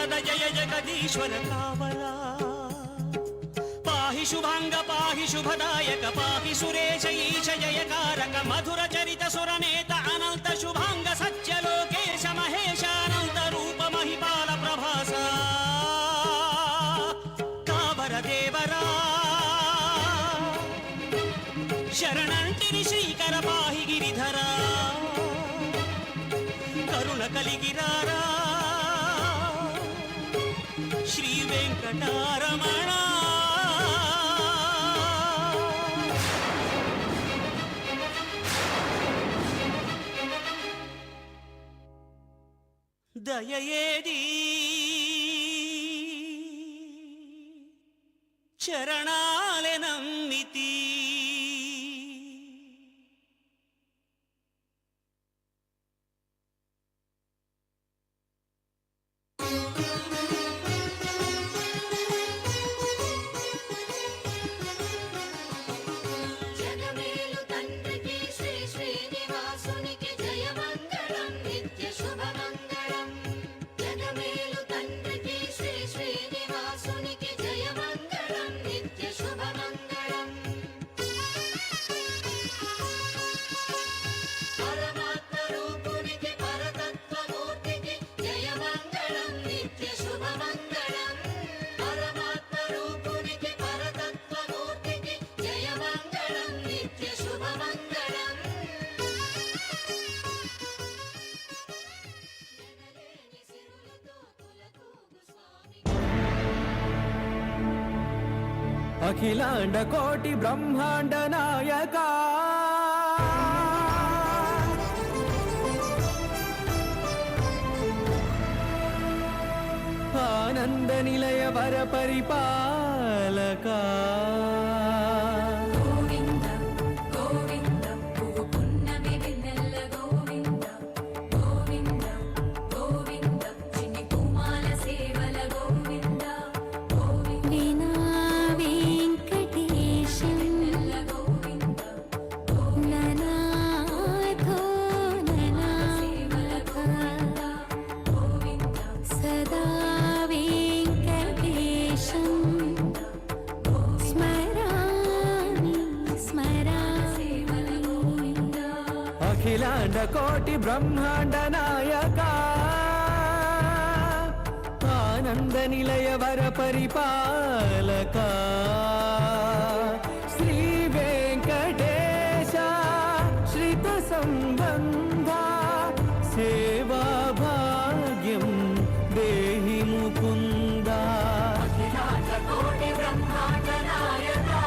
वरद जय जगदीश्वर कावला पाहि शुभांग पाहि शुभदायक पाहि सुरेश ईश जयकारक मधुर चरित सुरनेत अनंत शुभांग सत्यलोकेश महेश अनंत रूप महिपाल प्रभास कावर देवरा शरणंटिनि श्रीकर पाहि गिरिधरा करुण कलिगिरारा श्री वेंकटारमण దయయేది చరణాలె నమ్మితి अखिलांड कोटि ब्रह्मांड नायका आनंद निलय वर परिपालका अखिलांड कोटि ब्रह्मांड नायका आनंद निलय वर परिपालका श्री वेंकटेश श्रित संबंध सेवा भाग्यम देहि मुकुंदा अखिलांड कोटि ब्रह्मांड नायका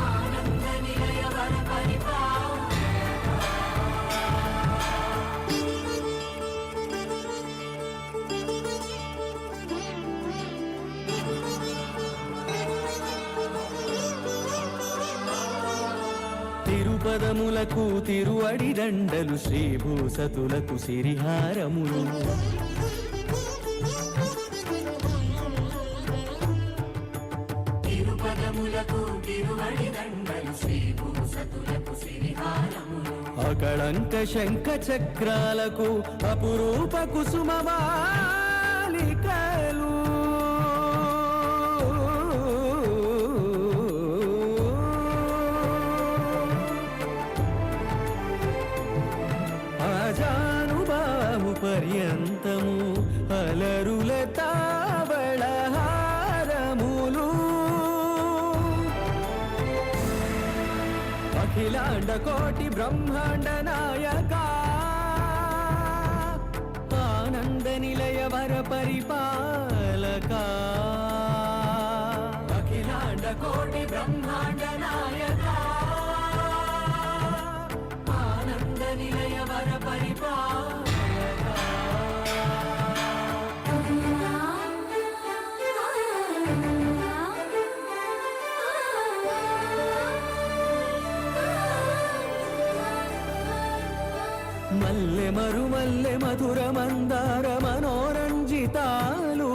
आनंद निलय वर తిరుపదములకు తిరువడి దండలు శ్రీభూసతులకు సిరిహారములు తిరుపదములకు తిరువడి దండలు శ్రీభూసతులకు సిరిహారములు అకళంక శంఖ చక్రాలకు అపురూప కుసుమమాలికలు పర్యంతము అలరుల తావళహారములు అఖిలాండ కోటి బ్రహ్మాండ నాయకా ఆనంద నిలయ వర పరిపాలకా అఖిలాండ కోటి బ్రహ్మాండ నాయకా ఆనంద నిలయ వర పరిపాలకా మల్లె మరుమల్లె మధుర మందార మనోరంజితాలు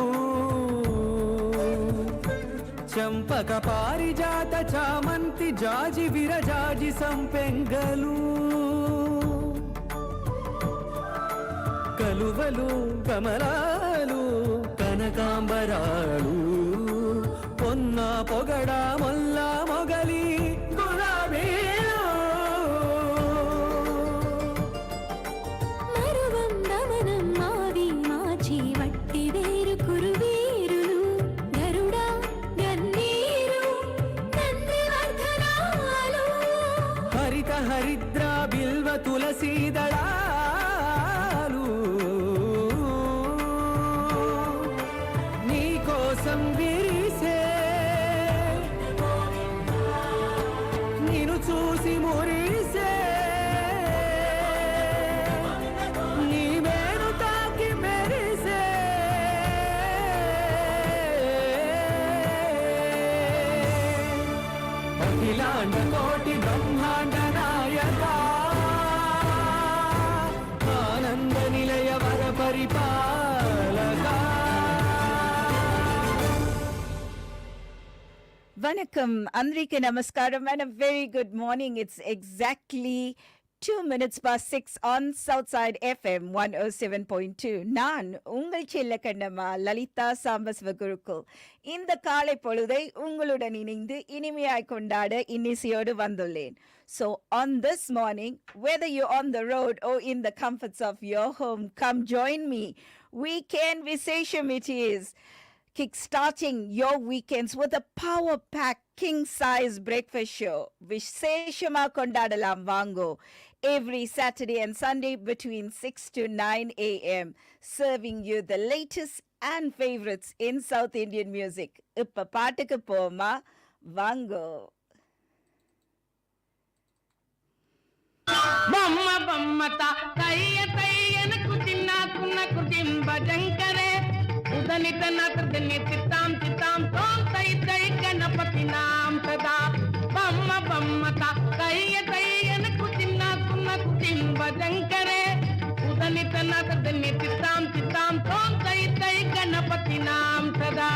చంపక పారిజాత చామంతి జాజి విరజాజి సంపెంగలు కలువలు కమలాలు కనకాంబరాలు పొన్న పొగడ మొల్ల మొగలి గులాబీలు మరువం దమనం మావి మాచి వట్టి వేరు కురువీరులు గరుడ గన్నీరు నందివర్ధనాలు హరిత హరిద్ర బిల్వ తులసీ దళాలు నీ కోసం విరిసే నిన్ను చూసి మురిసే నీ మేను తాకి మెరిసే అఖిలాండ కోటి బ్రహ్మాండ నాయక ఆనంద నిలయ వర పరిపాలక Vanakkam, Andrike Namaskaram, and a very good morning. It's exactly 2 minutes past 6 on Southside FM 107.2. நான் உங்கள் செல்லக்கண்ணம்மா லலிதா சாம்பஸ்வகுருக்குள் இந்த காலை பொழுதை உங்களுடன் இணைந்து இனிமையாய் கொண்டாட இன்னிசையோடு வந்துள்ளேன். So on this morning, whether you're on the road or in the comforts of your home, come join me. Weekend Visesham it is. Kickstarting your weekends with a power-packed king-size breakfast show. Viseshama Kondadalam Vango. Every Saturday and Sunday between 6 to 9 a.m. Serving you the latest and favorites in South Indian music. Ippa paatukku poma Vango. బొమ్మ బొమ్మత తయ్య తయ్యనకు చిన్నాకున్నకు టింబజంకరే ఉదనిత నతని చిత్తాం చిత్తాం తోం తై తై గణపతి నాం సదా బొమ్మ బొమ్మత తయ్య తయ్యనకు చిన్నాకున్నకు టింబజంకరే ఉదనిత నతని చిత్తాం చిత్తాం తోం తై తై గణపతి నాం సదా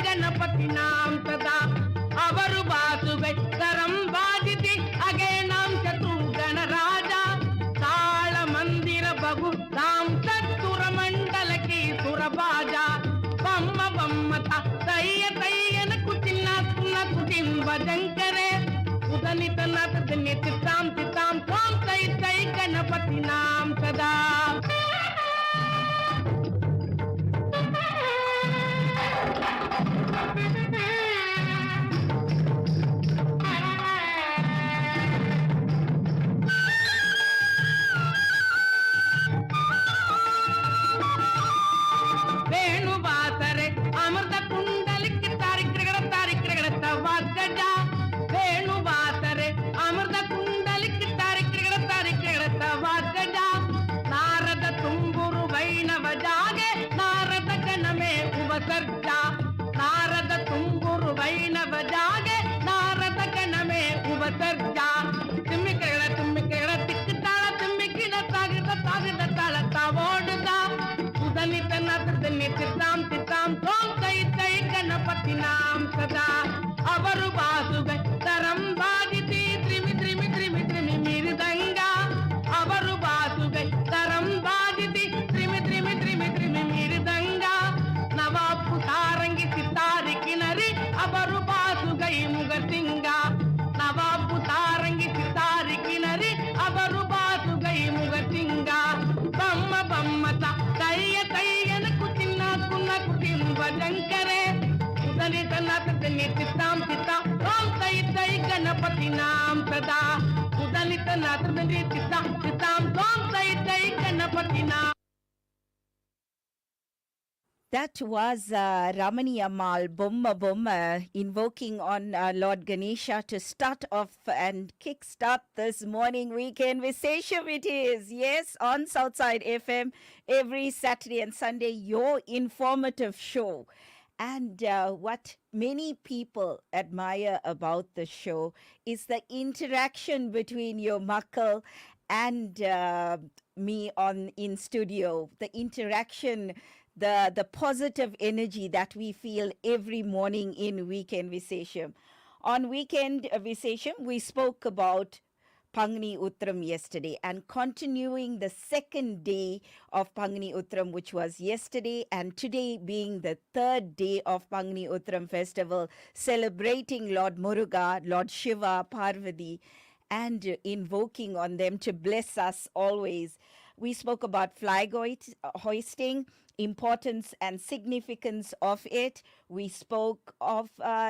ಗಣಪತಿ ನಾಂ ಸದಾ ಅವರು ಬಾಸುಗೈ ಕರಂ ಬಾಜಿತಿ ಅಗೆ ನಾಂ ಶತ್ರು ಗಣರಾಜ ತಾಳ ಮಂದಿರ ಬಗು ನಾಂ ಸತ್ತುರ ಮಂಡಲಕಿ ಸುರಬಾಜ ಬಮ್ಮ ಬಮ್ಮತ ತಯ್ಯ ತಯ್ಯನಕು ಚಿನ್ನಾತ್ನ ಕುಟಿಂಬ ಜಂಕರೆ ಉದನಿತ ನತನಿ ಚಿತ್ತಾಂ ಚಿತ್ತಾಂ ತೋಂ ತೈ ತೈ ಗಣಪತಿ ನಾಂ ಸದಾ ನಾರದ ತುಂಬುರು ವೈನವ ಜಾಗೆ ನಾರದ ಗಣಮೇ ಉಪಸರ್ಜ ತುಮ್ಮಿಕೆಗಳ ತಿಕ್ಕತಾಳ ತುಂಬಿಕಿಡ ತಾಗಿದ ತಾಳ ತಾವೋಡುದ ಉದನಿತ ನತನಿ ಚಿತ್ತಾಂ ಚಿತ್ತಾಂ ತೋಂ ತೈ ತೈ ಗಣಪತಿ ನಾಂ ಸದಾ ಅವರು ಬಾಸುಗೈ ತರಂ ಬಾಜಿತಿ ತ್ರಿಮಿ ತ್ರಿಮಿ ತ್ರಿಮಿ ತ್ರಿಮಿ ಮಿರುದಂಗ ಅವರು ಬಾಸುಗೈ ತರಂ ಬಾಜಿತಿ ತ್ರಿಮಿ ತ್ರಿಮಿ ತ್ರಿಮಿ ತ್ರಿಮಿ ಮಿರುದಂಗ ನವಾಪು ಸಾರಂಗಿ ಸಿತಾರಿ ಕಿನರಿ ಅವರು ಬಾಸುಗೈ ಮುಗಸಿಂಗ ನವಾಪು ಸಾರಂಗಿ ಸಿತಾರಿ ಕಿನರಿ ಅವರು ಬಾಸುಗೈ ಮುಗಸಿಂಗ ಬಮ್ಮ ಬಮ್ಮತ ಕೈಯ ಕೈಯನಕು ಚಿನ್ನಾಕುನ್ನಕು ಟಿಂಬ ಜಂಕರೆ ಉದನಿತ ನತನಿ ಚಿತ್ತಾಂ ಚಿತ್ತಾಂ ಓಂ ತೈ ತೈ ಗಣಪತಿ ನಾಂ ಸದಾ ಉದನಿತ ನತನಿ ಚಿತ್ತಾಂ ಚಿತ್ತಾಂ ಓಂ ತೈ ತೈ Ganapati ನಾಂ That was Ramani Ammal Bomma Bomma invoking on Lord Ganesha to start off and kickstart this morning weekend. Visesham it is, yes, on Southside FM every Saturday and Sunday, your informative show. And what many people admire about the show is the interaction between your Makal and me on in studio, the interaction, the positive energy that we feel every morning in Weekend Visesham. On Weekend Visesham, we spoke about Pangni Utram yesterday and continuing the second day of Pangni Utram, which was yesterday, and today being the third day of Pangni Utram festival, celebrating Lord Muruga, Lord Shiva, Parvati, and invoking on them to bless us always. We spoke about flag hoisting, importance and significance of it. We spoke of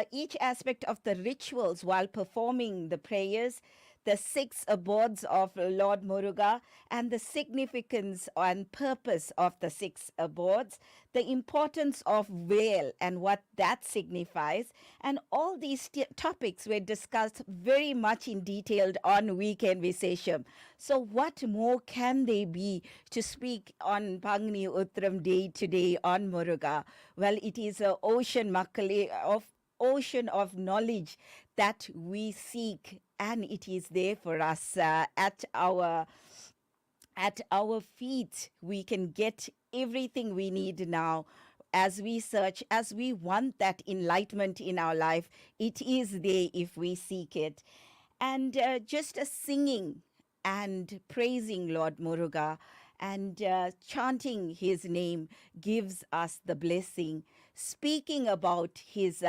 each aspect of the rituals while performing the prayers, the 6 abodes of Lord Muruga, and the significance and purpose of the 6 abodes, the importance of veil and what that signifies. And all these topics were discussed very much in detail on Weekend Visesham. So what more can they be to speak on Pangni Utram Day today on Muruga? Well, it is an ocean of knowledge that we seek, and it is there for us at our feet. We can get everything we need now as we search, as we want that enlightenment in our life. It is there if we seek it. And just a singing and praising Lord Muruga and chanting his name gives us the blessing. Speaking about his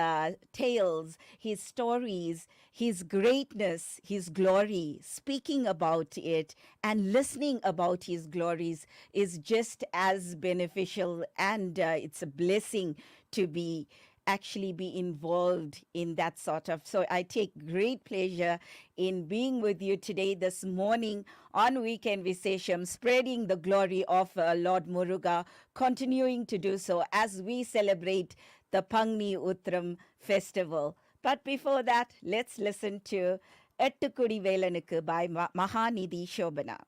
tales, his stories, his greatness, his glory, speaking about it and listening about his glories is just as beneficial, and it's a blessing to be involved in that sort of. So I take great pleasure in being with you today, this morning on Weekend Visesham, spreading the glory of Lord Muruga, continuing to do so as we celebrate the Pangni Utram festival. But before that, let's listen to Ettukudi Velanukku by Mahanidhi Shobana.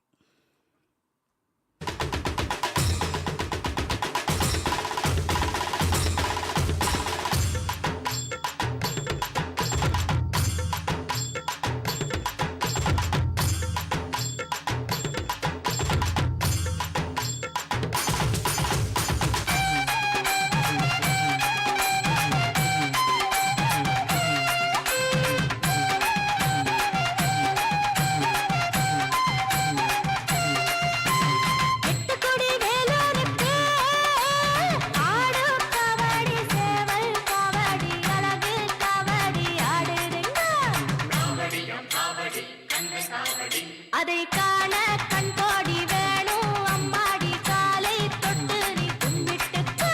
அதை காண கண் கோடி வேணும் அம்மாடி காலை தொட்டு நீ கும்பிட்டுக்கோ.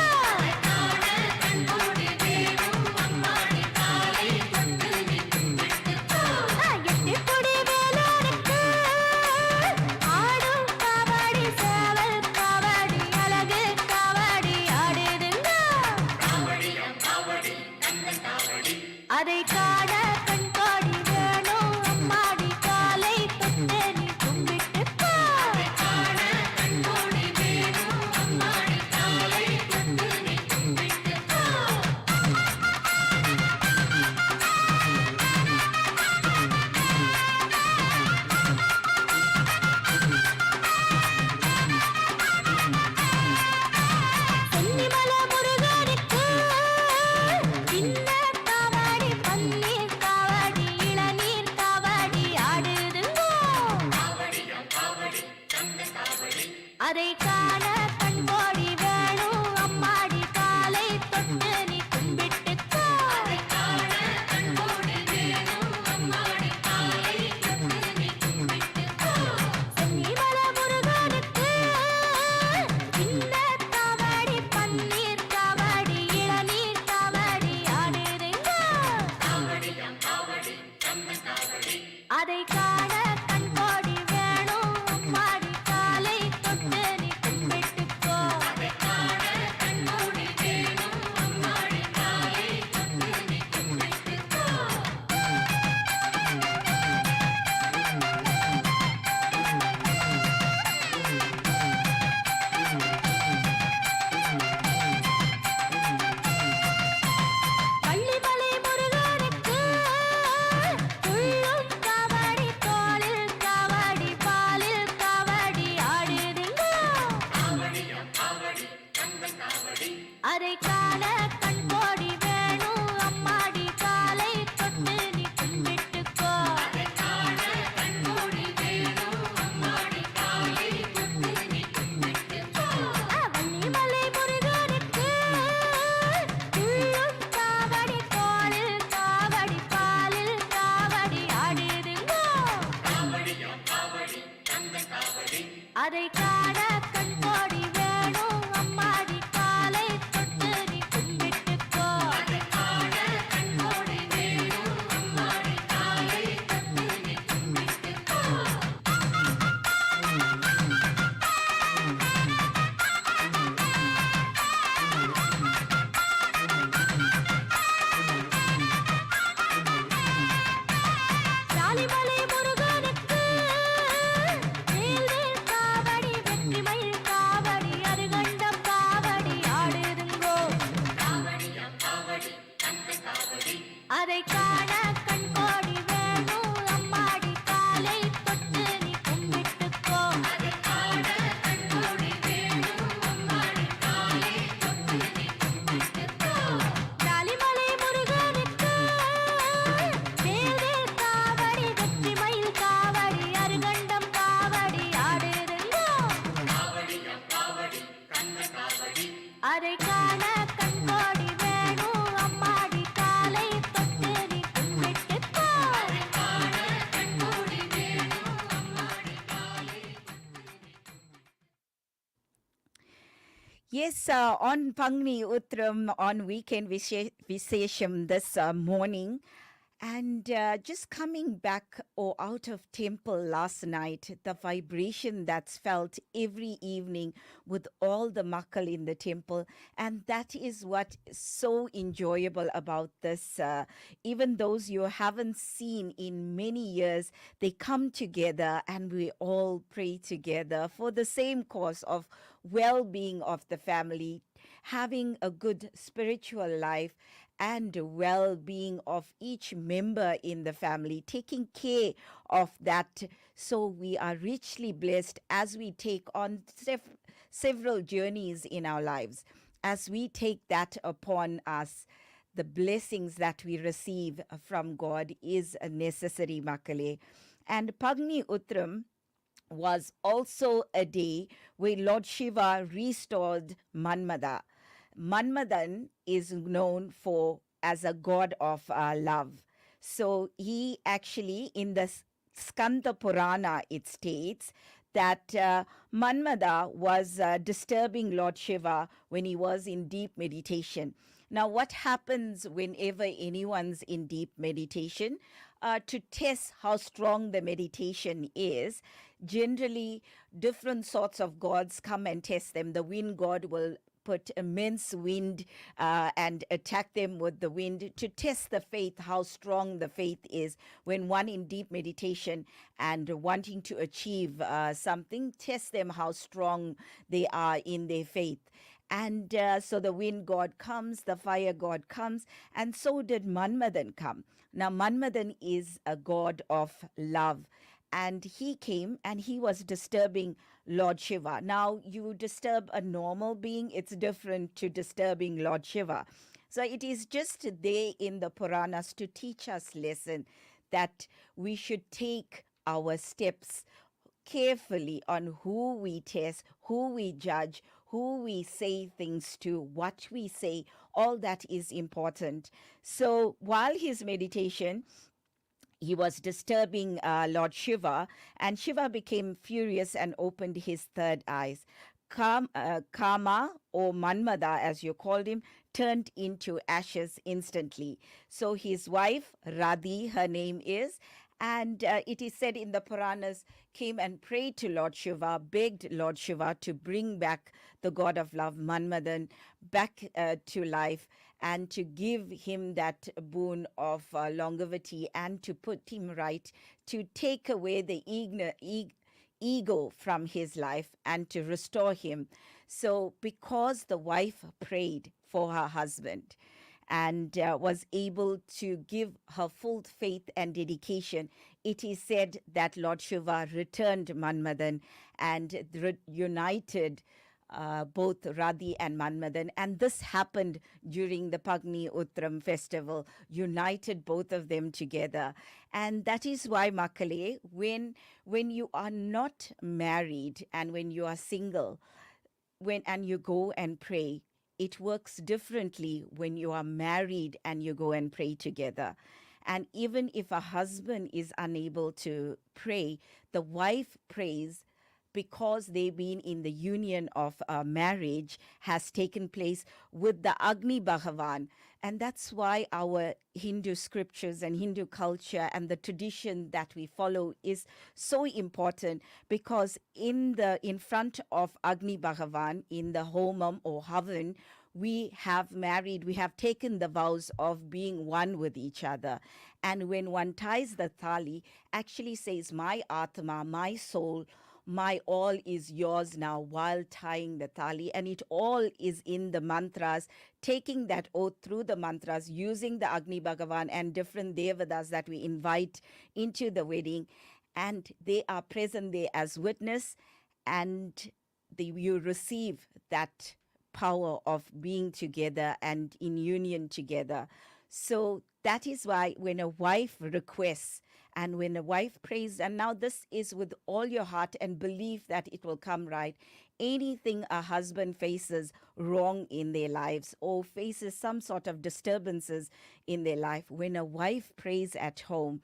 எட்டுக்குடி வேலனுக்கு ஆடும் காவடி சேவல் காவடி அழகு காவடி ஆடுதுங்க. அதை காண கண் கோடி வேணும் அம்மாடி காலை தொட்டு நீ கும்பிட்டுக்கோ. சென்னிமலை முருகனுக்கு சின்ன காவடி பன்னீர் காவடி இளநீர் காவடி ஆடுதுங்கோ. அதை காண கண் கோடி வேணும் அம்மாடி காலை தொட்டு நீ கும்பிட்டுக்கோ. சென்னிமலை முருகனுக்கு சின்ன காவடி பன்னீர் காவடி இளநீர் காவடி ஆடுதுங்கோ. அதை காண கண் கோடி வேணும் அம்மாடி காலை தொட்டு நீ கும்பிட்டு அதை காண கண்கோடி வேணும் அம்மாடி காலை தொட்டு நீ கும்பிட்டுக்கோ வள்ளிமலை முருகனுக்கு உள்ளும் காவடி கோளில் காவடி பாலில் காவடி ஆடுதுங்கோ அதை காண கண்கோடி வேணும் அம்மாடி காலை தொட்டு நீ கும்பிட்டுக்கோ ராலிமலை முருகனுக்கு வேல்வேல் காவடி வெற்றிமயில் காவடி அருகண்டம் காவடி ஆடுதுங்கோ அதை காண கண்கோடி வேணும் அம்மாடி காலை தொட்டு நீ கும்பிட்டுக்கோ ராலிமலை முருகனுக்கு வேல்வேல் காவடி வெற்றிமயில் காவடி அருகண்டம் காவடி ஆடுதுங்கோ அதை காண கண்கோடி வேணும் அம்மாடி காலை தொட்டு நீ கும்பிட்டுக்கோ Yes, on Pangni Utram on weekend Visesham this morning. And just coming back or out of temple last night, the vibration that's felt every evening with all the makkal in the temple. And that is what is so enjoyable about this. Even those you haven't seen in many years, they come together and we all pray together for the same cause of well-being of the family, having a good spiritual life and well-being of each member in the family, taking care of that. So we are richly blessed as we take on several journeys in our lives. As we take that upon us, the blessings that we receive from God is a necessary, Makale. And Pagni Utram was also a day where Lord Shiva restored Manmada. Manmadan is known for as a god of love. So he actually, in the Skanda Purana, it states that Manmada was disturbing Lord Shiva when he was in deep meditation. Now, what happens whenever anyone's in deep meditation? To test how strong the meditation is, generally different sorts of gods come and test them. The wind god will put immense wind and attack them with the wind to test the faith, how strong the faith is. When one in deep meditation and wanting to achieve something, test them how strong they are in their faith. And so the wind god comes, the fire god comes, and so did Manmadan come. Now, Manmadan is a god of love. And he came and he was disturbing Lord Shiva. Now, you disturb a normal being, it's different to disturbing Lord Shiva. So it is just there in the Puranas to teach us lesson that we should take our steps carefully on who we test, who we judge, who we say things to, what we say. All that is important. So while his meditation, he was disturbing Lord Shiva, and Shiva became furious and opened his third eyes. Kama, or Manmada as you called him, turned into ashes instantly. So his wife, Radhi, her name is, and it is said in the Puranas, came and prayed to Lord Shiva, begged Lord Shiva to bring back the god of love, Manmadan, back to life, and to give him that boon of longevity and to put him right, to take away the ego from his life and to restore him. So because the wife prayed for her husband and was able to give her full faith and dedication, it is said that Lord Shiva returned Manmadan and united both Radhi and Manmadan. And this happened during the Pagni Utram festival, united both of them together. And that is why, Makale, when you are not married and when you are single, and you go and pray, it works differently when you are married and you go and pray together. And even if a husband is unable to pray, the wife prays because they've been in the union of marriage has taken place with the Agni Bhagavan. And that's why our Hindu scriptures and Hindu culture and the tradition that we follow is so important, because in front of Agni Bhagavan, in the homam or havan, we have taken the vows of being one with each other. And when one ties the thali, actually says, my atma, my soul, my all is yours now, while tying the thali. And it all is in the mantras, taking that oath through the mantras, using the Agni Bhagavan and different devatas that we invite into the wedding. And they are present there as witness, and you receive that power of being together and in union together. So that is why when a wife requests and when a wife prays, and now this is with all your heart and believe that it will come right, anything a husband faces wrong in their lives or faces some sort of disturbances in their life, when a wife prays at home,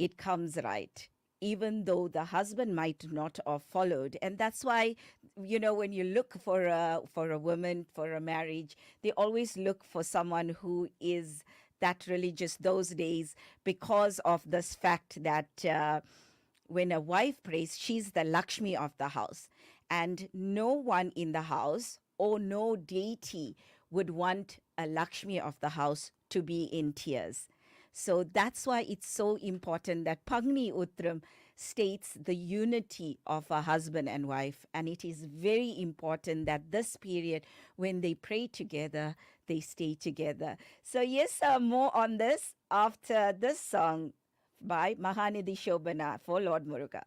it comes right, even though the husband might not have followed. And that's why, when you look for a woman, for a marriage, they always look for someone who is that religious those days, because of this fact that when a wife prays, she's the Lakshmi of the house. And no one in the house or no deity would want a Lakshmi of the house to be in tears. So that's why it's so important that Pagni Utram states the unity of a husband and wife. And it is very important that this period, when they pray together, they stay together. So yes, more on this after this song by Mahanidhi Shobana for Lord Muruga.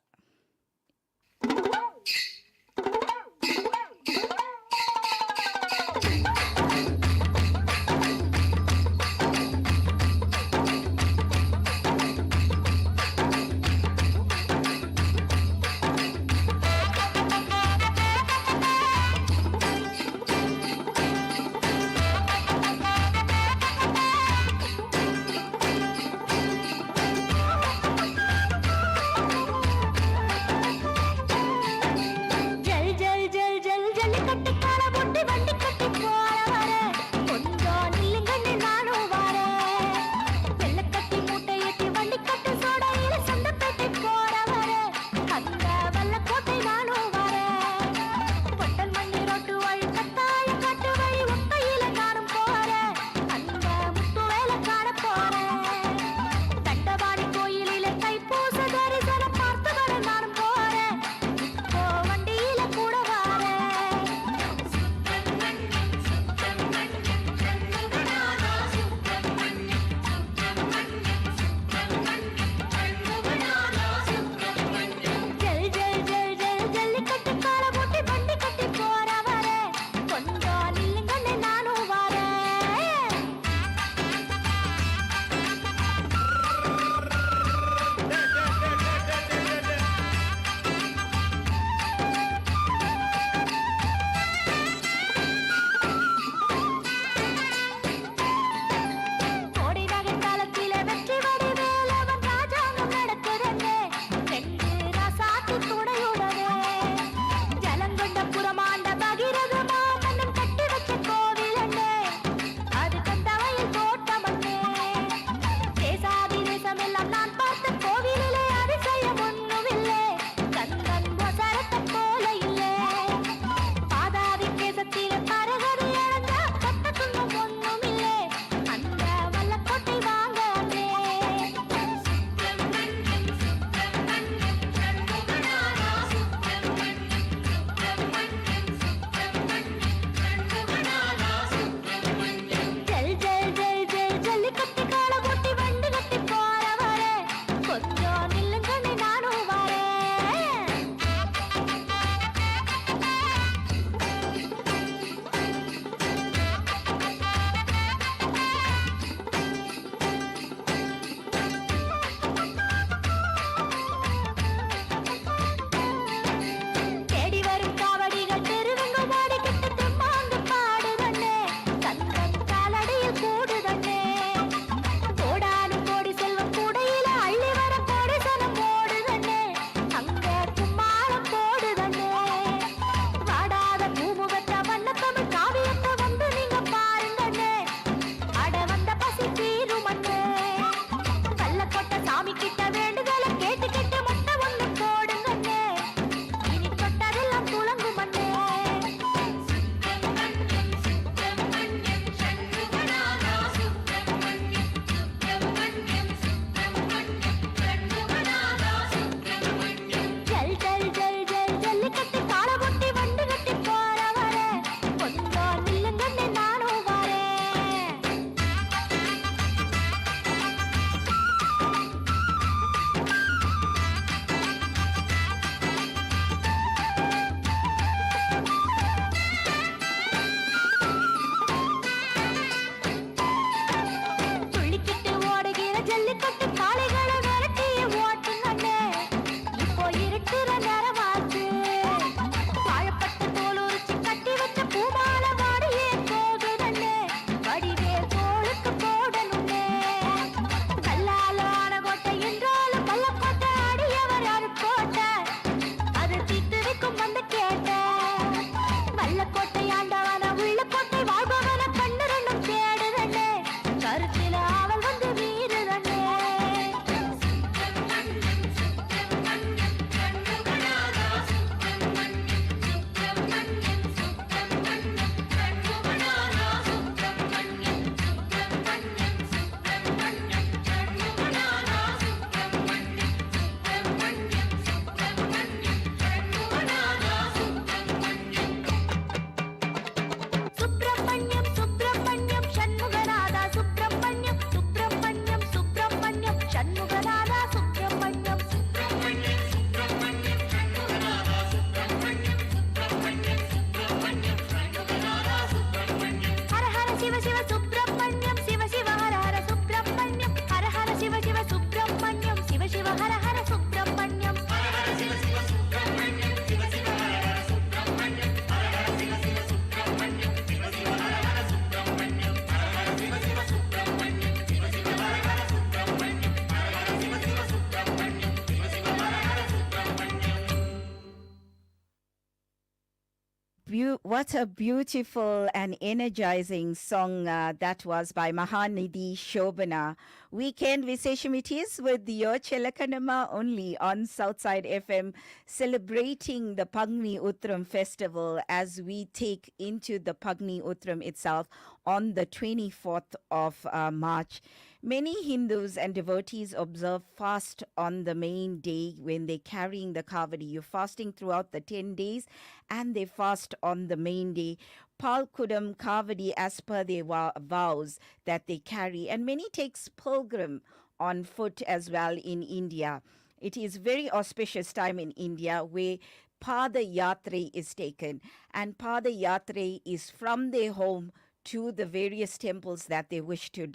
what a beautiful and energizing song that was by Mahanidhi Shobana. Weekend Visesham it is with your Chelakanama only on Southside FM, celebrating the Pagni Utram festival as we take into the Pagni Utram itself on the 24th of March. Many Hindus and devotees observe fast on the main day when they're carrying the kavadi. You're fasting throughout the 10 days and they fast on the main day. Palkudam kavadi as per their vows that they carry. And many takes pilgrim on foot as well in India. It is very auspicious time in India where Pada Yatre is taken. And Pada Yatre is from their home to the various temples that they wish to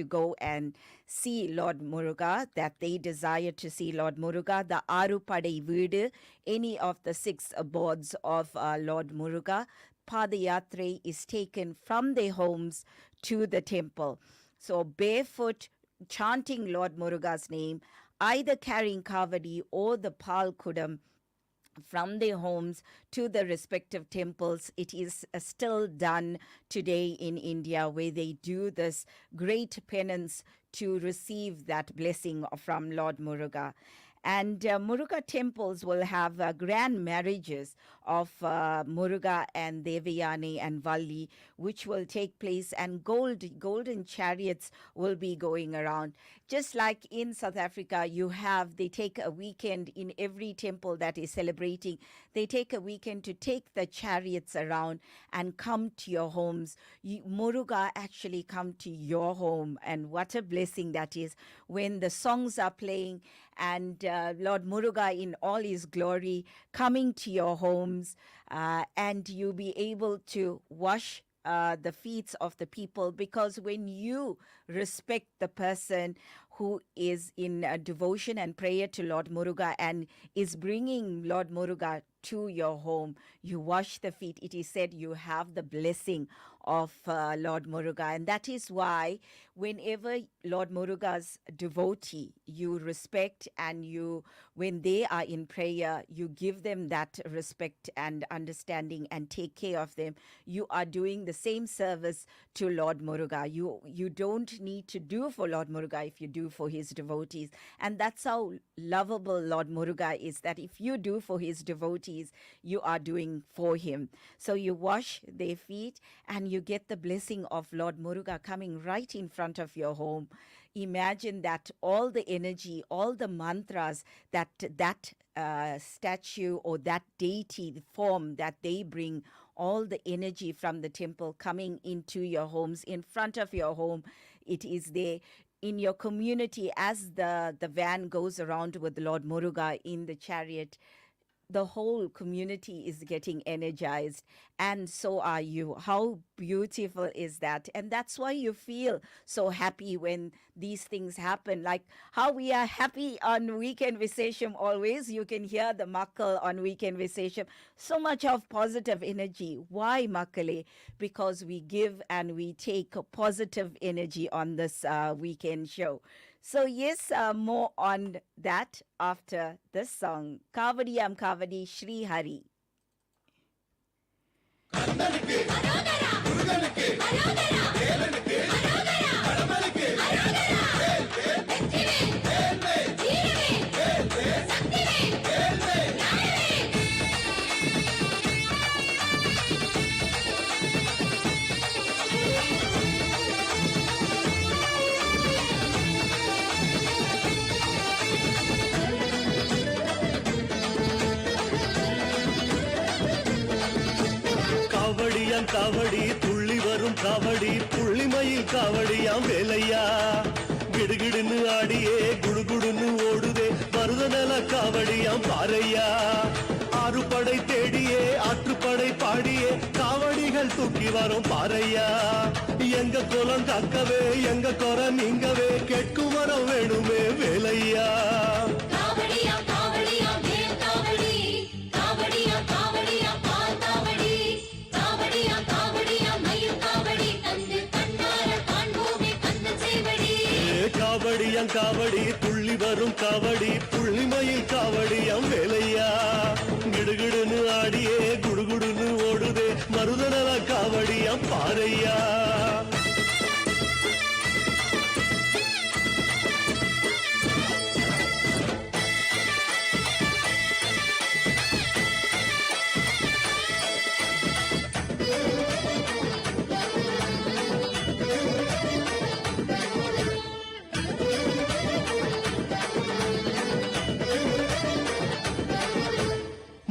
go and see Lord Muruga, that they desire to see Lord Muruga, the Arupadai Veedu, any of the 6 abodes of Lord Muruga. Padayatre is taken from their homes to the temple. So barefoot, chanting Lord Muruga's name, either carrying kavadi or the Palkudam from their homes to the respective temples. It is still done today in India where they do this great penance to receive that blessing from Lord Muruga. And Muruga temples will have grand marriages of Muruga and Devayani and Valli, which will take place, and golden chariots will be going around. Just like in South Africa, they take a weekend in every temple that is celebrating. They take a weekend to take the chariots around and come to your homes. Muruga actually come to your home, and what a blessing that is when the songs are playing and Lord Muruga in all his glory coming to your homes, and you be able to wash the feet of the people, because when you respect the person who is in devotion and prayer to Lord Muruga and is bringing Lord Muruga to your home, you wash the feet. It is said you have the blessing of Lord Muruga. And that is why whenever Lord Muruga's devotee, you respect, and when they are in prayer, you give them that respect and understanding and take care of them. You are doing the same service to Lord Muruga. You don't need to do for Lord Muruga if you do for his devotees. And that's how lovable Lord Muruga is, that if you do for his devotees, you are doing for him. So you wash their feet and you get the blessing of Lord Muruga coming right in front of your home. Imagine that all the energy, all the mantras that statue or that deity form that they bring, all the energy from the temple coming into your homes, in front of your home. It is there in your community as the van goes around with Lord Muruga in the chariot. The whole community is getting energized, and so are you. How beautiful is that? And that's why you feel so happy when these things happen. Like how we are happy on Weekend Visesham always. You can hear the Makkal on Weekend Visesham. So much of positive energy. Why, Makkale? Because we give and we take a positive energy on this weekend show. So yes, more on that after this song. Kavadiyam Kavadi Shri Hari. காவடி துள்ளி வரும் காவடி புள்ளிமயில் காவடியாம் வேலையா கிடுகிடுன்னு ஆடியே குடுகுடுன்னு ஓடுதே மருதநல காவடியாம் பாறையா ஆறுபடை தேடியே ஆற்றுப்படை பாடியே காவடிகள் தூக்கி வரும் பாறையா எங்க குலம் காக்கவே எங்க குறை நீங்கவே கேட்கும் வரம் வேணுமே வேலையா காவடி துள்ளி வரும் காவடி புள்ளிமயில் காவடியாம் வேலையா கிடுகிடுன்னு ஆடியே குடுகுடுன்னு காவடியாம் பாறையா.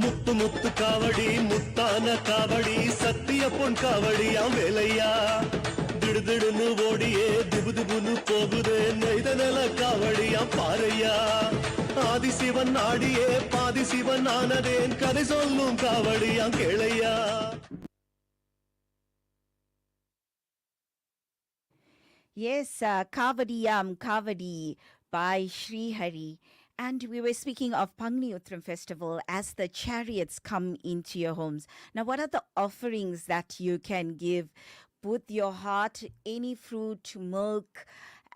முத்து முத்து காவடி முத்தான காவடி சத்திய பொன் காவடியாம் வேலையா. திடுதிடுன்னு ஓடியே திபுதிபுன்னு போகுதே நெய்த நில காவடியாம் பாறையா. ஆதிசிவன் ஆடியே பாதி சிவன் ஆனதேன் கதை சொல்லும் காவடியாம் கேளையா. Yes, Kavadiyam Kavadi by Sri Hari. And we were speaking of Pangni Uttram festival as the chariots come into your homes. Now, what are the offerings that you can give with your heart? Any fruit, milk,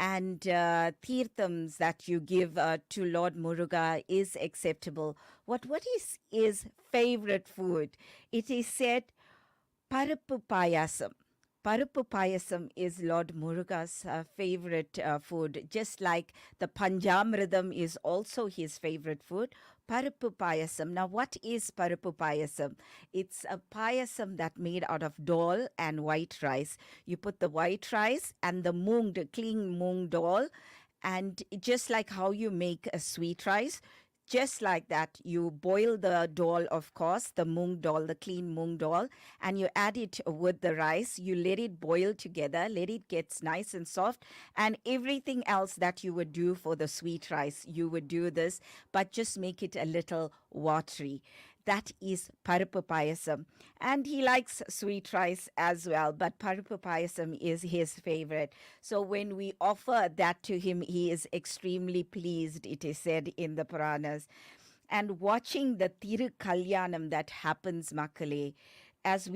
and tirthams that you give to Lord Muruga is acceptable. What is his favorite food? It is said, Parappu Payasam. Parappu Payasam is Lord Muruga's favorite food, just like the Panjamridam is also his favorite food. Parappu Payasam. Now, what is Parappu Payasam? It's a payasam that made out of dal and white rice. You put the white rice and the clean moong dal, and just like how you make a sweet rice, just like that, you boil the dal, of course, the moong dal, the clean moong dal, and you add it with the rice. You let it boil together, let it get nice and soft, and everything else that you would do for the sweet rice, you would do this, but just make it a little watery. That is Parappu Payasam. And he likes sweet rice as well, but Parappu Payasam is his favorite. So when we offer that to him, he is extremely pleased, it is said in the Puranas. And watching the Thiru Kalyanam that happens, Makale, as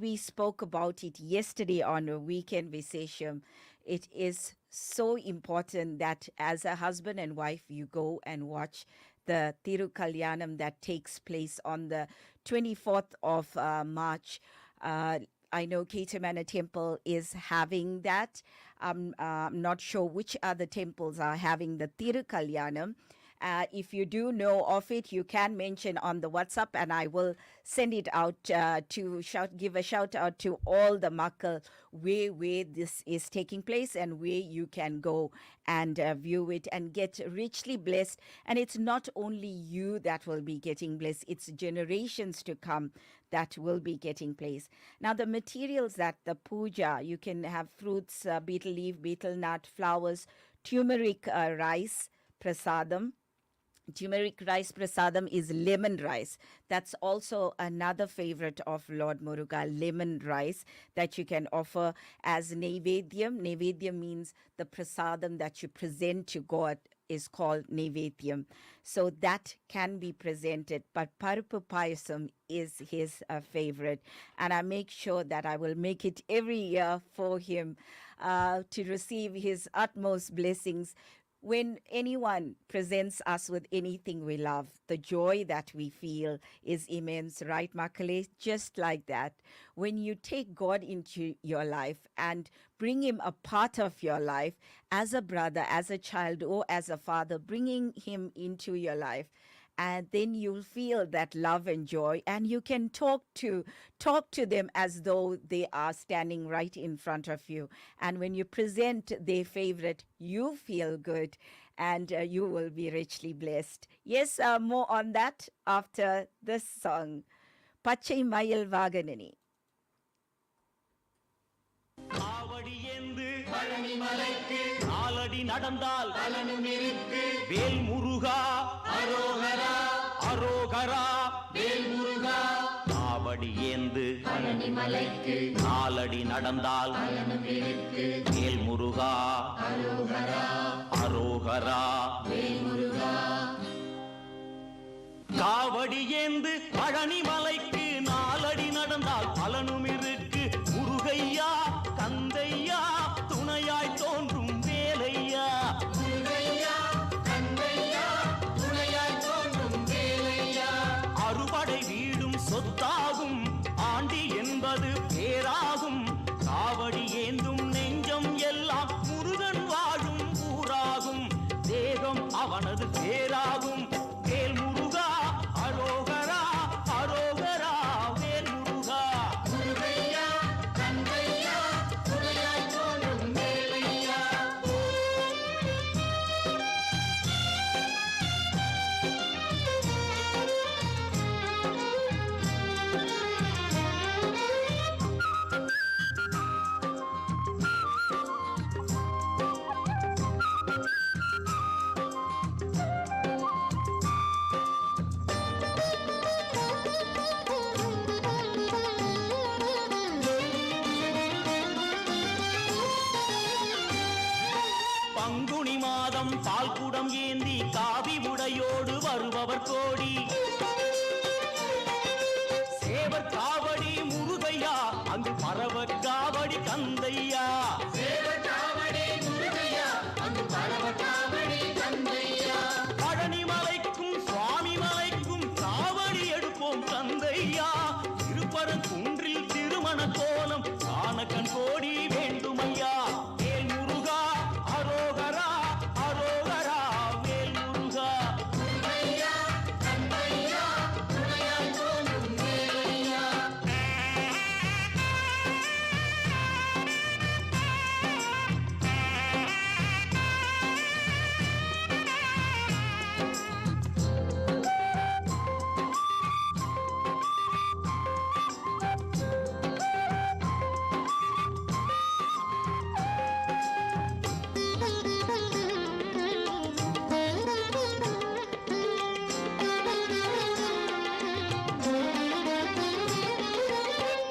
we spoke about it yesterday on a weekend Visesham, it is so important that as a husband and wife, you go and watch the Thiru Kalyanam that takes place on the 24th of March. I know Ketamana Temple is having that. I'm not sure which other temples are having the Thiru Kalyanam. If you do know of it, you can mention on the WhatsApp, and I will send it out to give a shout out to all the Makkal where this is taking place and where you can go and view it and get richly blessed. And it's not only you that will be getting blessed, it's generations to come that will be getting place. Now, the materials that the puja, you can have fruits, betel leaf, betel nut, flowers, turmeric rice, prasadam. Turmeric rice prasadam is lemon rice. That's also another favorite of Lord Muruga, lemon rice that you can offer as Naivedyam. Naivedyam means the prasadam that you present to God is called Naivedyam. So that can be presented, but Parappu Payasam is his favorite. And I make sure that I will make it every year for him to receive his utmost blessings. When anyone presents us with anything we love, the joy that we feel is immense, right, Makale? Just like that. When you take God into your life and bring him a part of your life as a brother, as a child, or as a father, bringing him into your life, and then you'll feel that love and joy, and you can talk to them as though they are standing right in front of you. And when you present their favorite, you feel good, and you will be richly blessed. Yes, more on that after this song. Pachai Mayil Vaganani. காவடி ஏந்து பழனி மலைக்கு நாலடி நடந்தால் பலனும் இருக்கு. வேல் முருகா அரோகரா அரோகரா வேல் முருகா. காவடி ஏந்து பழனி மலைக்கு நாலடி நடந்தால் பலனும் இருக்கு. வேல் முருகா அரோகரா அரோகரா வேல் முருகா. காவடி ஏந்து பழனி மலைக்கு நாலடி நடந்தால் பலனும் இருக்கு. முருகையா கந்தையா துணையாய் தோன்றும் வேலையா. முருகையா கந்தையா துணையாய் தோன்றும் வேலையா. அறுபடை வீடும் சொத்தாகும், ஆண்டி என்பது பேராகும். தேவர் காவடி முருகையா அங்கு பரவ காவடி கந்தையா பழனி மலைக்கும் சுவாமி மலைக்கும் காவடி எடுப்போம் கந்தையா திருப்பரங்குன்றில் திருமண கோலம் காண கண் கோடி வேண்டுமையா வேல் முருகா அரோகரா அரோகரா வேல் முருகா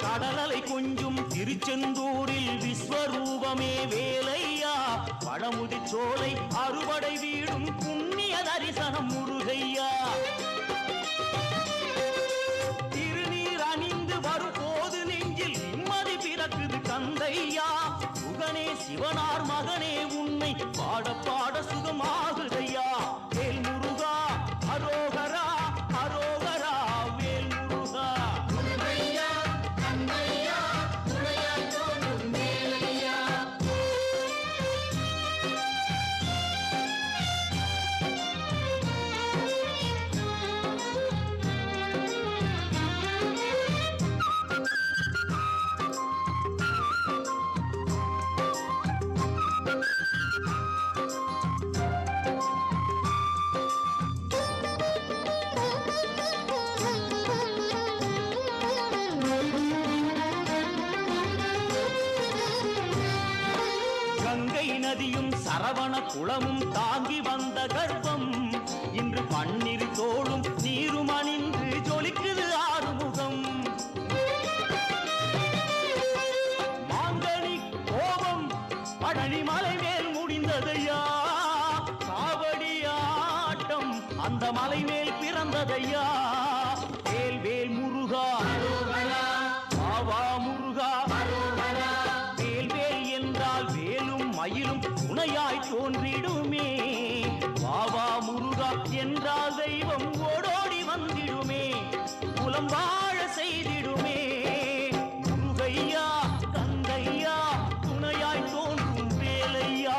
கடலலை கொஞ்சும் திருச்செந்தூரில் விஸ்வரூபமே வேலையா பழமுதி சோலை அறுவடை வீடும் புண்ணிய தரிசனம் முருகையா திருநீர் அணிந்து வரும் போது நெஞ்சில் நிம்மதி பிறக்குது கந்தையா சுகனே சிவனார் மகனே உன்னை பாட பாட சுகமாகுதையா வேல் முருகா அரோகரா அரோகரா வேல் முருகா கங்கை நதியும் சரவண குளமும் தாங்கி வந்த கர்ப்பம் இன்று பன்னிரு தோளும் நீரும் அணிந்து ஜொலிக்குது ஆறுமுகம் மாங்கனி கோபம் பழனி மலை மேல் முடிந்ததையா காவடி ஆட்டம் அந்த மலை மேல் பிறந்ததையா வேல் வேல் முருகா பாவா முருகா வேல் வேல் என்றால் வேலும் மயிலும் துணையாய் தோன்றிடுமே பாவா முருகா என்றால் தெய்வம் ஓடோடி வந்திடுமே குலம் வாழ செய்திடுமே முருகையா கந்தையா துணையாய் தோன்றும் வேலையா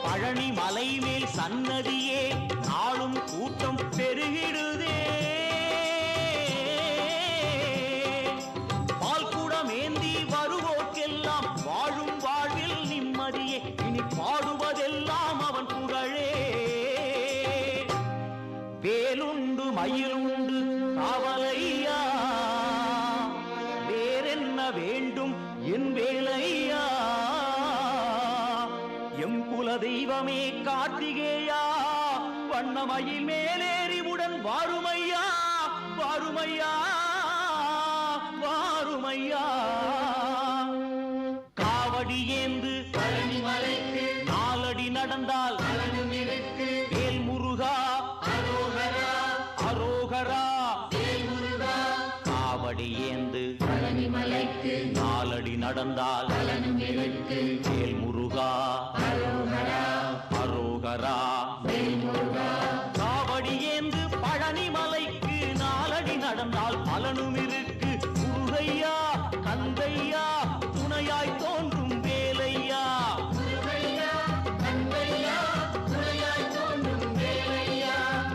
பழனி மலை மேல் சன்னதியே நாளும் கூட்டம் பெருகிடுதே பால்குடம் ஏந்தி வருவோர்க்கெல்லாம் வாழும் வாழ்வில் நிம்மதியே இனி பாடுவதெல்லாம் அவன் புகழே வேலுண்டு மயிலுண்டு காவலையா வேறென்ன வேண்டும் என் வேலையா எம் குல தெய்வமே கார்த்திகேயா வண்ணமயில் மேலேறிவுடன் வாருமையா வாருமையா வாருமையா காவடி ஏந்து பழனி மலைக்கு நாலடி நடந்தால் வேல் முருகா அரோகரா அரோகரா வேல் முருகா காவடி ஏந்து பழனி மலைக்கு நாலடி நடந்தால் வேல் முருகா அரோகரா அரோகரா வேல் முருகா காவடி ஏந்து பழனி மலைக்கு நாலடி நடந்தால் பலனும் இருக்கு முருகையா கந்தையா துணையாய் தோன்றும் வேலையா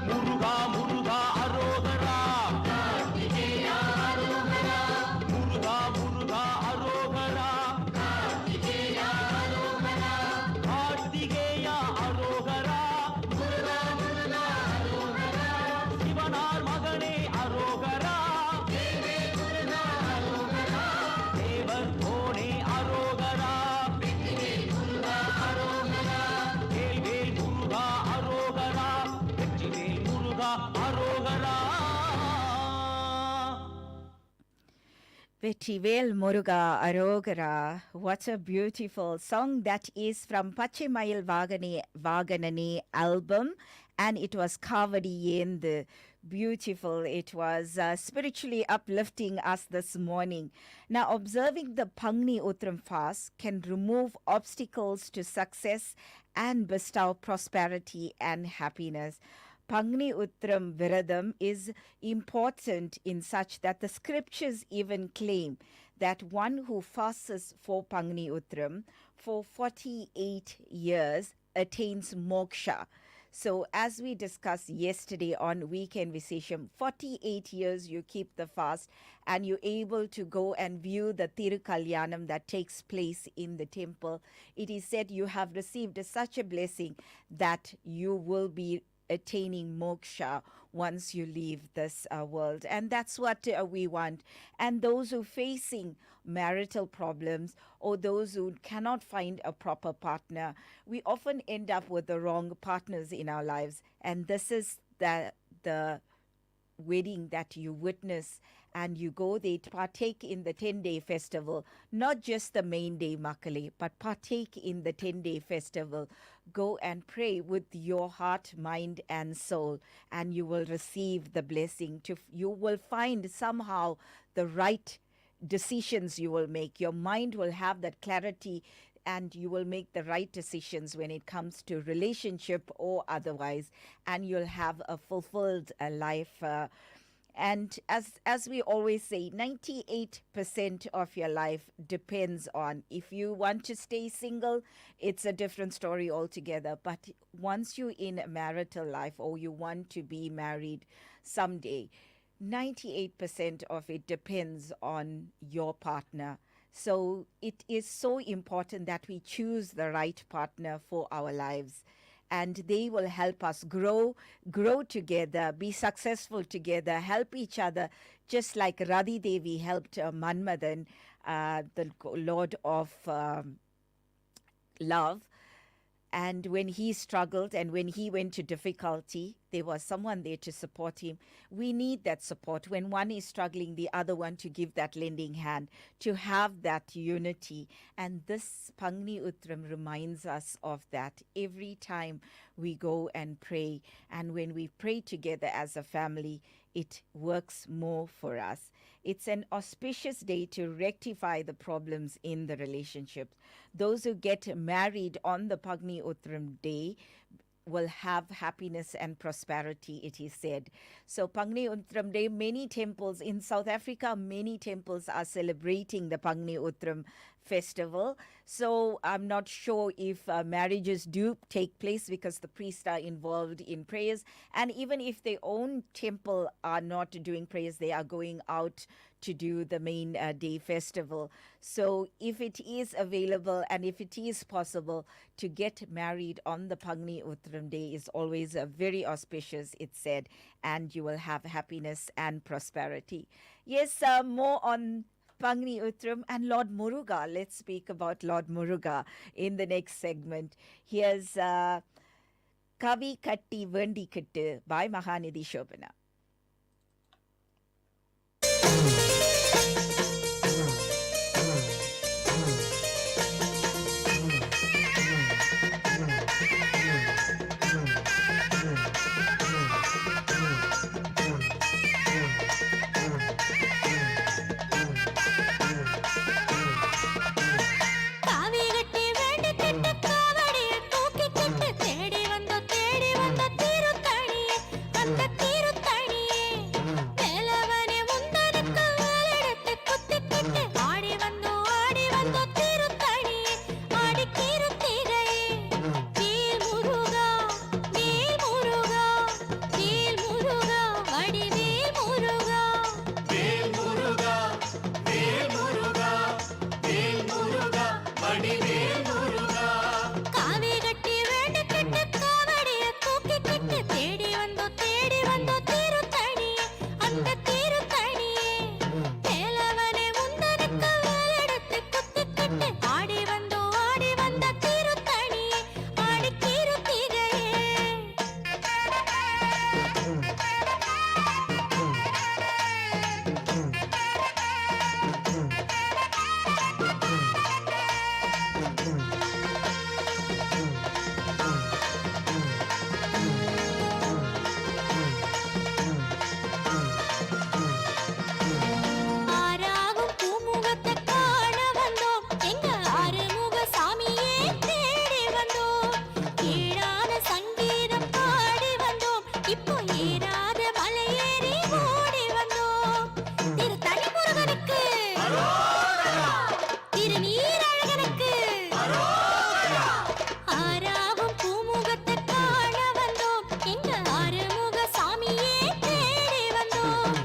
முருகா முருகா அரோகரா முருகா முருகா அரோகரா Vettivel Muruga Arogara. What a beautiful song that is from Pachimayil Vaganani album, and it was Kavadi Yendu. Beautiful. It was spiritually uplifting us this morning. Now, observing the Pangni Utram fast can remove obstacles to success and bestow prosperity and happiness. Pangni Utram Viradam is important in such that the scriptures even claim that one who fasts for Pangni Utram for 48 years attains moksha. So as we discussed yesterday on Weekend Visesham, 48 years you keep the fast and you're able to go and view the Tirukalyanam that takes place in the temple. It is said you have received such a blessing that you will be attaining moksha once you leave this world, and that's what we want. And those who facing marital problems or those who cannot find a proper partner, we often end up with the wrong partners in our lives, and this is the wedding that you witness, and you go there to partake in the 10-day festival, not just the main day Makale, but partake in the 10-day festival. Go and pray with your heart, mind, and soul, and you will receive the blessing. You will find somehow the right decisions you will make. Your mind will have that clarity, and you will make the right decisions when it comes to relationship or otherwise, and you'll have a fulfilled life. And as we always say, 98% of your life depends on, if you want to stay single, it's a different story altogether. But once you're in a marital life or you want to be married someday, 98% of it depends on your partner. So it is so important that we choose the right partner for our lives, and they will help us grow together, be successful together, help each other, just like Radhi Devi helped Manmadan, the Lord of love. And when he struggled and when he went to difficulty, there was someone there to support him. We need that support. When one is struggling, the other one to give that lending hand, to have that unity. And this Pangni Utram reminds us of that every time we go and pray. And when we pray together as a family, it works more for us. It's an auspicious day to rectify the problems in the relationships. Those who get married on the Pagni Utram day will have happiness and prosperity, it is said. So Pagni Utram Day, many temples in South Africa, many temples are celebrating the Pagni Utram festival. So I'm not sure if marriages do take place because the priests are involved in prayers. And even if their own temple are not doing prayers, they are going out to do the main day festival. So if it is available and if it is possible to get married on the Pagni Utram Day is always very auspicious, it's said, and you will have happiness and prosperity. Yes, more on Pagni Utram and Lord Muruga. Let's speak about Lord Muruga in the next segment. Here's Kavi Katti Vendi Kittu by Mahanidhi Shobana. அந்த திருத்தணியே ஏறாத மலையேறி ஓடி வந்தோம் திருத்தணி முருகனுக்கு திருநீரழகனுக்கு ஆறாவும் பூமுகத்தை காண வந்தோம் எங்க ஆறுமுக சாமியே தேடி வந்தோம்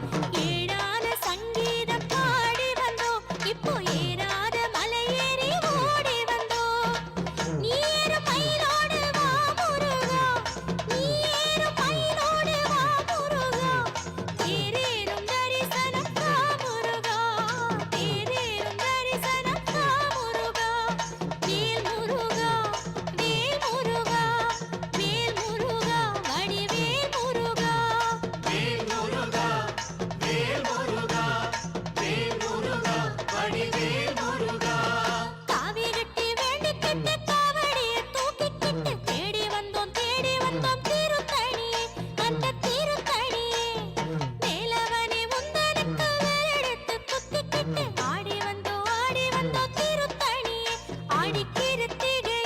ஏழான சங்கீதம் பாடி வந்தோம் இப்போ ஏறாத மலையேறி ஓடி வந்தோம் நீரு மயிலோடு வா முருகா நீரு மயிலோடு வா முருகா தேரேறும் தரிசனம் தா முருகா தேரேறும் தரிசனம் தா முருகா வேல் முருகா வேல் முருகா வேல் முருகா வடிவேல் முருகா வேல் முருகா வேல் முருகா வேல் முருகா வடிவேல் முருகா காவி கட்டி வேண்டிக்கிட்டு காவடிய தூக்கிக்கிட்டு தேடி வந்தோம் திருத்தணியே அந்த திருத்தணியே மேலவனே முந்தனுக்கு வேலெடுத்து குத்திக்கிட்டு ஆடி வந்தோம் திருத்தணியே ஆடி கிருத்திகையே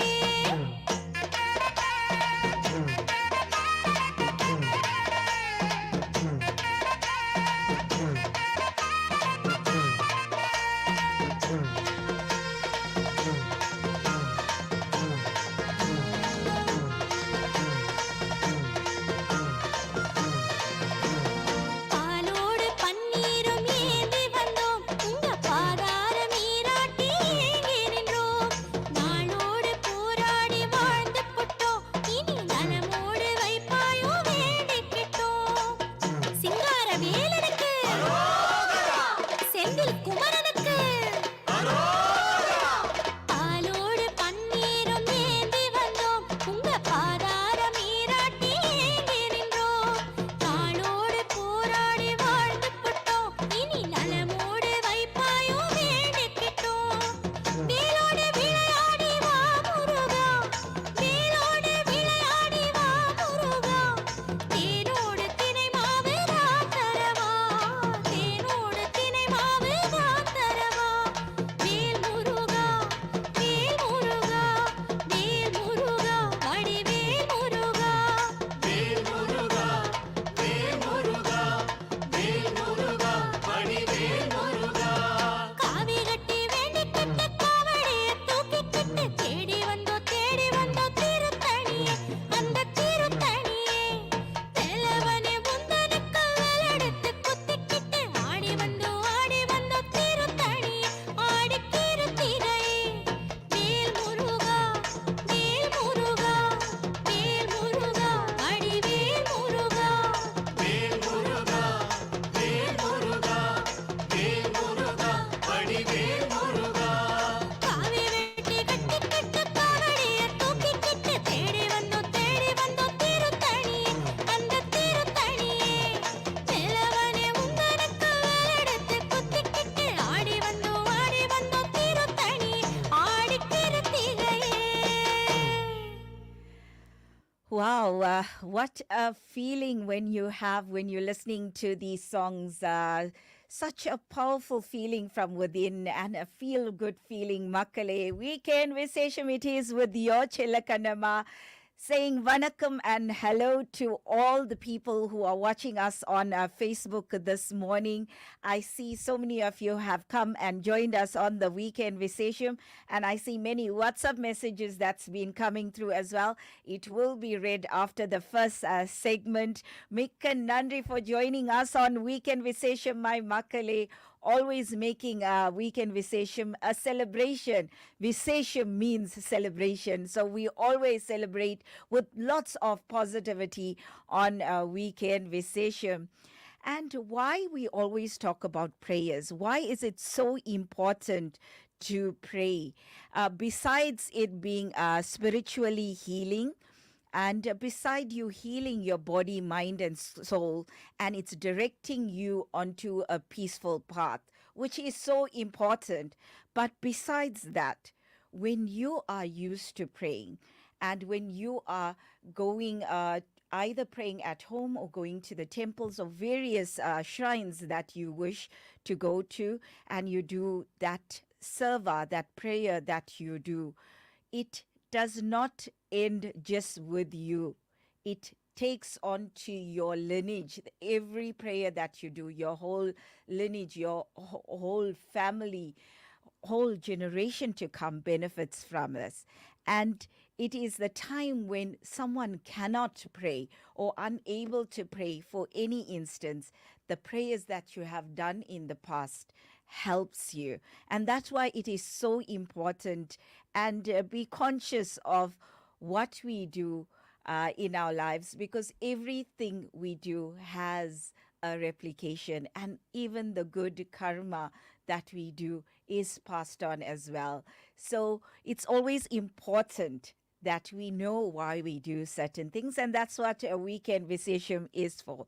பாலோடு பன்னீரும் ஏந்தி வந்தோம் உங்க பாதார நீராட்டி ஏங்கி நின்றோம் நாளோடு போராடி வாழ்ந்து புட்டோம் இனி நலமோடு வைப்பாயோ வேண்டிக்கிட்டோம் சிங்கார வேலனுக்கு செந்தில் குமரனுக்கு பாலோடு பன்னீரும் ஏந்தி வந்தோம் உங்க பாதார நீராட்டி ஏங்கி நின்றோம் நாளோடு போராடி வாழ்ந்து புட்டோம் இனி நலமோடு வைப்பாயோ வேண்டிக்கிட்டோம் வேலோடு விளையாடி வா முருகா வேலோடு விளையாடி வா முருகா தேனோடு தினை மாவு நான் தரவா தேனோடு தினை மாவு நான் தரவா வேல் முருகா வேல் முருகா வேல் முருகா வடிவேல் முருகா வேல் முருகா வேல் முருகா வேல் முருகா வடிவேல் முருகா காவி கட்டி வேண்டிக்கிட்டு காவடிய தூக்கிக்கிட்டு தேடி வந்தோம் திருத்தணியே அந்த திருத்தணியே மேலவனே முந்தனுக்கு வேலெடுத்து குத்திக்கிட்டு ஆடி வந்தோம் திருத்தணியே ஆடி கிருத்திகையே வேல் முருகா வேல் முருகா வேல் முருகா வடிவேல் முருகா வேல் முருகா வேல் முருகா வேல் முருகா வடிவேல் முருகா காவி வெட்டி கட்டிக்கிட்டு காவடிய தூக்கிக்கிட்டு தேடி வந்தோம் திருத்தணியே அந்த திருத்தணியே மேலவனே முந்தனுக்கு வேலெடுத்து குத்திக்கிட்டு ஆடி வந்தோம் திருத்தணியே ஆடி கிருத்திகையே Wow, what a feeling when you're listening to these songs. Such a powerful feeling from within and a feel-good feeling. Makale, weekend Visesham it is with your Chilakanama. Saying vanakkam and hello to all the people who are watching us on Facebook this morning. I see so many of you have come and joined us on the weekend Visesham, and I see many WhatsApp messages that's been coming through as well. It will be read after the first segment. Mikka Nandri for joining us on weekend Visesham, my Makale. Always making weekend Visesham a celebration. Visesham means celebration. So we always celebrate with lots of positivity on weekend Visesham. And why we always talk about prayers? Why is it so important to pray? Besides it being spiritually healing, and beside you healing your body, mind, and soul, and it's directing you onto a peaceful path, which is so important. But besides that, when you are used to praying, and when you are going either praying at home or going to the temples or various shrines that you wish to go to, and you do that seva, that prayer that you do, it does not end just with you. It takes on to your lineage. Every prayer that you do, your whole lineage, your whole family, whole generation to come benefits from this. And it is the time when someone cannot pray or unable to pray for any instance, the prayers that you have done in the past helps you. And that's why it is so important. And be conscious of what we do in our lives, because everything we do has a replication, and even the good karma that we do is passed on as well. So it's always important that we know why we do certain things, and that's what a weekend Visesham is for.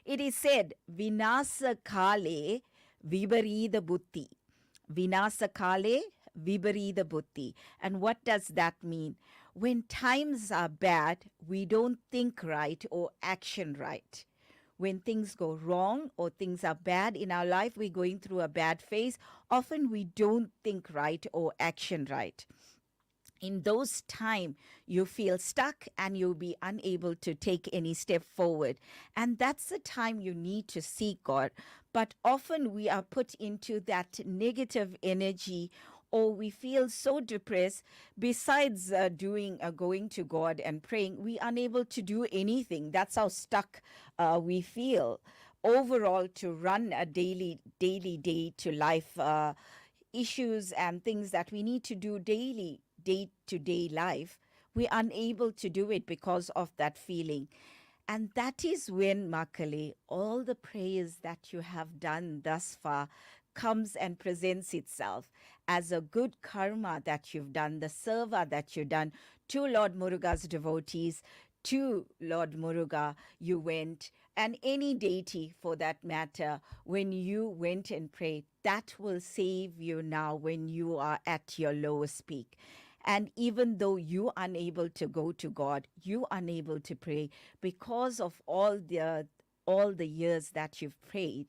It is said, Vinasa Kale Viparita Buddhi. Vinasa Kale Viparita Buddhi. And what does that mean? When times are bad, we don't think right or action right. When things go wrong or things are bad in our life, we're going through a bad phase, often we don't think right or action right. In those time, you feel stuck and you'll be unable to take any step forward. And that's the time you need to seek God. But often we are put into that negative energy, or we feel so depressed. Besides going to God and praying, we are unable to do anything. That's how stuck we feel. Overall, to run a daily day to life issues and things that we need to do daily, day-to-day life, we're unable to do it because of that feeling. And that is when, Makale, all the prayers that you have done thus far comes and presents itself as a good karma that you've done, the seva that you've done to Lord Muruga's devotees, to Lord Muruga you went, and any deity for that matter, when you went and prayed, that will save you now when you are at your lowest peak. And even though you're unable to go to God, you're unable to pray because of all the years that you've prayed,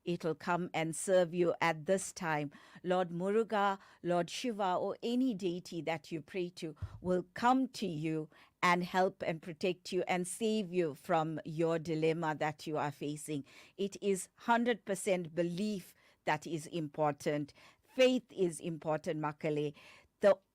it will come and serve you at this time. Lord Muruga, Lord Shiva, or any deity that you pray to will come to you and help and protect you and save you from your dilemma that you are facing. It is 100% belief that is important. Faith is important, Makale.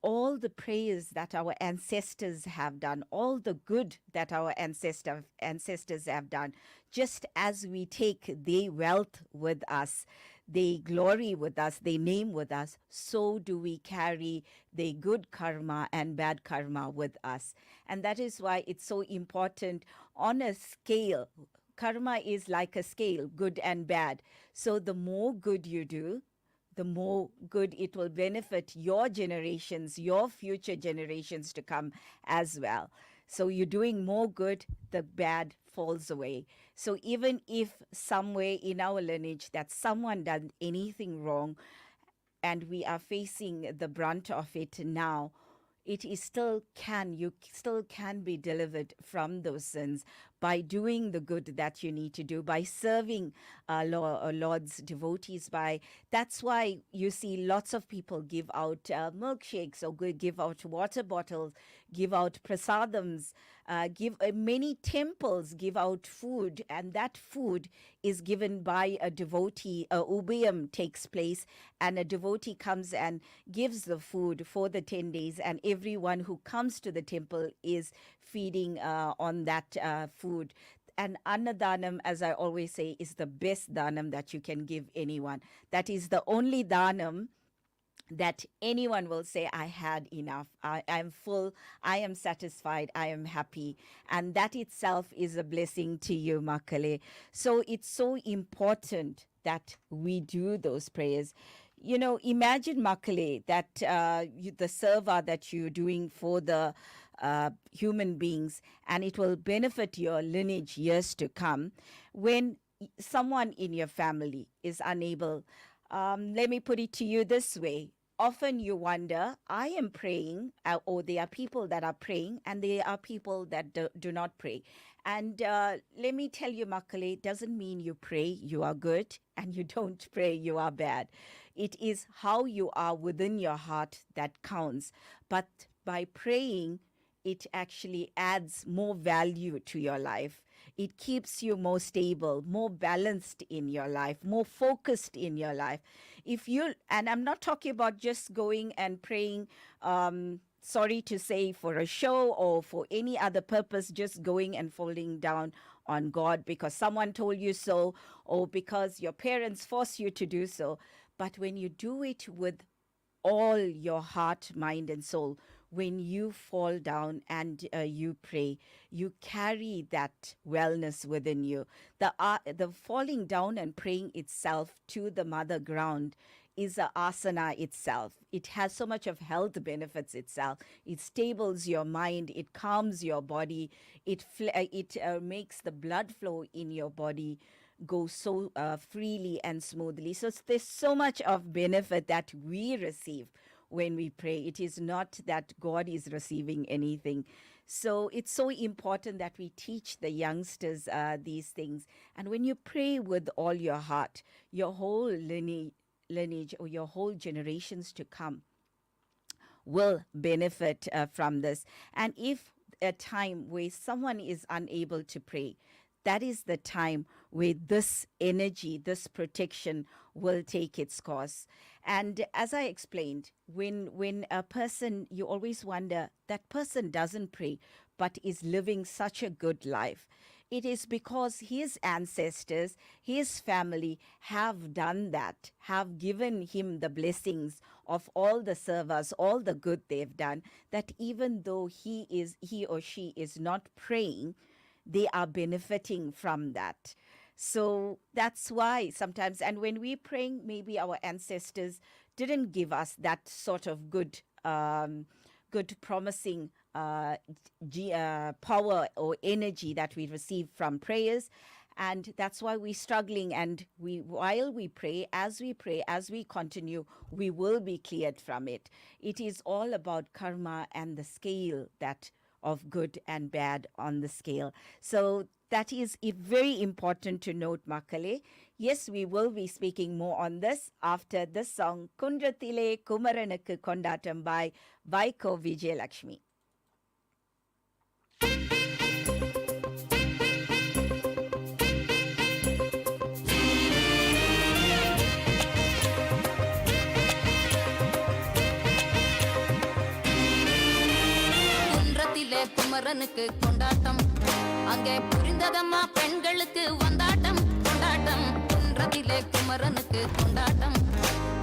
All the prayers that our ancestors have done, all the good that our ancestors have done, just as we take their wealth with us, their glory with us, their name with us, so do we carry their good karma and bad karma with us. And that is why it's so important on a scale. Karma is like a scale, good and bad. So the more good you do, the more good it will benefit your generations, your future generations to come as well. So you're doing more good, the bad falls away. So even if somewhere in our lineage that someone done anything wrong and we are facing the brunt of it now, you still can be delivered from those sins by doing the good that you need to do, by serving Lord's devotees. That's why you see lots of people give out milkshakes or give out water bottles, give out prasadams, many temples give out food, and that food is given by a devotee. Ubiyam takes place, and a devotee comes and gives the food for the 10 days, and everyone who comes to the temple is feeding on that food. And Annadanam, as I always say, is the best danam that you can give anyone. That is the only danam that anyone will say, I had enough, I am full, I am satisfied, I am happy. And that itself is a blessing to you, Makale. So it's so important that we do those prayers. You know, imagine, Makale, that the seva that you're doing for the human beings, and it will benefit your lineage years to come. When someone in your family is unable, let me put it to you this way. Often you wonder, I am praying, or there are people that are praying, and there are people that do not pray. And let me tell you, Makale, doesn't mean you pray, you are good, and you don't pray, you are bad. It is how you are within your heart that counts. But by praying, it actually adds more value to your life. It keeps you more stable, more balanced in your life, more focused in your life. If you, and I'm not talking about just going and praying, sorry to say, for a show or for any other purpose, just going and falling down on God because someone told you so or because your parents force you to do so. But when you do it with all your heart, mind, and soul, when you fall down and you pray, you carry that wellness within you. The falling down and praying itself to the mother ground is a asana itself. It has so much of health benefits itself. It stables your mind. It calms your body. It makes the blood flow in your body go so freely and smoothly. So there's so much of benefit that we receive when we pray. It is not that God is receiving anything. So it's so important that we teach the youngsters these things. And when you pray with all your heart, your whole lineage or your whole generations to come will benefit from this. And if a time where someone is unable to pray, that is the time where this energy, this protection will take its course. And as I explained, when a person, you always wonder, that person doesn't pray but is living such a good life. It is because his ancestors, his family have done that, have given him the blessings of all the servers, all the good they've done, that even though he or she is not praying, they are benefiting from that. So that's why sometimes, and when we're praying, maybe our ancestors didn't give us that sort of good promising power or energy that we receive from prayers. And that's why we're struggling. And while we pray, as we continue, we will be cleared from it. It is all about karma and the scale that of good and bad on the scale. So that is very important to note, Makale. Yes, we will be speaking more on this after this song, Kundrathile Kumaranukku Kondatam by Vaiko Vijayalakshmi. குமரனுக்கு கொண்டாட்டம் அங்கே புரிந்ததம்மா பெண்களுக்கு வந்தாட்டம் கொண்டாட்டம் குன்றத்திலே குமரனுக்கு கொண்டாட்டம்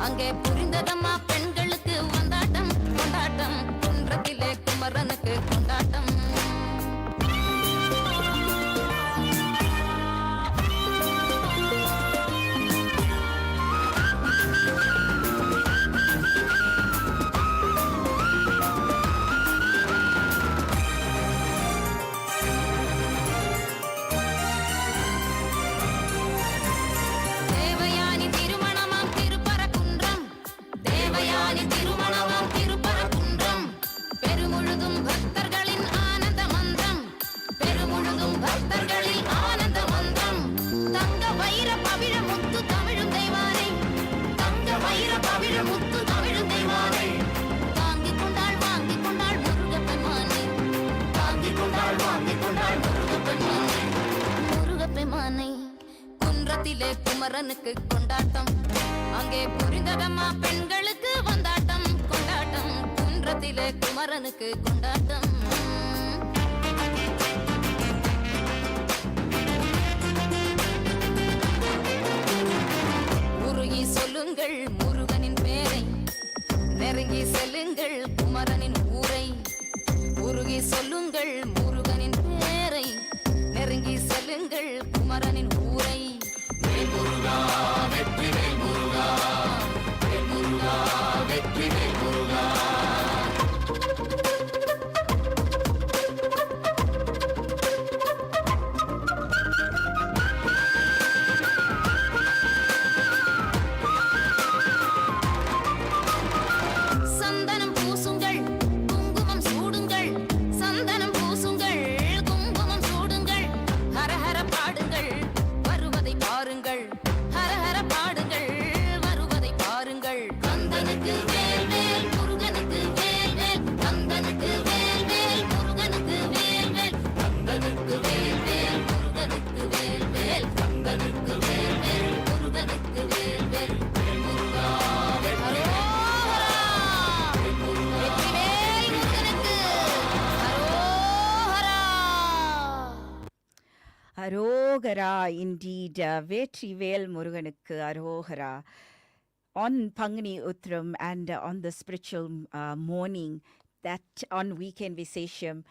அங்கே புரிந்ததம்மா பெண்களுக்கு வந்தாட்டம் கொண்டாட்டம் குன்றத்திலே குமரனுக்கு கொண்டாட்டம் குமரனுக்கு கொண்டாட்டம் அங்கே புரிந்ததம்மா பெண்களுக்கு வந்தாட்டம் கொண்டாட்டம் குன்றத்திலே குமரனுக்கு கொண்டாட்டம் உருகி சொல்லுங்கள் முருகனின் பேரை நெருங்கி செல்லுங்கள் குமரனின் ஊரை உருகி சொல்லுங்கள் முருகனின் பேரை நெருங்கி செல்லுங்கள் குமரனின் ஊரை முருகா வெற்றிவேல் முருகா முருகா வெற்றிவேல் முருகா சந்தனம் பூசுங்கள் குங்குமம் சூடுங்கள் சந்தனம் பூசுங்கள் குங்குமம் சூடுங்கள் ஹர ஹர பாடுங்கள் Arogara, indeed. Vetrivel Muruganukku Arogara. On Pangani Uttram and on the spiritual morning, that on weekend Visesham,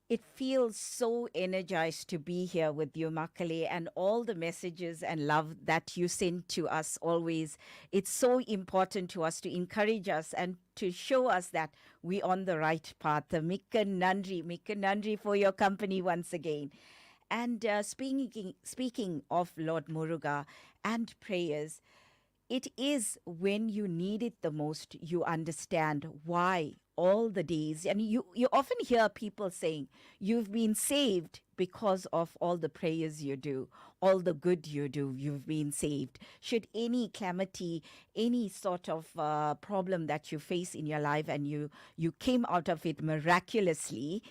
it feels so energized to be here with you, Makale, and all the messages and love that you send to us always. It's so important to us to encourage us and to show us that we're on the right path. Mikka Nandri for your company once again. And speaking of Lord Muruga and prayers, it is when you need it the most you understand why all the days. And you often hear people saying you've been saved because of all the prayers you do, all the good you do, you've been saved. Should any calamity, any sort of problem that you face in your life and you came out of it miraculously,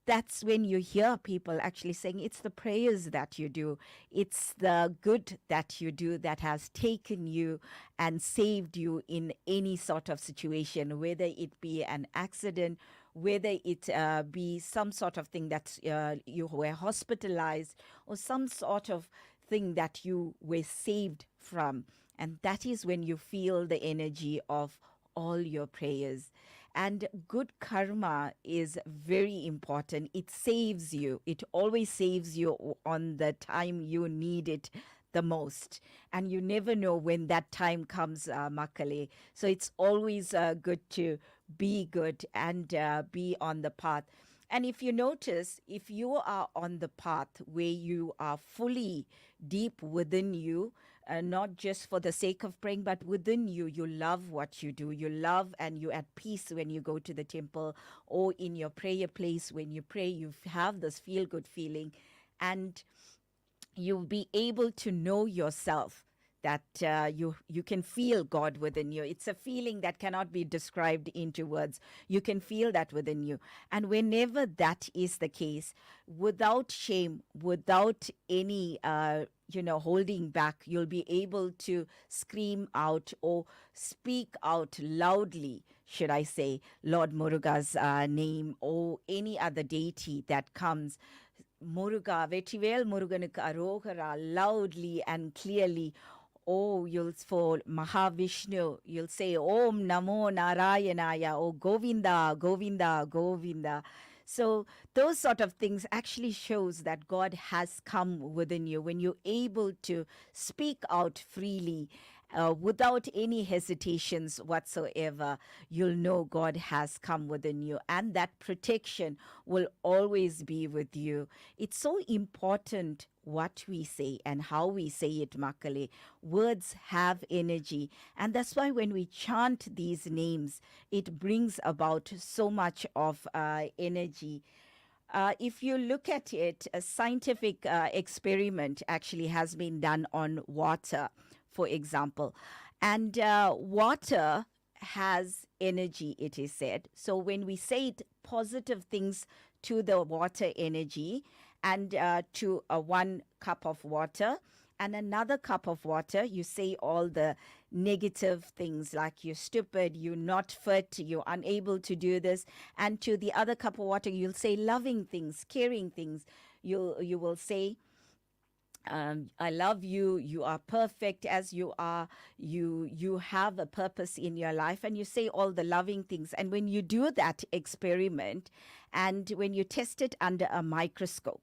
that's when you hear people actually saying it's the prayers that you do, it's the good that you do that has taken you and saved you in any sort of situation, whether it be an accident, whether it be some sort of thing that you were hospitalized, or some sort of thing that you were saved from. And that is when you feel the energy of all your prayers. And good karma is very important. It saves you. It always saves you on the time you need it the most. And you never know when that time comes, Makale. So it's always good to be good and be on the path. And if you notice, if you are on the path where you are fully deep within you, not just for the sake of praying, but within you, you love what you do. You love and you're at peace when you go to the temple or in your prayer place. When you pray, you have this feel-good feeling, and you'll be able to know yourself, that you can feel God within you. It's a feeling that cannot be described into words. You can feel that within you. And whenever that is the case, without shame, without any holding back, you'll be able to scream out or speak out loudly, should I say, Lord Muruga's name or any other deity that comes. Muruga, Vetrivel Muruganukku Arogara, loudly and clearly. Oh, you'll for Mahavishnu, you'll say Om Namo Narayanaya, oh Govinda, Govinda, Govinda. So those sort of things actually shows that God has come within you when you're able to speak out freely without any hesitations whatsoever. You'll know God has come within you, and that protection will always be with you. It's so important what we say and how we say it, Makale. Words have energy, and that's why when we chant these names, it brings about so much of energy. If you look at it, a scientific experiment actually has been done on water, for example. And water has energy, it is said. So when we say it, positive things to the water energy, and to 1 cup of water and another cup of water, you say all the negative things like you're stupid, you're not fit, you're unable to do this. And to the other cup of water, you'll say loving things, caring things. You will say, I love you. You are perfect as you are. You have a purpose in your life, and you say all the loving things. And when you do that experiment, and when you test it under a microscope,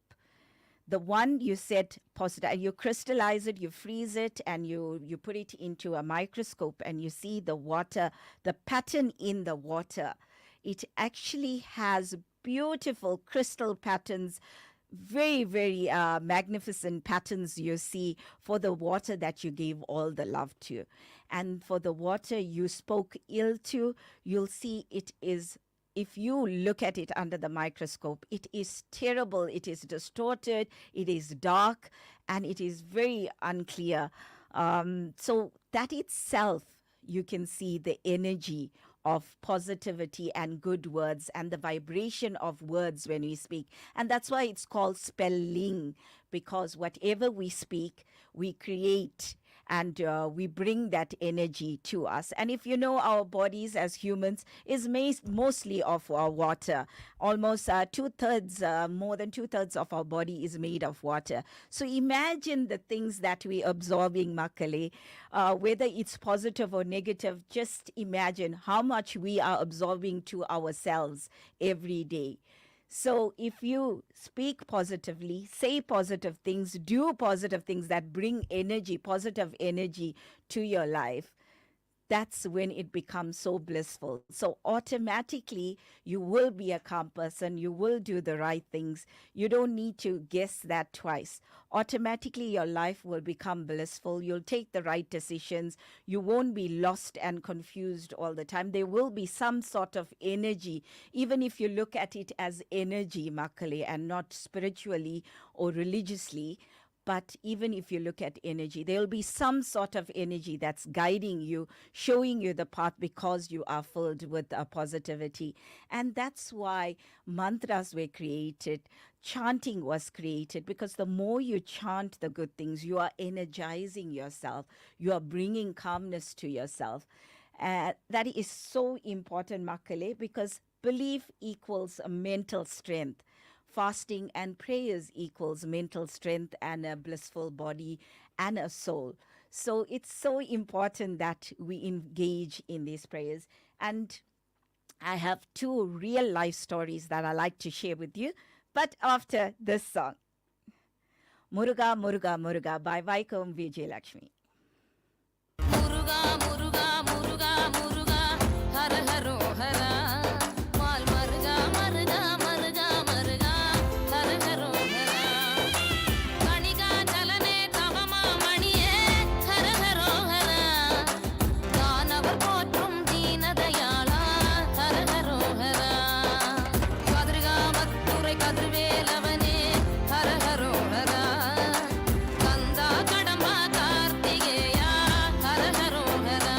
the one you said positive, and you crystallize it, you freeze it, and you put it into a microscope, and you see the water, the pattern in the water. It actually has beautiful crystal patterns, very, very magnificent patterns you see for the water that you gave all the love to. And for the water you spoke ill to, you'll see it is, if you look at it under the microscope, it is terrible, it is distorted, it is dark, and it is very unclear. So that itself, you can see the energy of positivity and good words and the vibration of words when we speak. And that's why it's called spelling, because whatever we speak, we create. and we bring that energy to us. And if you know, our bodies as humans is mostly of water. Almost two-thirds, more than two-thirds of our body is made of water. So imagine the things that we're absorbing, Makale, whether it's positive or negative. Just imagine how much we are absorbing to ourselves every day. So if you speak positively, say positive things, do positive things that bring energy, positive energy to your life, that's when it becomes so blissful. So automatically, you will be a calm person. You will do the right things. You don't need to guess that twice. Automatically, your life will become blissful. You'll take the right decisions. You won't be lost and confused all the time. There will be some sort of energy, even if you look at it as energy, Makale, and not spiritually or religiously. But even if you look at energy, there will be some sort of energy that's guiding you, showing you the path, because you are filled with positivity. And that's why mantras were created, chanting was created, because the more you chant the good things, you are energizing yourself, you are bringing calmness to yourself. That is so important, Makale, because belief equals a mental strength. Fasting and prayers equals mental strength and a blissful body and a soul. So it's so important that we engage in these prayers. And I have two real life stories that I like to share with you, but after this song. Muruga, Muruga, Muruga by Vaikom Vijayalakshmi. Muruga Muruga Muruga Muruga ஹர ஹரோ ஹரா மால் மருகா மருகா மருகா மருகா ஹர ஹரோ ஹரா கணிகா சலனே தவமா மணியே ஹர ஹரோ ஹரா தானவர் போற்றும் தீனதயாளா ஹர ஹரோ ஹரா கதிர்காமத்துறை கதிர்வேலவனே ஹர ஹரோ ஹரா கந்தா கடம்பா கார்த்திகேயா ஹர ஹரோ Hara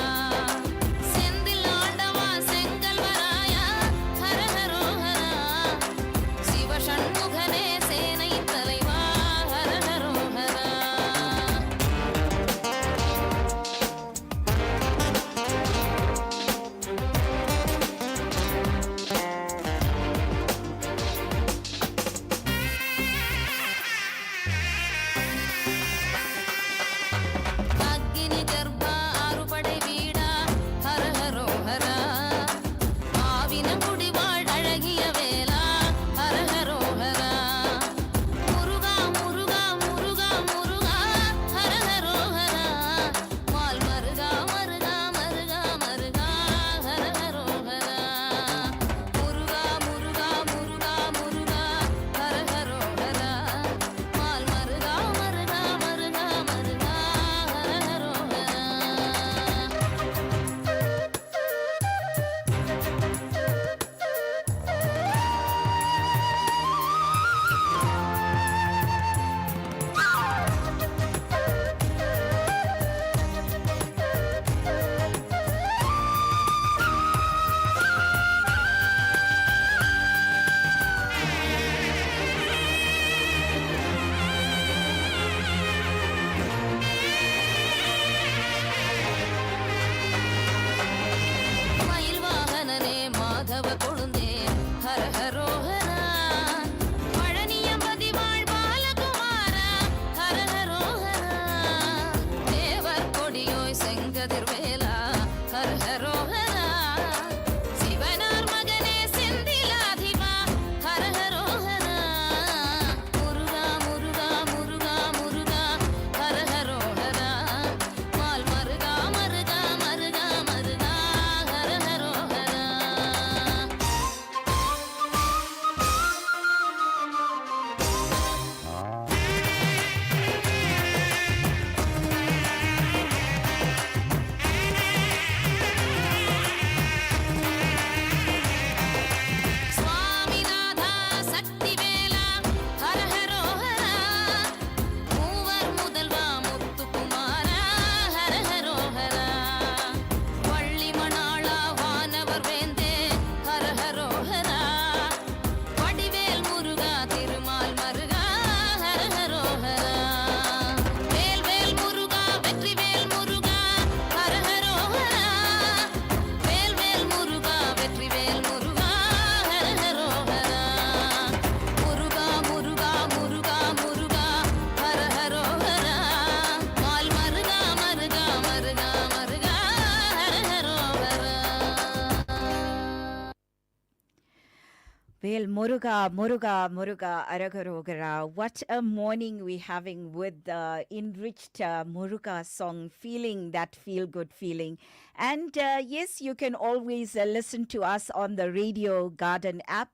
Well, Muruga, Muruga, Muruga, Aragarogara. What a morning we're having with the enriched Muruga song, feeling that feel good feeling. And yes, you can always listen to us on the Radio Garden app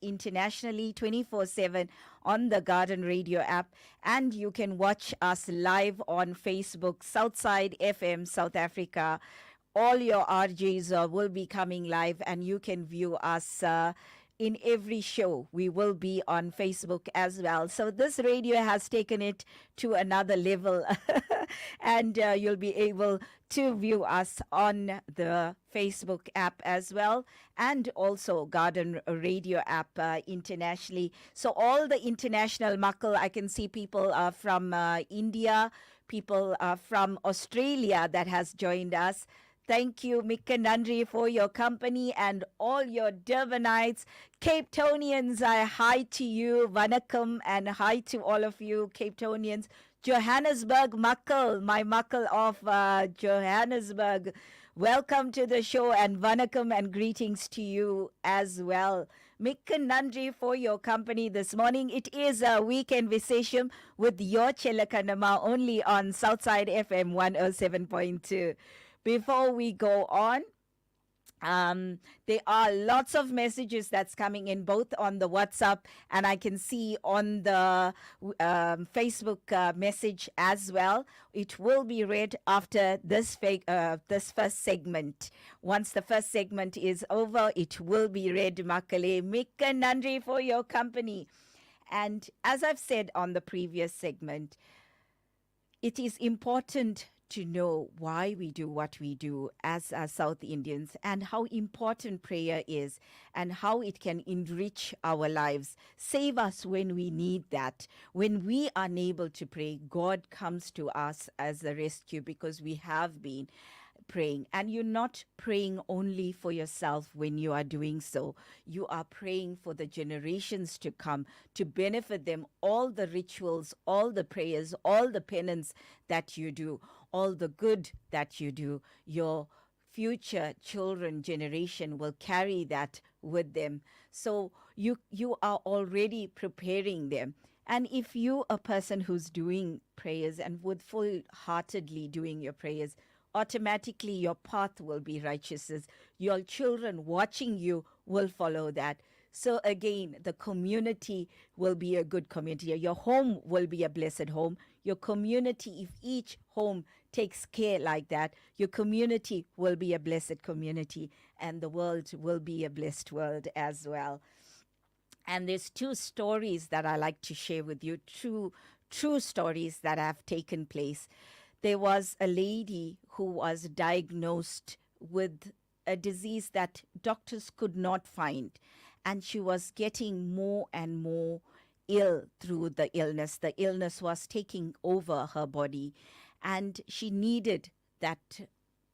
internationally 24/7 on the Garden Radio app. And you can watch us live on Facebook, Southside FM, South Africa. All your RJs will be coming live, and you can view us in every show. We will be on Facebook as well. So this radio has taken it to another level, and you'll be able to view us on the Facebook app as well, and also Garden Radio app internationally. So all the international muckle, I can see people from India, people from Australia that has joined us. Thank you, Mikka Nandri, for your company, and all your Durbanites. Cape Townians, hi to you, Vanakkam, and hi to all of you, Cape Townians. Johannesburg Muckle, my muckle of Johannesburg. Welcome to the show, and Vanakkam and greetings to you as well. Mikka Nandri for your company this morning. It is a weekend Visesham with your Chelakanama only on Southside FM 107.2. Before we go on, there are lots of messages that's coming in, both on the WhatsApp, and I can see on the Facebook message as well. It will be read after this first segment. Once the first segment is over, it will be read. Makale, Mikka Nandri for your company. And as I've said on the previous segment, it is important to know why we do what we do as South Indians, and how important prayer is, and how it can enrich our lives, save us when we need that. When we are unable to pray, God comes to us as a rescue, because we have been praying. And you're not praying only for yourself when you are doing so. You are praying for the generations to come, to benefit them. All the rituals, all the prayers, all the penance that you do, all the good that you do, your future children generation will carry that with them. So you are already preparing them. And if you a person who's doing prayers and with full-heartedly doing your prayers, automatically your path will be righteousness. Your children watching you will follow that. So again, the community will be a good community. Your home will be a blessed home. Your community, if each home takes care like that, your community will be a blessed community, and the world will be a blessed world as well. And there's two stories that I like to share with you, true stories that have taken place. There was a lady who was diagnosed with a disease that doctors could not find, and she was getting more and more ill through the illness. The illness was taking over her body, and she needed that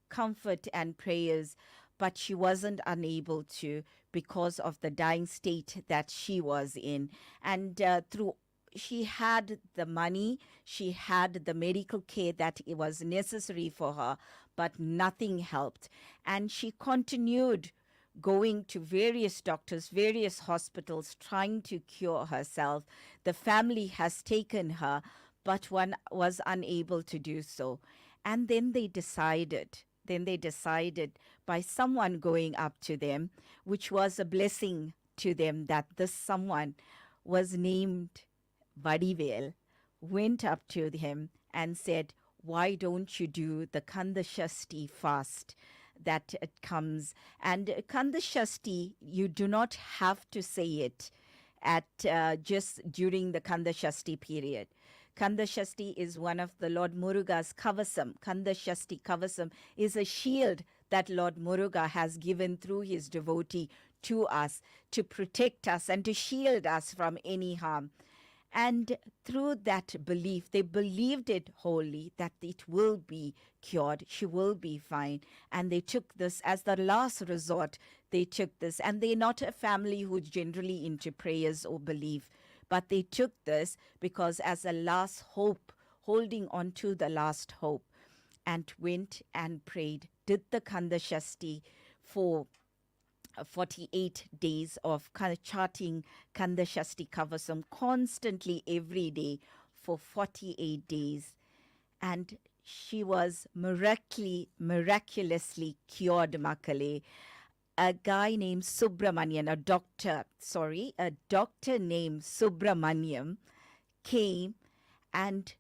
comfort and prayers, but she wasn't unable to, because of the dying state that she was in. And she had the money, she had the medical care that it was necessary for her, but nothing helped. And she continued going to various doctors, various hospitals, trying to cure herself. The family has taken her, but one was unable to do so. And then they decided by someone going up to them, which was a blessing to them, that this someone was named Vadivel, went up to him and said, why don't you do the Kandashasti fast that it comes? And Kandashasti, you do not have to say it at just during the Kandashasti period. Kandashasti is one of the Lord Muruga's kavasam. Kandashasti kavasam is a shield that Lord Muruga has given through his devotee to us, to protect us and to shield us from any harm. And through that belief, they believed it wholly, that it will be cured, she will be fine. And they took this as the last resort. They took this, and they're not a family who's generally into prayers or belief, but they took this because as a last hope, holding on to the last hope, and went and prayed, did the Kandashasti for 48 days of chanting Kanda Shasti Kavasam constantly every day for 48 days. And she was miraculously cured, Makale. A guy named Subramanian, a doctor named Subramaniam came and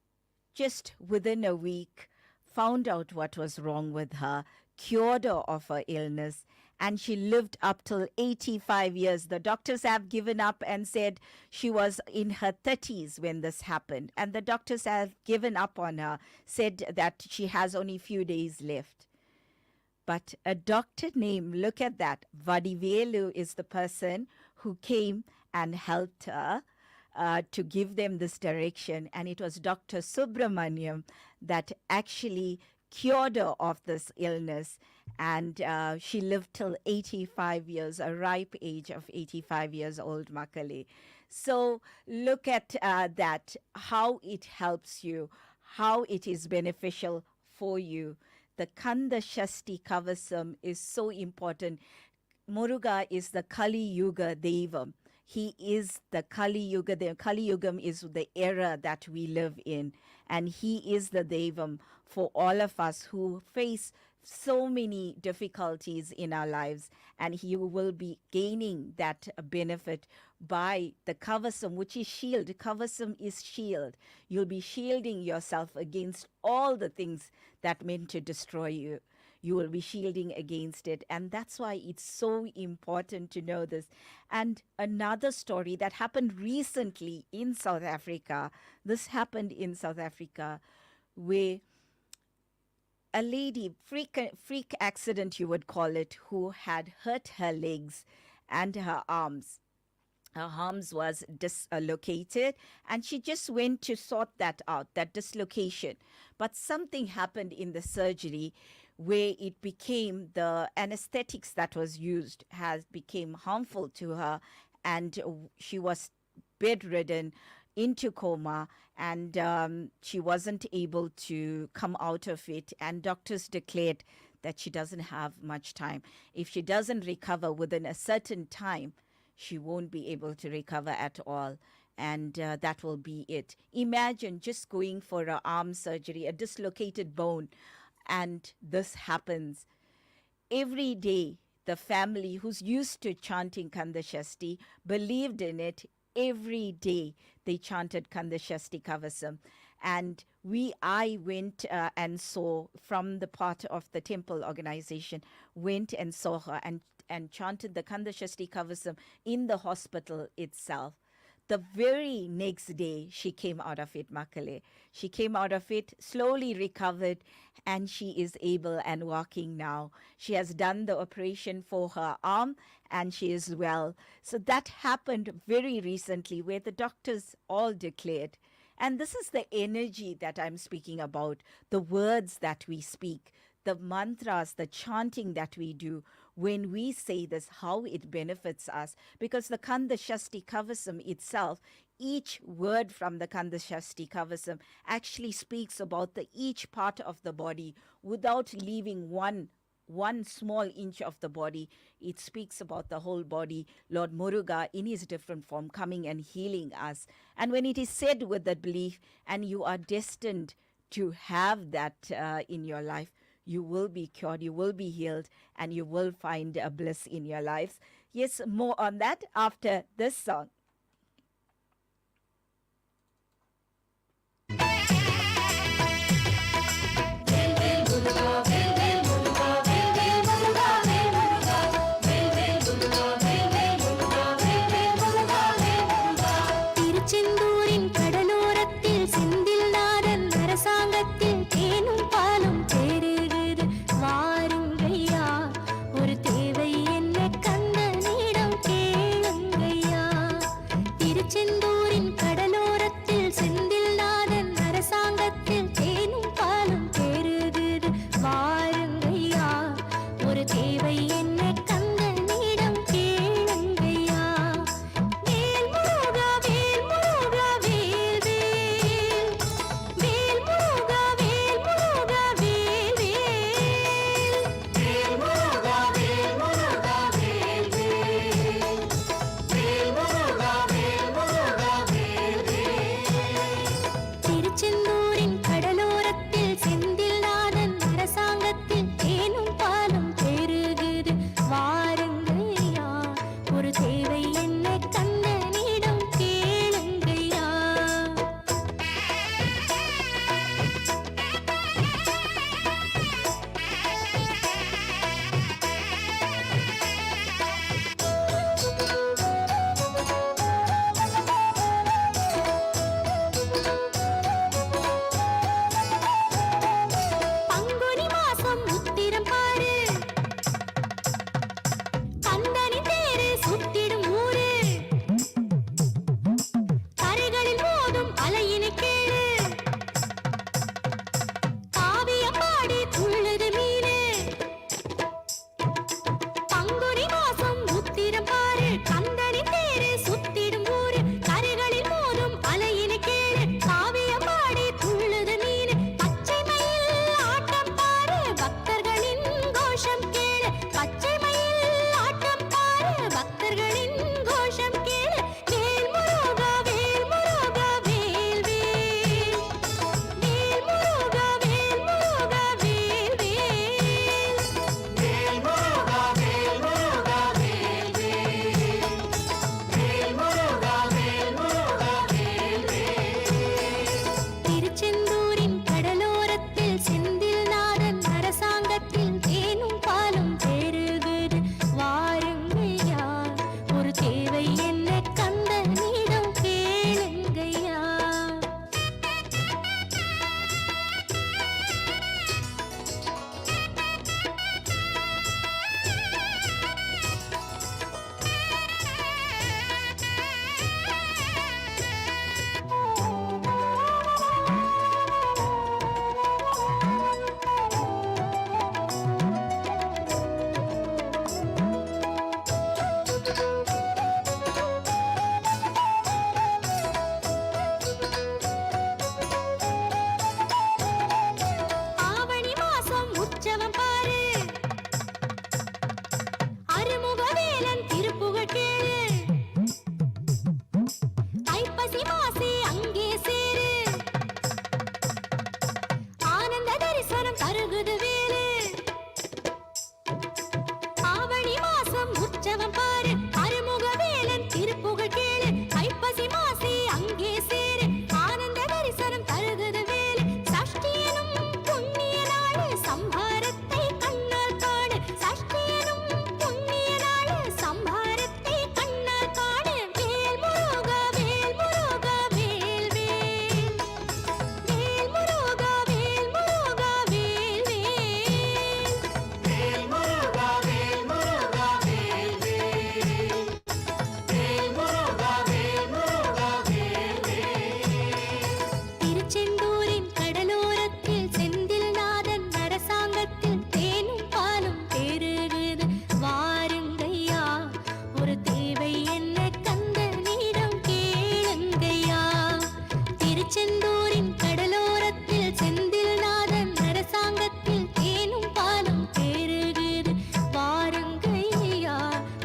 just within a week found out what was wrong with her, cured her of her illness, and she lived up till 85 years. The doctors have given up and said she was in her 30s when this happened. And the doctors have given up on her, said that she has only few days left. But a doctor named, look at that, Vadivelu is the person who came and helped her to give them this direction. And it was Dr. Subramaniam that actually cured her of this illness. And she lived till 85 years, a ripe age of 85 years old, Makale. So look at that, how it helps you, how it is beneficial for you. The Kanda Shasti Kavasam is so important. Muruga is the Kali Yuga Devam. He is the Kali Yuga. The Kali Yugam is the era that we live in. And he is the Devam for all of us who face so many difficulties in our lives. And he will be gaining that benefit by the Kavasam, which is shield. Kavasam is shield. You'll be shielding yourself against all the things that meant to destroy you. You will be shielding against it. And that's why it's so important to know this. And another story that happened recently in South Africa, this happened in South Africa, where a lady, freak accident you would call it, who had hurt her legs and her arms. Her arms was dislocated, and she just went to sort that out, that dislocation. But something happened in the surgery where it became, the anesthetics that was used became harmful to her, and she was bedridden, into coma, and she wasn't able to come out of it. And doctors declared that she doesn't have much time. If she doesn't recover within a certain time, she won't be able to recover at all. And that will be it. Imagine just going for an arm surgery, a dislocated bone, and this happens. Every day, the family who's used to chanting Kanda Shasti believed in it. Every day they chanted Kanda Shasti Kavasam. And I went and saw, from the part of the temple organization, went and saw her and chanted the Kanda Shasti Kavasam in the hospital itself. The very next day, she came out of it, Makale. She came out of it, slowly recovered, and she is able and walking now. She has done the operation for her arm, and she is well. So that happened very recently, where the doctors all declared. And this is the energy that I'm speaking about, the words that we speak, the mantras, the chanting that we do. When we say this, how it benefits us, because the Kanda Shasti Kavasam itself, each word from the Kanda Shasti Kavasam actually speaks about each part of the body without leaving one small inch of the body. It speaks about the whole body, Lord Muruga in his different form coming and healing us. And when it is said with that belief, and you are destined to have that in your life, you will be cured, you will be healed, and you will find a bliss in your lives. Yes, more on that after this song. திருச்செந்தூரின் கடலோரத்தில் செந்தில் நாதன் அரசாங்கத்தில் தேனும் பாலும் பெருகுது. வாருங்கய்யா, ஒரு தேவை என்ன கந்தனிடம் கேளுங்கய்யா. கடையோரத்தில் செந்தில் நாதன் அரசாங்கத்தில் தேனும் பாலும் பெருகுது வாருங்கய்யா ஒரு தேவை என்ன கந்தனிடம் கேளுங்கய்யா ஆவணி மாசம் உற்சவம் பாரு அருமுகவேலன் திருப்புகழ் கேளு ஐப்பசி மாசி அங்கே சேரு ஆனந்த தரிசனம் தருகுது வேலு ஆவணி மாசம் உற்சவம் பாரு அருமுகவேலன் திருப்புகழ் கேளு ஐப்பசி மாசி அங்கே சேரு ஆனந்த தரிசனம் தருகுது வேலு சஷ்டியனும் புண்ணிய நாடு சம்ஹாரத்தை கண்ணால் காடு சஷ்டியனும் புண்ணிய நாடு சம்ஹாரத்தை கண்ணால் காடு வேல் முருகா வேல் முருகா வேல் வேல் வேல் முருகா வேல் முருகா வேல் வேல் வேல் முருகா வேல் முருகா வேல் வேல் வேல் முருகா வேல் முருகா வேல் வேல் திருச்செந்தூரின் கடலோரத்தில் செந்தில் நாதன் அரசாங்கத்தில் தேனும் பாலும் பெருகுது வாருங்கய்யா ஒரு தேவை என்ன கந்தனிடம் கேளுங்கய்யா திருச்செந்தூரின் கடலோரத்தில் செந்தில் நாதன் அரசாங்கத்தில் தேனும் பாலும் பெருகுது வாருங்கய்யா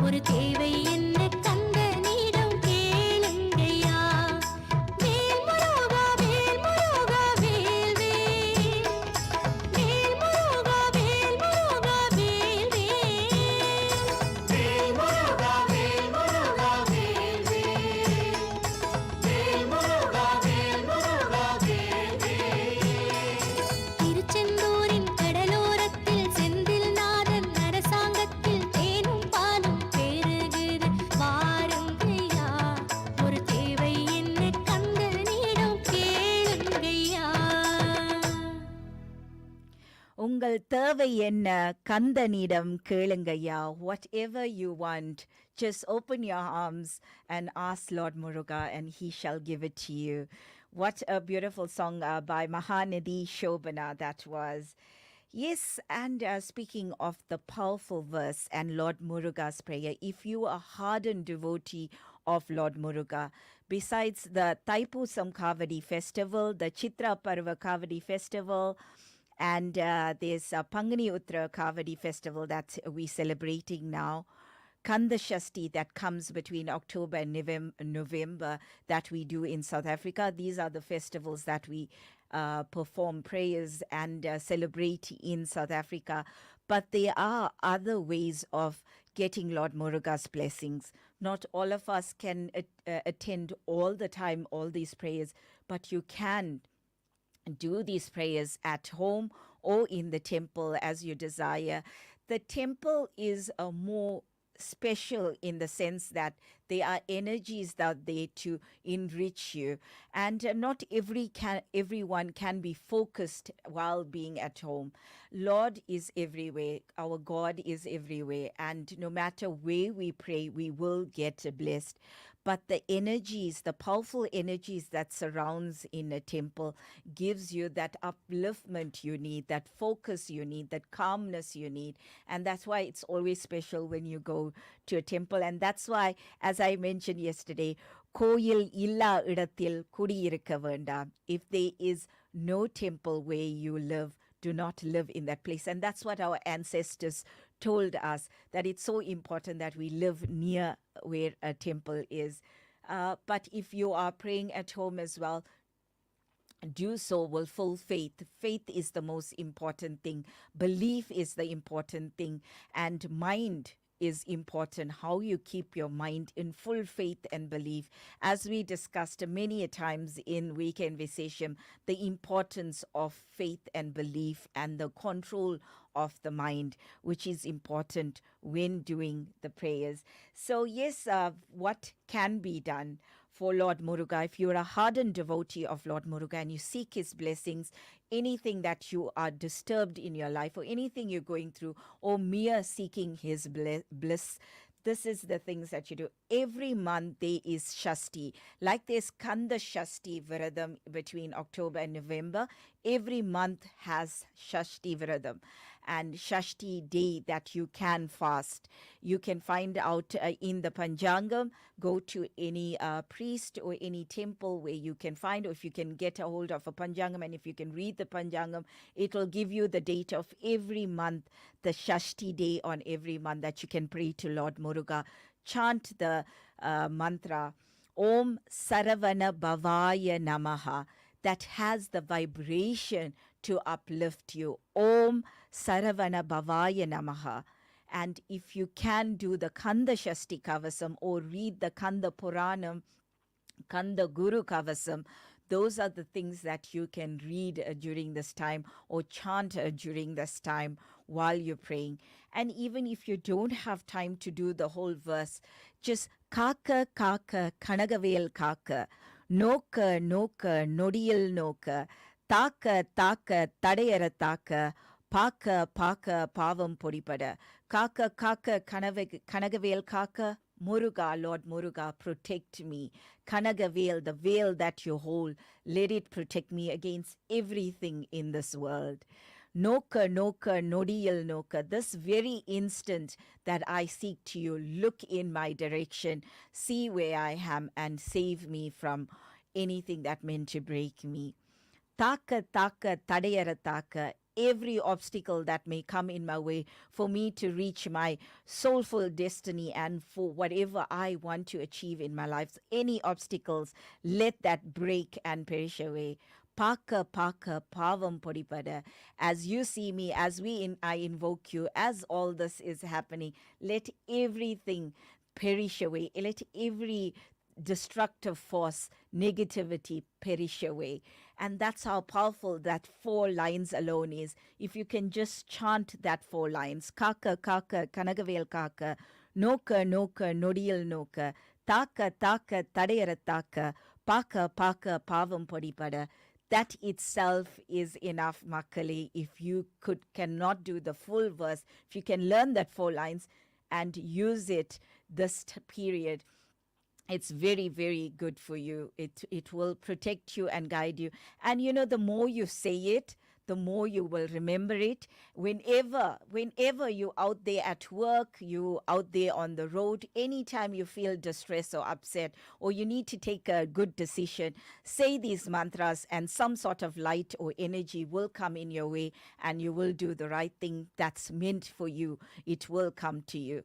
ஒரு தேவை என்ன கந்தனிடம் கேளுங்கய்யா வேல் முருகா வேல் முருகா வேல் வேல் வேல் முருகா வேல் முருகா வேல் வேல் வேல் முருகா வேல் முருகா வேல் வேல் வேல் முருகா வேல் முருகா வேல் வேல் திருச்செந்தூரின் கடலோரத்தில் செந்தில் நாதன் அரசாங்கத்தில் தேனும் பாலும் பெருகுது வாருங்கய்யா ஒரு தேவை என்ன கந்தனிடம் கேளுங்கய்யா உங்கள் தேவை என்ன கந்தனிடம் கேளுங்கய்யா. Whatever you want, just open your arms and ask Lord Muruga and he shall give it to you. What a beautiful song by Mahanadi Shobana that was. Yes, and speaking of the powerful verse and Lord Muruga's prayer, if you are a hardened devotee of Lord Muruga, besides the Thaipusam Kavadi festival, the Chitra Parva Kavadi festival, and there's a Pangani Uttara Kavadi festival that we're celebrating now. Kanda Shasti that comes between October and November that we do in South Africa. These are the festivals that we perform prayers and celebrate in South Africa. But there are other ways of getting Lord Muruga's blessings. Not all of us can attend all the time all these prayers, but you can do these prayers at home or in the temple as you desire. The temple is a more special in the sense that there are energies that are there to enrich you, and not everyone can be focused while being at home. Lord is everywhere, our God is everywhere, and no matter where we pray we will get blessed. But the energies, the powerful energies that surrounds in a temple gives you that upliftment you need, that focus you need, that calmness you need. And that's why it's always special when you go to a temple. And that's why, as I mentioned yesterday, கோயில் இல்லா இடத்தில் குடியிருக்க வேண்டாம். If there is no temple where you live, do not live in that place. And that's what our ancestors told us, that it's so important that we live near where a temple is. But if you are praying at home as well, do so with full faith. Faith is the most important thing. Belief is the important thing. And mind is important, how you keep your mind in full faith and belief. As we discussed many a times in Weekend Visesham, the importance of faith and belief and the control of the mind, which is important when doing the prayers. So, yes, what can be done for Lord Muruga? If you're a hardened devotee of Lord Muruga and you seek his blessings, anything that you are disturbed in your life or anything you're going through, or mere seeking his bliss, this is the things that you do. Every month there is Shasti. Like there's Kanda Shasti Viradam between October and November. Every month has Shasti Viradam and Shasti day that you can fast. You can find out in the Panjangam. Go to any priest or any temple where you can find, or if you can get a hold of a Panjangam, and if you can read the Panjangam, it will give you the date of every month, the Shasti day on every month that you can pray to Lord Muruga. Chant the mantra Om Saravana Bhavaya Namaha, that has the vibration to uplift you. Om Saravana Bhavaya Namaha. And if you can do the Kanda Shasti Kavasam or read the Kanda Puranam, Kanda Guru Kavasam, those are the things that you can read during this time or chant during this time while you're praying. And even if you don't have time to do the whole verse, just Kaka Kaka Kanagavel Kaka, Noka Noka Nodiyal Noka, Taka Taka Tadayara Taka, Paka Paka Pavam Podipada, Kaka Kaka Kanagavel Kaka, Muruga, Lord Muruga, protect me. Kanagavel, the veil that you hold, let it protect me against everything in this world. Noka, Noka, Nodiyal Noka, this very instant that I seek to you, look in my direction, see where I am, and save me from anything that meant to break me. Taka, taka, tadayara taka, every obstacle that may come in my way for me to reach my soulful destiny and for whatever I want to achieve in my life. Any obstacles, let that break and perish away. Paka, paka, pavam podipada. As you see me, as I invoke you, as all this is happening, let everything perish away. Let every destructive force, negativity perish away. And that's how powerful that 4 lines alone is. If you can just chant that 4 lines, Kaka, Kaka, Kanagavel Kaka, Noka, Noka, Nodiyal Noka, Taka, Taka, Tadayara Taka, Paka, Paka, Pavam Podipada, that itself is enough, Makali. If you cannot do the full verse, if you can learn that 4 lines and use it this period, it's very, very good for you. It will protect you and guide you. And the more you say it, the more you will remember it. Whenever you're out there at work, you out there on the road, anytime you feel distressed or upset, or you need to take a good decision, say these mantras and some sort of light or energy will come in your way and you will do the right thing that's meant for you. It will come to you.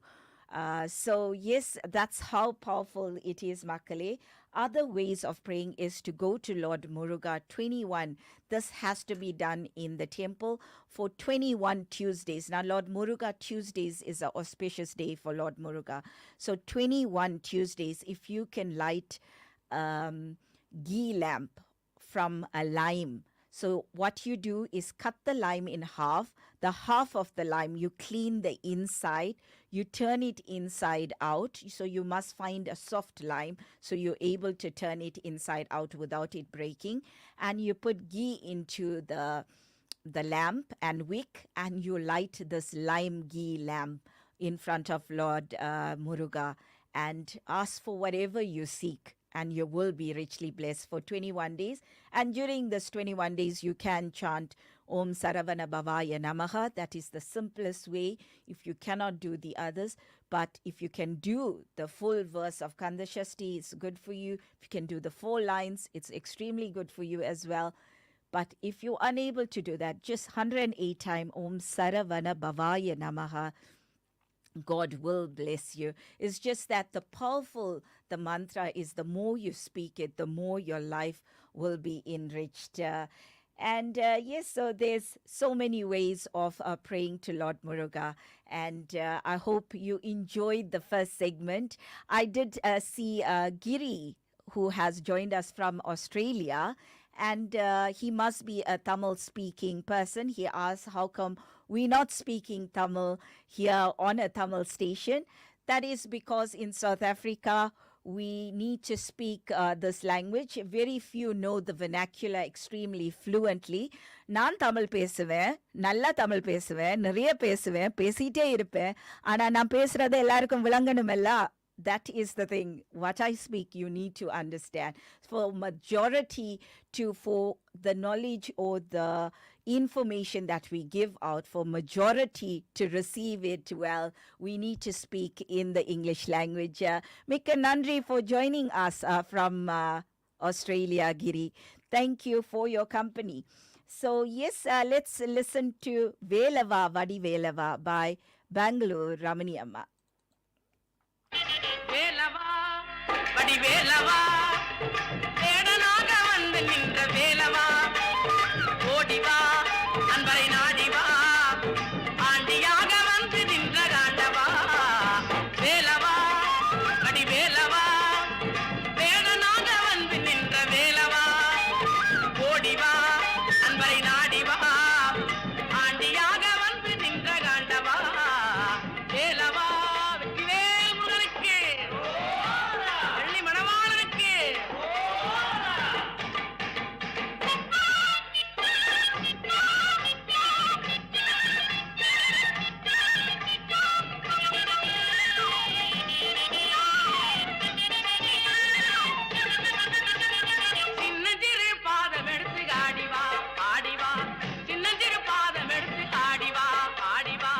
So yes, that's how powerful it is, Makale. Other ways of praying is to go to Lord Muruga 21. This has to be done in the temple for 21 Tuesdays. Now, Lord Muruga Tuesdays is an auspicious day for Lord Muruga. So 21 Tuesdays, if you can light ghee lamp from a lime. So what you do is cut the lime in half. The half of the lime, you clean the inside. You turn it inside out. So you must find a soft lime so you're able to turn it inside out without it breaking. And you put ghee into the lamp and wick, and you light this lime ghee lamp in front of Lord Muruga and ask for whatever you seek. And you will be richly blessed for 21 days. And during this 21 days, you can chant Om Saravana Bhavaya Namaha. That is the simplest way if you cannot do the others. But if you can do the full verse of Kanda Shasti, it's good for you. If you can do the 4 lines, it's extremely good for you as well. But if you're unable to do that, just 108 times Om Saravana Bhavaya Namaha. God will bless you. It's just that the mantra is, the more you speak it, the more your life will be enriched. And yes, so there's so many ways of praying to Lord Muruga. And I hope you enjoyed the first segment. I did see Giri, who has joined us from Australia. And he must be a Tamil speaking person. He asked, how come we're not speaking Tamil here on a Tamil station? That is because in South Africa, we need to speak this language. Very few know the vernacular extremely fluently. நான் தமிழ் பேசுவேன், நல்லா தமிழ் பேசுவேன், நிறைய பேசுவேன், பேசிட்டே இருப்பேன். ஆனா நான் பேசுறது எல்லாருக்கும் விளங்கணுமல்ல. That is the thing. What I speak, you need to understand. For majority for the knowledge or the information that we give out, for majority to receive it well, we need to speak in the English language. Mikka Nandri for joining us from Australia, Giri. Thank you for your company. So yes, let's listen to Velava Vadi Velava by Bangalore Ramaniyamma. வேலவா வடி வேலவா தேடனாக வந்து நின்ற வேலவா ஓடிவா அன்பரை நாடிவா ஆண்டியாக வந்து நின்ற காண்டவா வேலவா வடி வேலவா தேடனாக வந்து நின்ற வேலவா ஓடிவா அன்பரை நாடிவா ஆண்டியாக வந்து நின்ற காண்டவா வேலவா வெற்றிவேல் முருகனுக்கு வெள்ளி மணவாளனுக்கு சின்னஞ்சிறு பாதம் எடுத்து ஆடிவா ஆடிவா சின்னஞ்சிறு பாதம் எடுத்து ஆடிவா ஆடிவா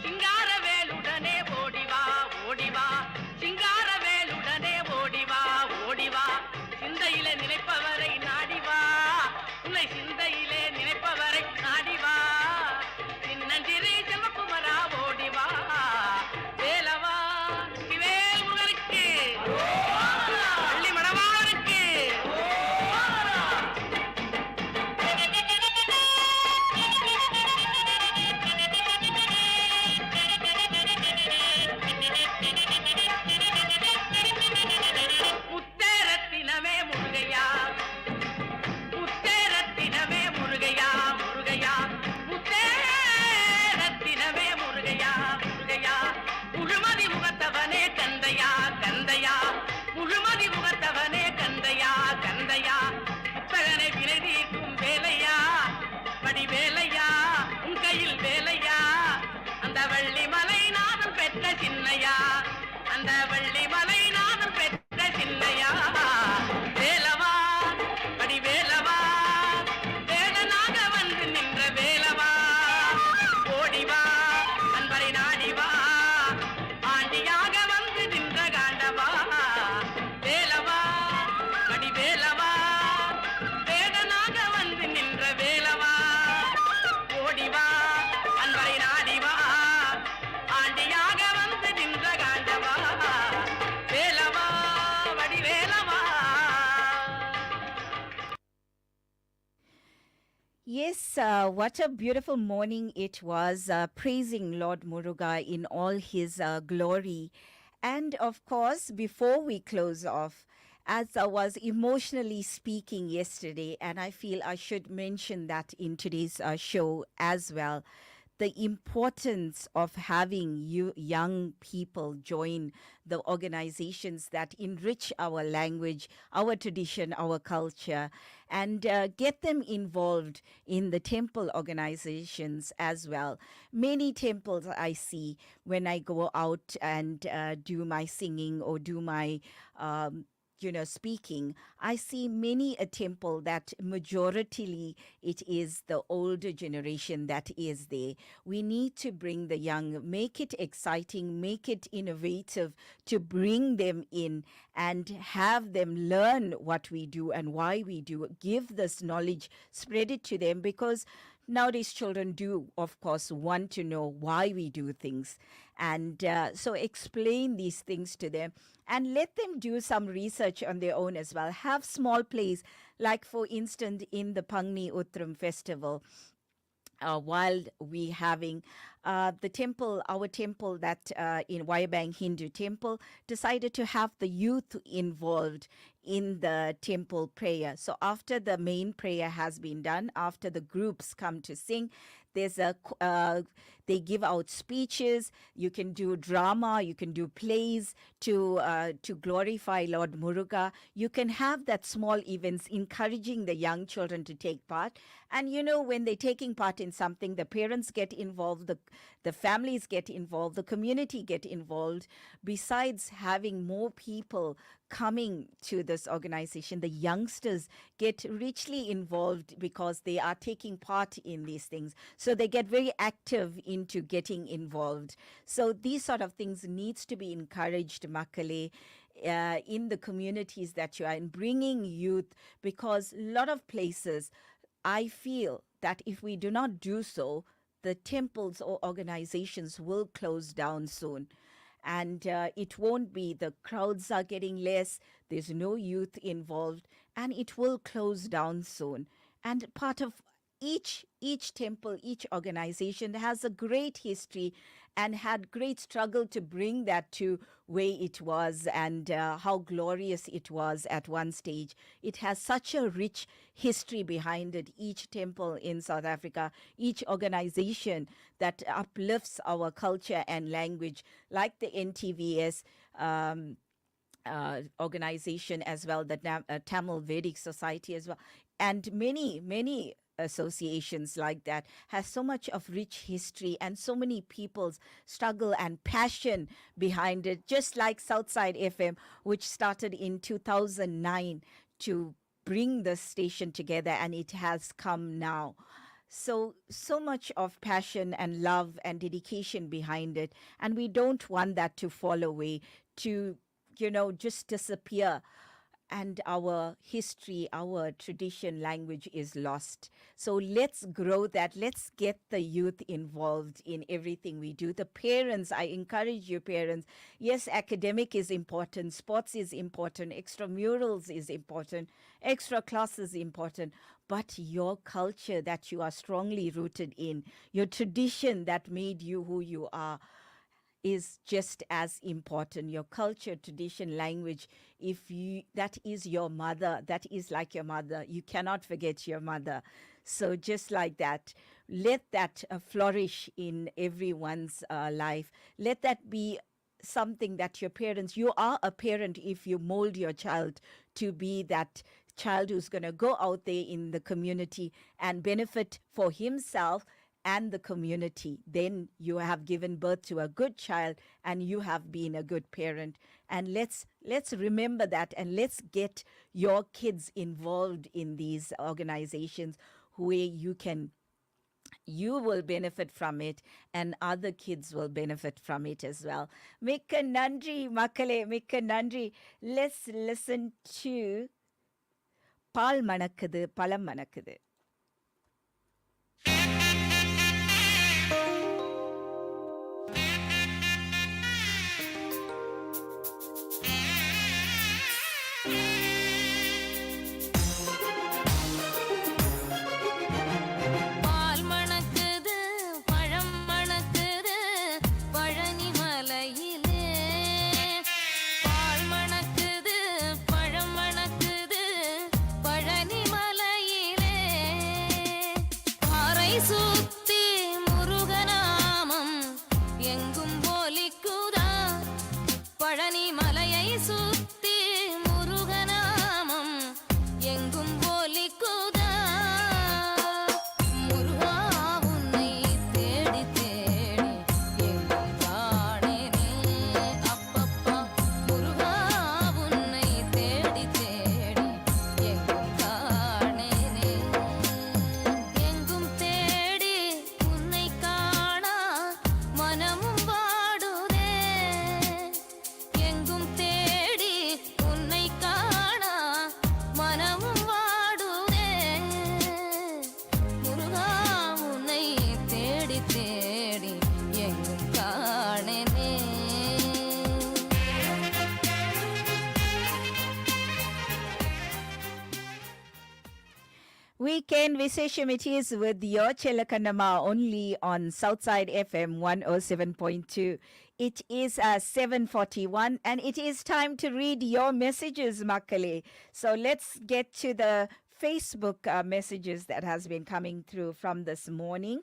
சிங்கார வேலுடனே ஓடிவா ஓடிவா சிங்கார வேலுடனே ஓடிவா ஓடிவா சிந்தையிலே நினைப்பவரை நாடிவா உன்னை சிந்தையிலே நினைப்பவரை நாடிவா சின்னஞ்சிறு செல்வக்குமரா ஓடிவா வேலவா வேல் முருகனுக்கு வள்ளி மணவாளனுக்கு முத்தேரத்தினமே முருகையா முத்தேரத்தினமே முருகையா முருகையா முத்தேரத்தினமே முருகையா முருகையா முழுமதி முகத்தவனே கந்தையா கந்தையா முழுமதி முகத்தவனே கந்தையா கந்தையா புத்தகனை விலை தீர்க்கும் வேலையா படி வேலையா உன் கையில் வேலையா அந்த வள்ளி மலை நாதம் பெற்ற சின்னையா அந்த வள்ளி மலை நாதம் பெற்ற சின்னையா வேலவா படி வேலவா வேடனாக வந்து நின்ற வேலவா ஓடிவா அன்பரை நாடிவா ஆண்டியாக வந்து நின்ற காண்டவா வேலவா படி வேலவா வேடனாக வந்து நின்ற வேலவா ஓடிவா அன்பரை நாடிவா ஆண்டியாக வந்து நின்ற காண்டவா வேலவா வடி வேலவா. Yes, what a beautiful morning it was, praising Lord Muruga in all his glory. And of course, before we close off, as I was emotionally speaking yesterday, and I feel I should mention that in today's show as well, the importance of having you young people join the organizations that enrich our language, our tradition, our culture, and get them involved in the temple organizations as well. Many temples I see when I go out and do my singing or do my speaking, I see many a temple that majoritarily it is the older generation that is there. We need to bring the young, make it exciting, make it innovative, to bring them in and have them learn what we do and why we do. Give this knowledge, spread it to them, because nowadays children do, of course, want to know why we do things. And so explain these things to them and let them do some research on their own as well. Have small plays, like for instance, in the Pangni Uttram festival, while we having the temple, our temple that in Wayabang Hindu temple, decided to have the youth involved in the temple prayer. So after the main prayer has been done, after the groups come to sing, there's they give out speeches. You can do drama, you can do plays to glorify Lord Muruga. You can have that small events encouraging the young children to take part. And when they're taking part in something, the parents get involved, the families get involved, the community get involved. Besides having more people coming to this organization, the youngsters get richly involved because they are taking part in these things. So they get very active into getting involved. So these sort of things needs to be encouraged, Makale, in the communities that you are in, bringing youth, because a lot of places, I feel that if we do not do so, the temples or organizations will close down soon. And it won't be, the crowds are getting less, there's no youth involved, and it will close down soon. And part of each temple, each organization has a great history and had great struggle to bring that to where it was, and how glorious it was at one stage. It has such a rich history behind it, each temple in South Africa, each organization that uplifts our culture and language, like the NTVS organization as well, the Tamil Vedic Society as well, and many associations like that, has so much of rich history and so many people's struggle and passion behind it, just like Southside FM, which started in 2009 to bring the station together, and it has come now. So much of passion and love and dedication behind it, and we don't want that to fall away, to just disappear, and our history, our tradition, language is lost. So let's grow that. Let's get the youth involved in everything we do. The parents, I encourage you parents. Yes, academic is important. Sports is important. Extramurals is important. Extra class is important. But your culture that you are strongly rooted in, your tradition that made you who you are, is just as important. Your culture, tradition, language, that is your mother, that is like your mother. You cannot forget your mother. So just like that, let that flourish in everyone's life. Let that be something that your parents, you are a parent if you mold your child to be that child who's going to go out there in the community and benefit for himself and the community. Then you have given birth to a good child and you have been a good parent. And let's remember that, and let's get your kids involved in these organizations where you will benefit from it and other kids will benefit from it as well. Mikka nandri makale, mikka nandri. Let's listen to Pal manakkudu, palam manakkudu. பால் மணக்குது பழம் மணக்குது பழனி மலையிலே பால் மணக்குது பழம் மணக்குது பழனி மலையிலே Weekend Visesham it is with your Chelakanama only on Southside FM 107.2. It is 7:41 and it is time to read your messages, Makale. So let's get to the Facebook messages that has been coming through from this morning.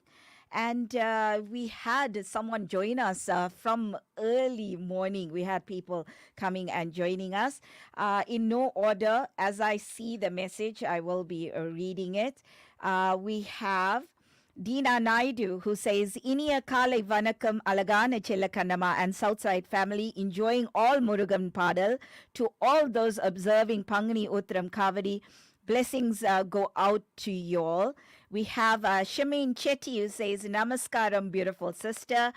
And we had someone join us from early morning. We had people coming and joining us. In no order, as I see the message, I will be reading it. We have Dina Naidu, who says, Inia Kale Vanakam Alagana Chelakanama and Southside family enjoying all Murugan Padal. To all those observing Pangani Utram Kavadi, blessings go out to you all. We have Shamin Chetty who says, Namaskaram, beautiful sister.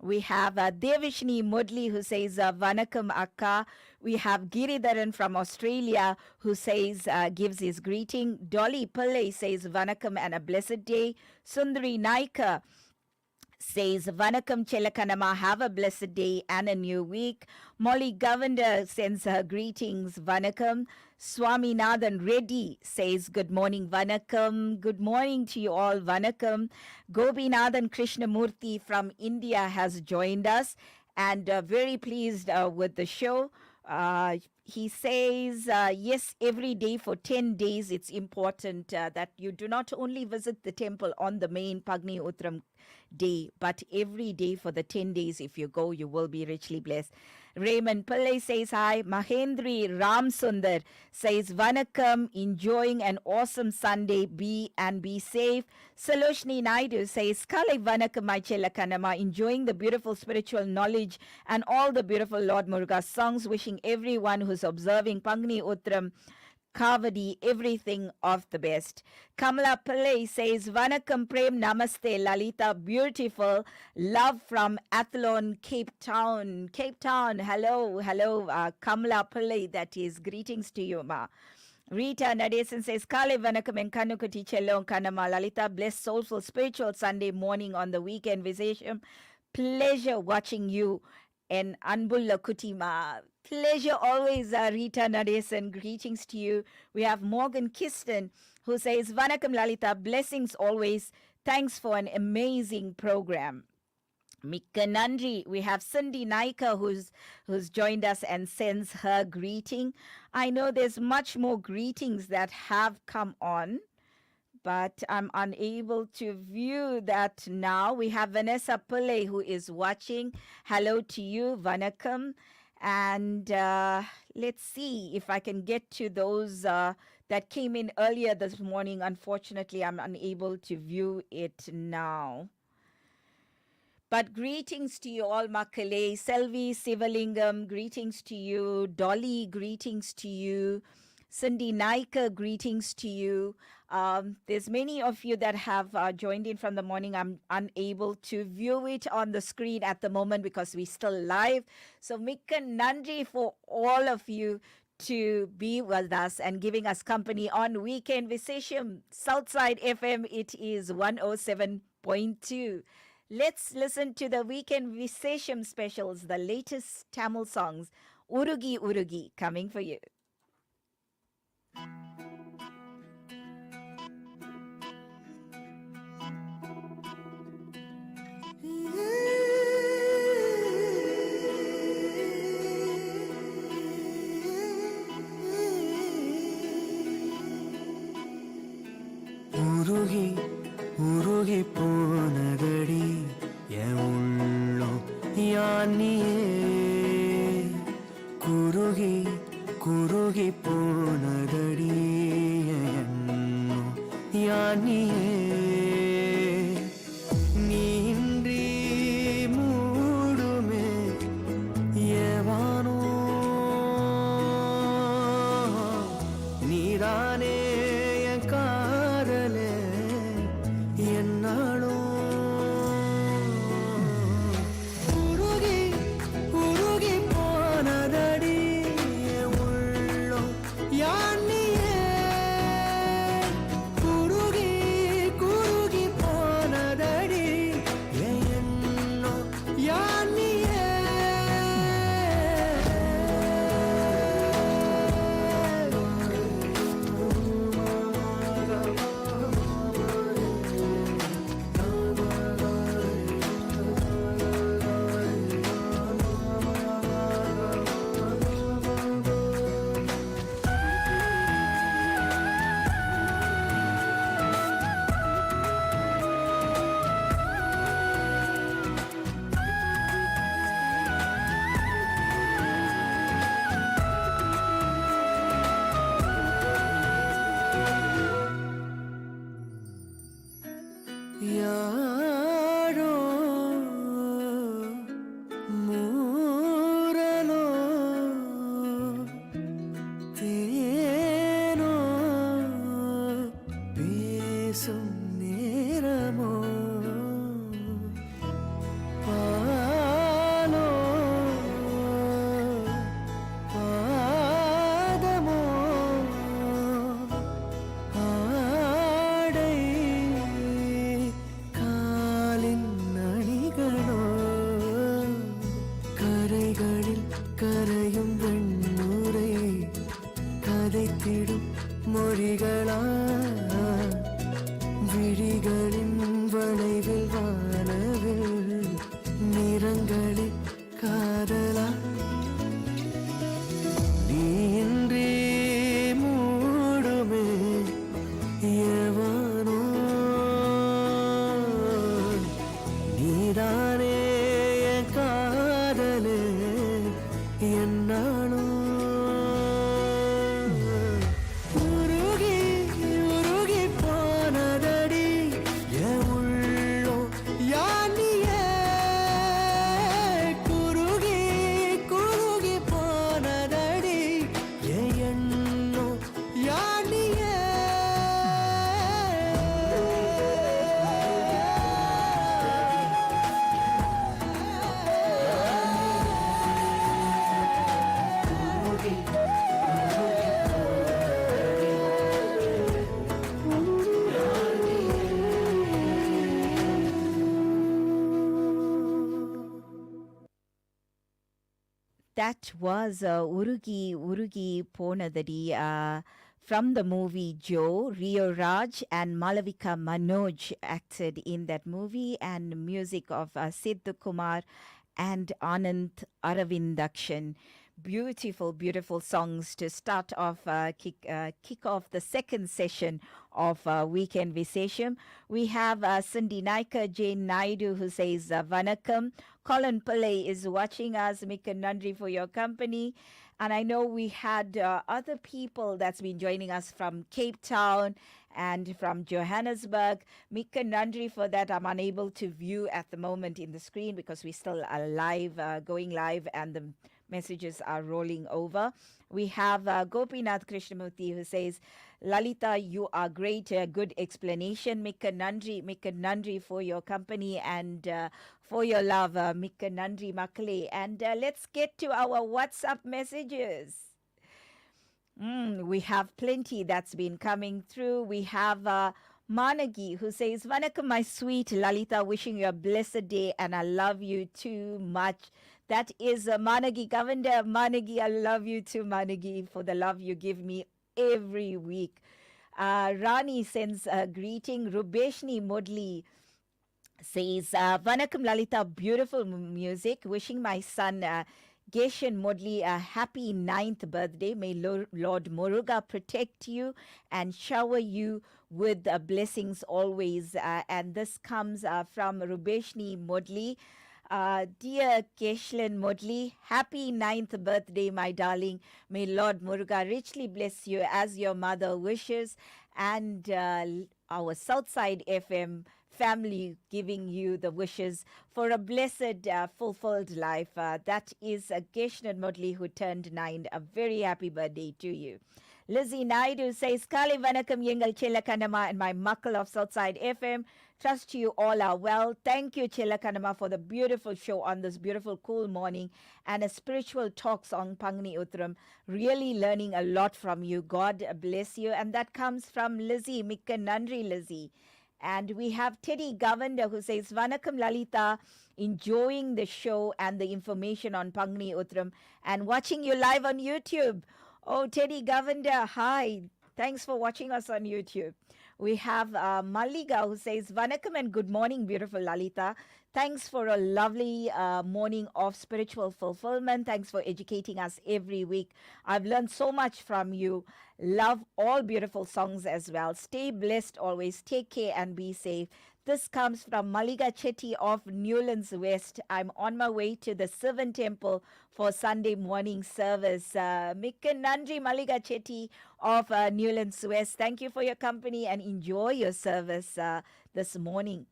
We have Devishni Mudli who says, Vanakam Akka. We have Giridharan from Australia who says, gives his greeting. Dolly Pillai says, Vanakam and a blessed day. Sundari Naika says, Vanakam Chelakanama, have a blessed day and a new week. Molly Govender sends her greetings, Vanakam. Swaminathan Reddy says, good morning, Vanakam. Good morning to you all, Vanakam. Gobinathan Krishnamurthy from India has joined us and very pleased with the show. He says, yes, every day for 10 days, it's important that you do not only visit the temple on the main Pagni Utram day, but every day for the 10 days, if you go, you will be richly blessed. Raymond Pillai says hi. Mahendri Ramsundar says, Vanakam, enjoying an awesome Sunday, be safe. Saloshni Naidu says, Kale Vanakam Chelakanama, enjoying the beautiful spiritual knowledge and all the beautiful Lord Muruga songs, wishing everyone who's observing Pangni Utram Kavadi everything of the best. Kamala Pillai says, Vanakam Prem Namaste Lalita, beautiful love from Athlone, Cape Town. Cape Town, hello, Kamala Pillai, that is, greetings to you, ma. Rita Nadesan says, Kale Vanakam and Kanukuti Chello Kanama Lalita, blessed, soulful, spiritual Sunday morning on the weekend Visesham. Pleasure watching you and Anbulla Kutima. Pleasure always, Rita Nadesan. Greetings to you. We have Morgan Kiston who says, Vanakam Lalita, blessings always. Thanks for an amazing program. Mikka Nandri. We have Cindy Naika who's joined us and sends her greeting. I know there's much more greetings that have come on, but I'm unable to view that now. We have Vanessa Pillai who is watching. Hello to you, Vanakam. And let's see if I can get to those that came in earlier this morning. Unfortunately, I'm unable to view it now. But greetings to you all, Makale. Selvi Sivalingam, greetings to you. Dolly, greetings to you. Cindy Naika, greetings to you. There's many of you that have joined in from the morning. I'm unable to view it on the screen at the moment because we're still live. So Mikka Nandri for all of you to be with us and giving us company on Weekend Visesham. Southside FM, it is 107.2. Let's listen to the Weekend Visesham specials, the latest Tamil songs. Urugi Urugi, coming for you. உருகி உருகி போனதடி என் உள்ளம் யானியே குருகி குரு That was Urugi Urugi Ponadadi from the movie Joe. Rio Raj and Malavika Manoj acted in that movie, and music of Siddhu Kumar and Anand Aravindakshan. Beautiful, beautiful songs to start off, kick off the second session of Weekend Visesham. We have Cindy Naika Jane Naidu who says, Vanakkam. Colin Pillay is watching us. Mika Nandri for your company. And I know we had other people that's been joining us from Cape Town and from Johannesburg. Mika Nandri for that. I'm unable to view at the moment in the screen because we still are live, going live, and the messages are rolling over. We have Gopinath Krishnamurti who says, Lalita, you are great. Good explanation. Mika Nandri for your company and for your love. Mika Nandri Makale. And let's get to our WhatsApp messages. We have plenty that's been coming through. We have Managi who says, Vanakkam, my sweet Lalita, wishing you a blessed day and I love you too much. That is Managi Governor. Managi, I love you too, Managi, for the love you give me every week. Rani sends a greeting. Rubeshni Modli says, Vanakkam Lalita, beautiful music. Wishing my son Geshan Modli a happy 9th birthday. May Lord Muruga protect you and shower you with blessings always. And this comes from Rubeshni Modli. Dear Keshlin Modli, happy 9th birthday, my darling. May Lord Muruga richly bless you as your mother wishes. And our Southside FM family giving you the wishes for a blessed, fulfilled life. That is Keshlin Modli who turned 9. A very happy birthday to you. Lizzie Naidu says, Kali Vanakkam Yengal Chelakanama and my Makal of Southside FM. Trust you all are well. Thank you, Chelakanama, for the beautiful show on this beautiful, cool morning and a spiritual talks on Pangni Utram. Really learning a lot from you. God bless you. And that comes from Lizzie, Mika Nandri Lizzie. And we have Teddy Govender who says, Vanakkam Lalita, enjoying the show and the information on Pangni Utram and watching you live on YouTube. Oh, Teddy Govender, hi. Thanks for watching us on YouTube. We have Maliga who says, Vanakkam and good morning, beautiful Lalita. Thanks for a lovely morning of spiritual fulfillment. Thanks for educating us every week. I've learned so much from you. Love all beautiful songs as well. Stay blessed always. Take care and be safe. This comes from Maliga Chetty of Newlands West. I'm on my way to the Sivan Temple for Sunday morning service. Mika Nandri Maliga Chetty of Newlands West. Thank you for your company and enjoy your service this morning.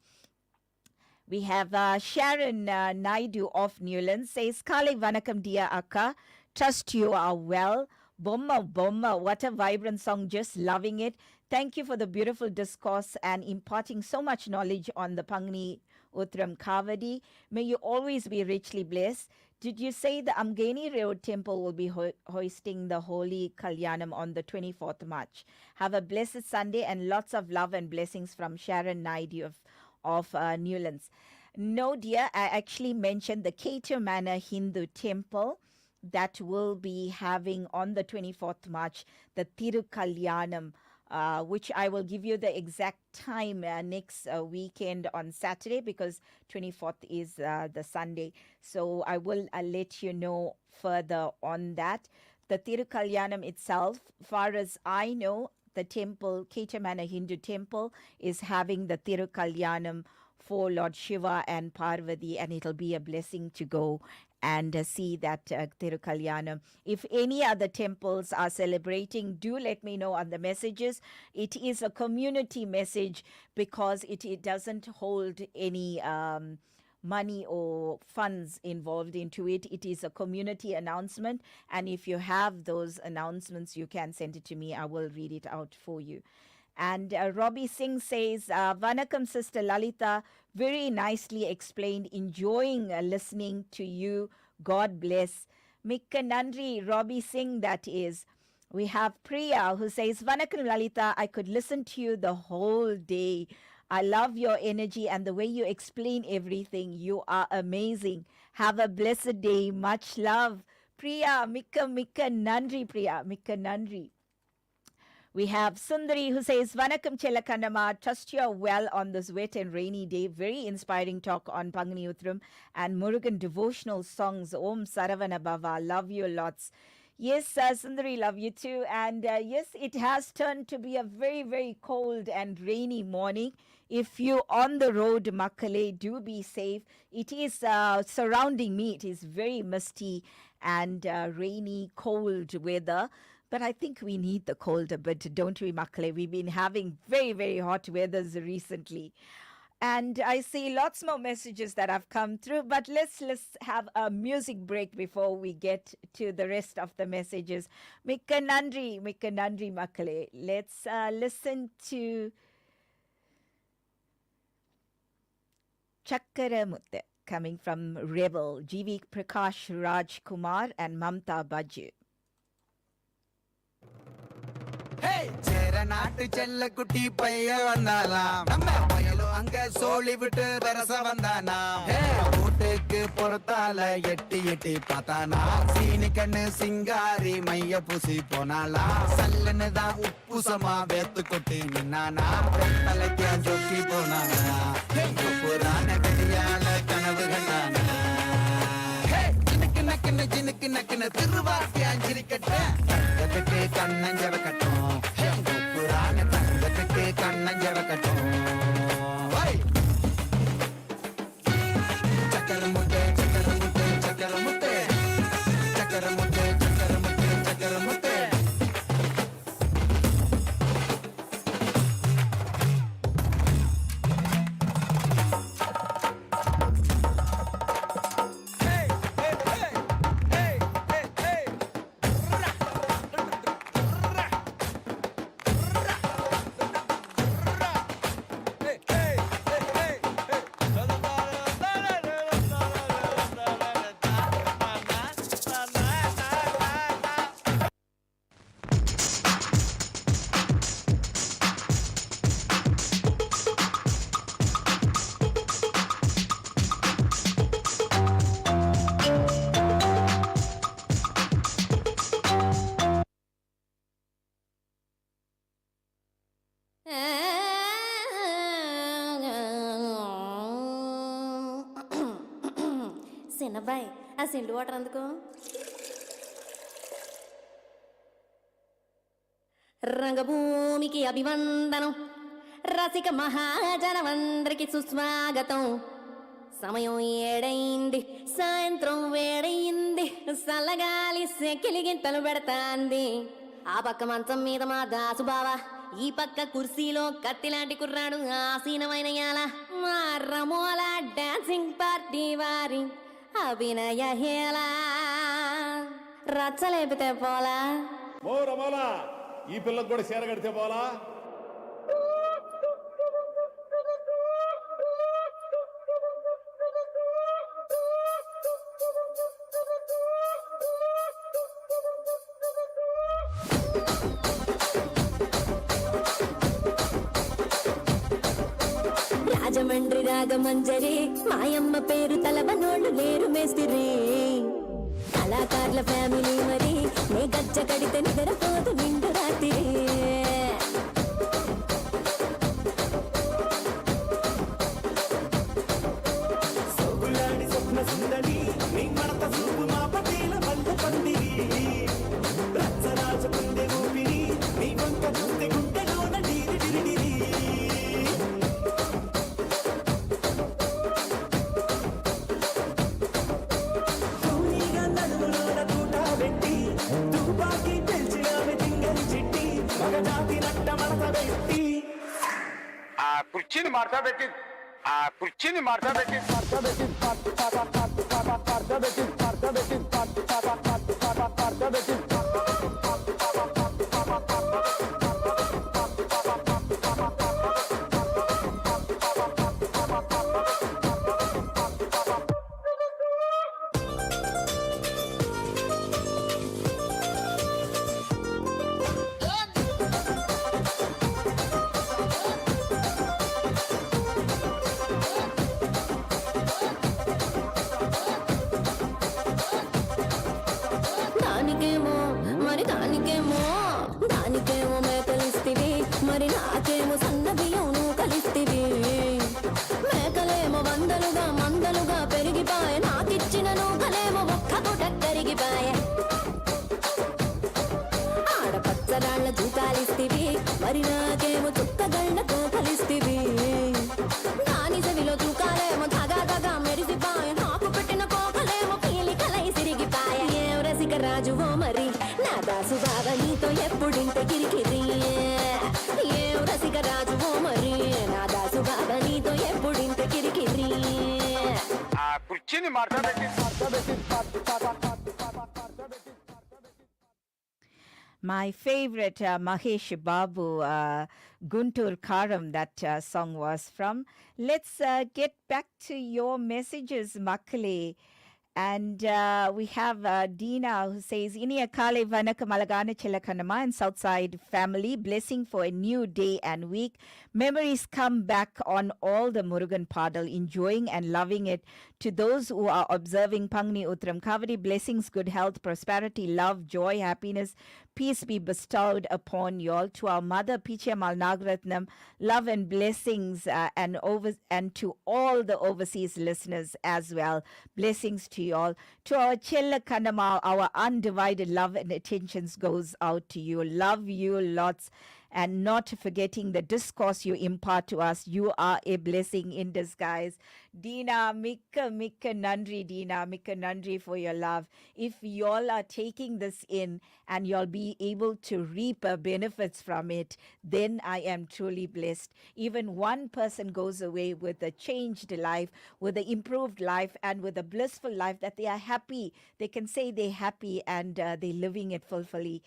We have Sharon Naidu of Newlands says, Kale Vanakkam dear Akka. Trust you are well. Bomma Bomma, what a vibrant song, just loving it. Thank you for the beautiful discourse and imparting so much knowledge on the Pangni Utram Kavadi. May you always be richly blessed. Did you say the Amgeni Road Temple will be hoisting the Holy Kalyanam on the 24th March? Have a blessed Sunday and lots of love and blessings from Sharon Naidu of Newlands. No, dear, I actually mentioned the Kato Manor Hindu Temple that will be having on the 24th March the Tirukalyanam, which I will give you the exact time next weekend on Saturday because 24th is the Sunday. So I will let you know further on that. The Tirukalyanam itself, far as I know, the temple, Ketamana Hindu temple, is having the Tirukalyanam for Lord Shiva and Parvati, and it'll be a blessing to go and see that Tirukalyanam. If any other temples are celebrating, do let me know on the messages. It is a community message because it doesn't hold any money or funds involved into it. It is a community announcement, and if you have those announcements, you can send it to me. I will read it out for you. And Robbie Singh says, Vanakkam, Sister Lalita, very nicely explained. Enjoying listening to you. God bless. Mikka Nandri, Robbie Singh, that is. We have Priya who says, Vanakkam, Lalita, I could listen to you the whole day. I love your energy and the way you explain everything. You are amazing. Have a blessed day. Much love. Priya, Mikka Nandri, Priya, Mikka Nandri. We have Sundari who says, Vanakkam Chellakannamma, trust you're well on this wet and rainy day. Very inspiring talk on Pangani Uttram and Murugan devotional songs. Om Saravana Bhava, love you lots. Yes, Sundari, love you too. And yes, it has turned to be a very, very cold and rainy morning. If you're on the road, Makale, do be safe. It is surrounding me. It is very misty and rainy, cold weather. But I think we need the cold a bit, don't we, Makale? We've been having very, very hot weathers recently. And I see lots more messages that have come through, but let's have a music break before we get to the rest of the messages. Mikka Nandri, Makale. Let's listen to Chakkara Mutte coming from Rebel, G.V. Prakash Raj Kumar and Mamta Baju. சேரநாட்டு செல்ல குட்டி பைய வந்தாலாம் நம்ம பயலும் அங்க சோழி விட்டு வரச வந்தானா வீட்டுக்கு பொறுத்தால எட்டி எட்டி பார்த்தானா சீனி கண்ணு சிங்காரி மைய பூசி போனாலா சல்லுன்னு தான் உப்புசமா வேத்து கொட்டி நின்னானா தலைக்கு ஜொக்கி போனானா புராண வெடியால கனவு கண்டானா ஜினுக்கு நக்குன்னு திருவார்த்தி அஞ்சிரிக்கட்ட தங்கத்துக்கு கண்ணஞ்சவ கட்டும் புராண தங்கத்துக்கு கண்ணஞ்சவ கட்டும் சக்கர முட்டை சக்கர முட்டை சக்கர முட்டை சக்கர முட்டை சக்கர முட்டை சக்கர முட்டை చిన్నబ్బాయి ఆ సిండు వాటర్ అందుకో. రంగభూమికి అభివందనం, రసిక మహాజనమందరికి సుస్వాగతం. సమయం ఏడైంది, సాయంత్రం వేడయింది, సల్లగాలి సెకిలిగింతలు పెడతాంది. ఆ పక్క మంచం మీద మా దాసు బావ, ఈ పక్క కుర్సీలో కత్తిలాంటి కుర్రాడు ఆసీనమైన యాల. మా రమోల డాన్సింగ్ పార్టీ వారి అభినయ హేళ. రచ్చలేపితే పోలా రమోలా, ఈ పిల్లకు కూడా చీర కడితే పోలా. రాజమండ్రి రాగమంజరి, మాయమ్మ పేరు తలవనోళ్ళు లేరు మేస్తిరి. కళాకారుల ఫ్యామిలీ మరి, నే గజ్జ కడితే నిద్రపోదు నిండు రాత్రి. సోగులాడి స్వప్న సుందరి, నీ మడత చూపు మా పటేల వల్ల పందిరి. రచ్చరాజు కుందె ఊపిరి, నీ వంక చూస్తే గుండెలోన డీరి డిరిడిరి. భూమిగా నడుములోన తూట పెట్టి, తుపాకి పెంచినామె తింగని చిట్టి, మగజాతి నట్ట మడత పెట్టి. ఆ కుర్చీని మార్చా పెట్టి My favorite Mahesh Babu, Guntur Karam, that song was from. Let's get back to your messages, Makale. And we have Dina who says, Inia Kale Vanaka Malagana Chelakanama and Southside family, blessing for a new day and week. Memories come back on all the Murugan Padal, enjoying and loving it. To those who are observing Pangni Utram Kavadi, blessings, good health, prosperity, love, joy, happiness, peace be bestowed upon you all. To our mother, Picha Malnagratnam, love and blessings, and to all the overseas listeners as well. Blessings to you all. To our Chella Kanama, our undivided love and attentions goes out to you. Love you lots. And not forgetting the discourse you impart to us. You are a blessing in disguise. Dina, Mika Nandri, Dina, Mika Nandri for your love. If y'all are taking this in and y'all be able to reap benefits from it, then I am truly blessed. Even one person goes away with a changed life, with an improved life, and with a blissful life that they are happy. They can say they're happy and they're living it fully.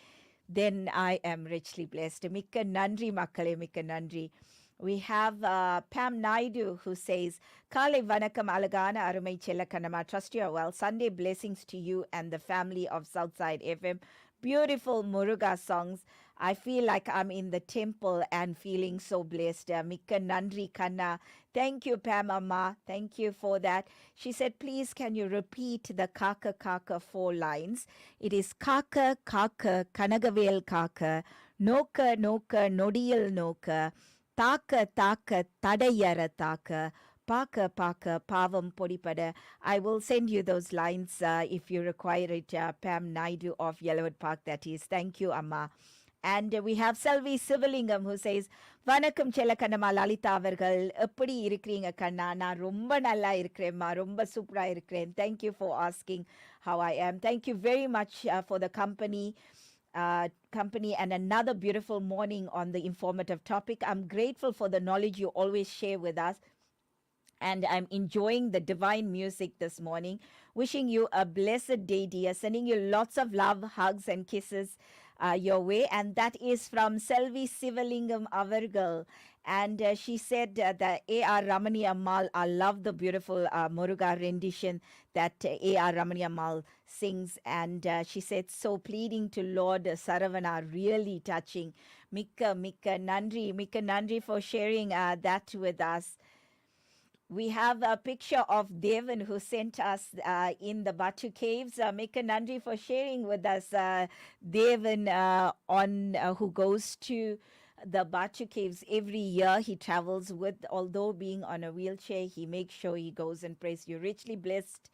Then I am richly blessed. Mikka Nandri Makkale, Mikka Nandri. We have Pam Naidu who says, Kale Vanakam Alagana Arumai Chelakanama. Trust you are well. Sunday blessings to you and the family of Southside FM. Beautiful Muruga songs. I feel like I'm in the temple and feeling so blessed. Mikka Nandri Kanna. Thank you, Pam Amma. Thank you for that. She said, please, can you repeat the Kaka Kaka 4 lines? It is Kaka Kaka Kanagavel Kaka, Noka Noka Nodiyal Noka, Taka Taka Tadayara Taka, Paka Paka Pavam Podipada. I will send you those lines if you require it, Pam Naidu of Yellowwood Park, that is. Thank you, Amma. And we have Selvi Sivalingam who says, Vanakkam Chelakanama Lalita avargal eppadi irukringa kanna na romba nalla irukremma romba supra irukrem. Thank you for asking how I am. Thank you very much for the company and another beautiful morning on the informative topic. I'm grateful for the knowledge you always share with us. And I'm enjoying the divine music this morning. Wishing you a blessed day, dear. Sending you lots of love, hugs, and kisses your way. And that is from Selvi Sivalingam Avargal. And she said that A.R. Ramani Ammal, I love the beautiful Muruga rendition that A.R. Ramani Ammal sings. And she said, so pleading to Lord Saravana, really touching. Mikka Nandri for sharing that with us. We have a picture of Devon who sent us in the Batu Caves. Mika Nandri for sharing with us Devon who goes to the Batu Caves every year. He travels with, although being on a wheelchair, he makes sure he goes and prays. You're richly blessed,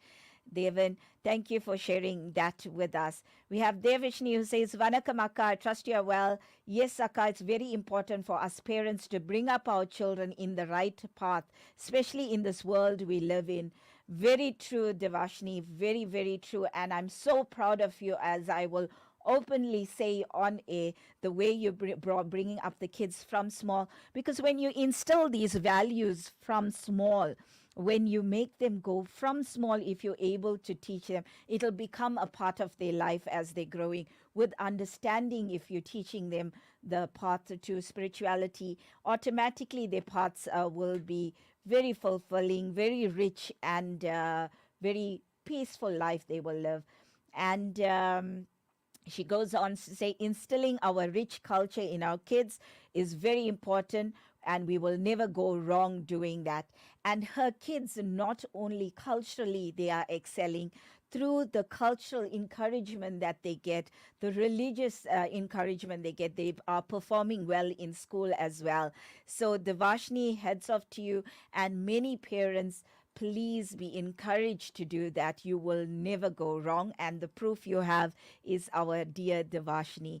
Devon. Thank you for sharing that with us. We have Devishni who says, Vanakkam Akka, I trust you are well. Yes, Akka, it's very important for us parents to bring up our children in the right path, especially in this world we live in. Very true, Devashni. Very, very true. And I'm so proud of you, as I will openly say on air, the way you're bringing up the kids from small. Because when you instill these values from small, when you make them go from small, if you're able to teach them, it'll become a part of their life as they're growing. With understanding, if you're teaching them the path to spirituality, automatically their paths will be very fulfilling, very rich, and very peaceful life they will live. And she goes on to say, instilling our rich culture in our kids is very important, and we will never go wrong doing that. And her kids, not only culturally, they are excelling through the cultural encouragement that they get, the religious encouragement they get. They are performing well in school as well. So Devashni, heads off to you, and many parents, please be encouraged to do that. You will never go wrong. And the proof you have is our dear Devashni.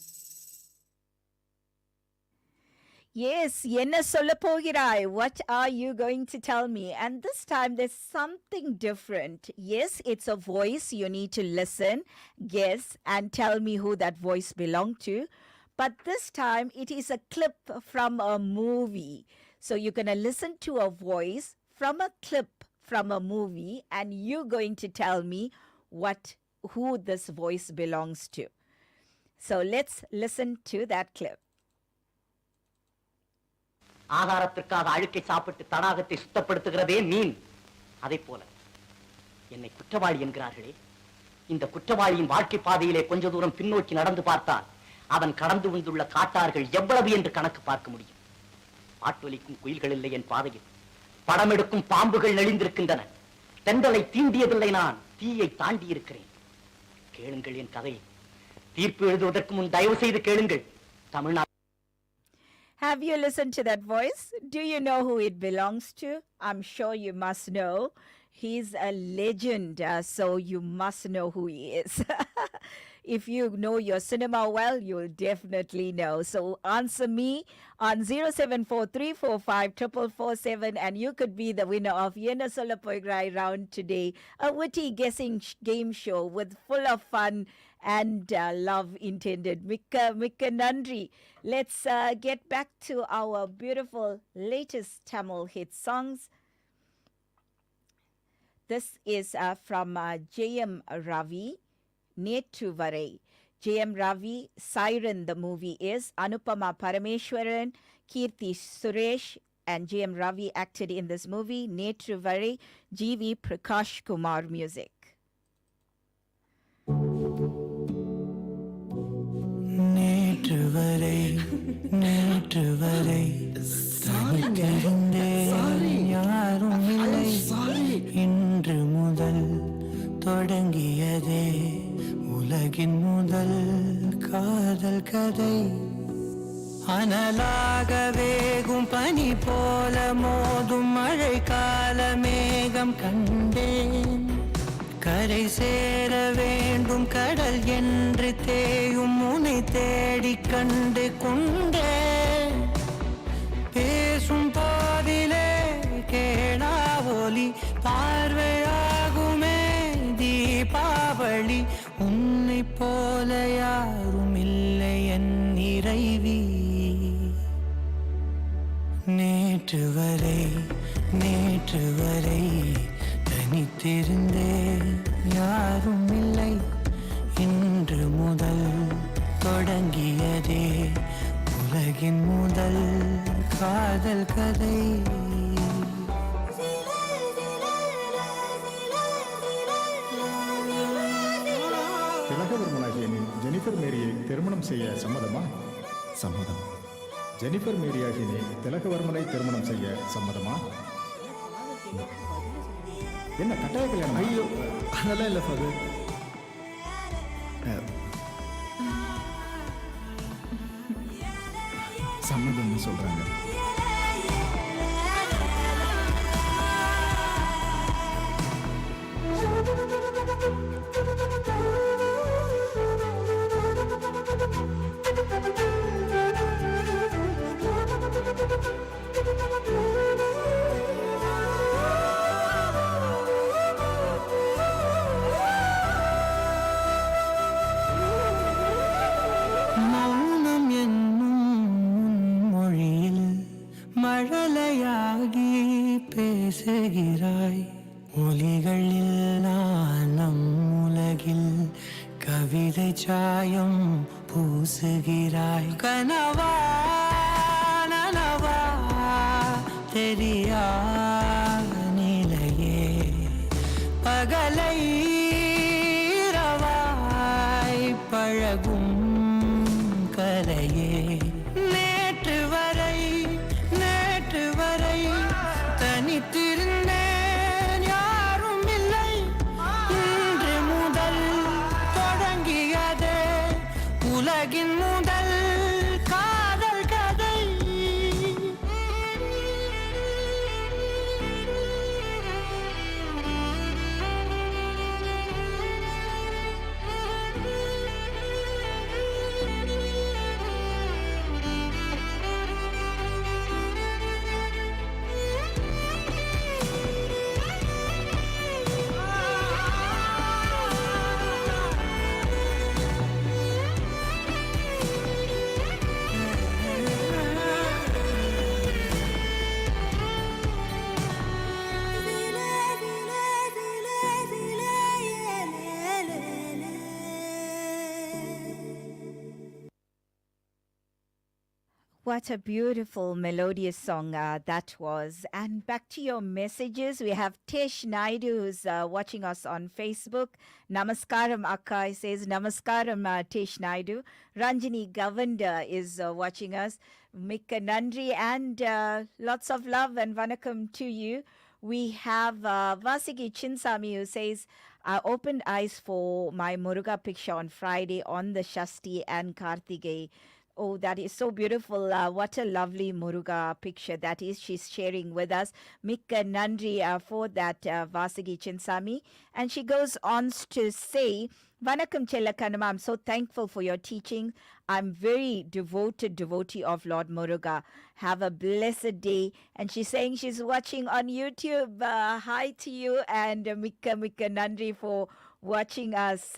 Yes, என்ன சொல்ல போகிறாய்? What are you going to tell me? And this time there's something different. Yes, it's a voice. You need to listen, guess, and tell me who that voice belonged to. But this time it is a clip from a movie. So you're going to listen to a voice from a clip from a movie, and you're going to tell me who this voice belongs to. So let's listen to that clip. ஆகாரத்திற்காக அழுக்கை சாப்பிட்டு தடாகத்தை சுத்தப்படுத்துகிறதே மீன். அதை போல என்னை குற்றவாளி என்கிறார்களே, இந்த குற்றவாளியின் வாழ்க்கை பாதையிலே கொஞ்ச தூரம் பின்னோக்கி நடந்து பார்த்தால் அவன் கடந்து வந்துள்ள காட்டார்கள் எவ்வளவு என்று கணக்கு பார்க்க முடியும். பாட்டொலிக்கும் குயில்கள் இல்லை என் பாதையில், படம் எடுக்கும் பாம்புகள் நெளிந்திருக்கின்றன. தென்றலை தீண்டியதில்லை, நான் தீயை தாண்டி இருக்கிறேன். கேளுங்கள் என் கதையை. தீர்ப்பு எழுதுவதற்கு முன் தயவு செய்து கேளுங்கள். Tamil Nadu. Have you listened to that voice? Do you know who it belongs to? I'm sure you must know. He's a legend, so you must know who he is. If you know your cinema well, you'll definitely know. So answer me on 0743454447 and you could be the winner of Yena Solapograi round today, a witty guessing game show with full of fun and love intended. Mikka Nandri. Let's get back to our beautiful latest Tamil hit songs. This is from J.M. Ravi, Nettu Varai. J.M. Ravi, Siren the movie is. Anupama Parameshwaran, Kirti Suresh and J.M. Ravi acted in this movie. Nettu Varai, G.V. Prakash Kumar music. நேற்று வரை தனித்திருந்தேன், யாரும் இல்லை. இன்று முதல் தொடங்கியதே உலகின் முதல் காதல் கதை. அனலாக வேகும் பனி போல மோதும் மழை கால மேகம் கண்டேன். கரை சேர வேண்டும் கடல் என்று தேயும் முனை தேடி கண்டு கொண்டே. பேசும் போதிலே கேளா ஒலி பார்வையாகுமே தீபாவளி. உன்னை போல யாரும் இல்லை என் இறைவி. நேற்று வரை தனித்திருந்தேன், யாரும் இல்லை. இன்று முதல் தொடங்கியதே உலகின் முதல் காதல் கதை. திலகவர்மனாகிய நீ ஜெனிஃபர் மேரியை திருமணம் செய்ய சம்மதமா? சம்மதம். ஜெனிஃபர் மேரியாகிய நீ திலகவர்மனை திருமணம் செய்ய சம்மதமா? என்ன கட்டாய கல்யாணம்? ஐயோ, அதெல்லாம் இல்லை ஃபாதர். சம்மதம்னு சொல்றாங்க. மௌனம் என்னும் மொழியில் மழலையாகி பேசுகிறாய். ஒலிகளில் நம் உலகில் கவிதை சாயம் பூசுகிறாய். கனவா நனவா தெரியா நிலையே, பகலை இரவாய் பழகும் கரையே. நேற்று வரை தனித்திருந்தேன், யாரும் இல்லை. இன்று முதல் தொடங்கியதே உலகின் முதல் காதல் கதை. What a beautiful melodious song that was. And back to your messages. We have Tish Naidu who's watching us on Facebook. Namaskaram Akka he says, Namaskaram Tish Naidu. Ranjini Govanda is watching us. Mikka Nandri and lots of love and vanakam to you. We have Vasiki Chinsami who says, I opened eyes for my Muruga picture on Friday on the Shasti and Karthigay. Oh, that is so beautiful. What a lovely Muruga picture that is. She's sharing with us. Mikka Nandri for that, Vasagi Chinsami. And she goes on to say, Vanakkam Chellakanama, I'm so thankful for your teaching. I'm very devoted devotee of Lord Muruga. Have a blessed day. And she's saying she's watching on YouTube. Hi to you and Mikka Nandri for watching us.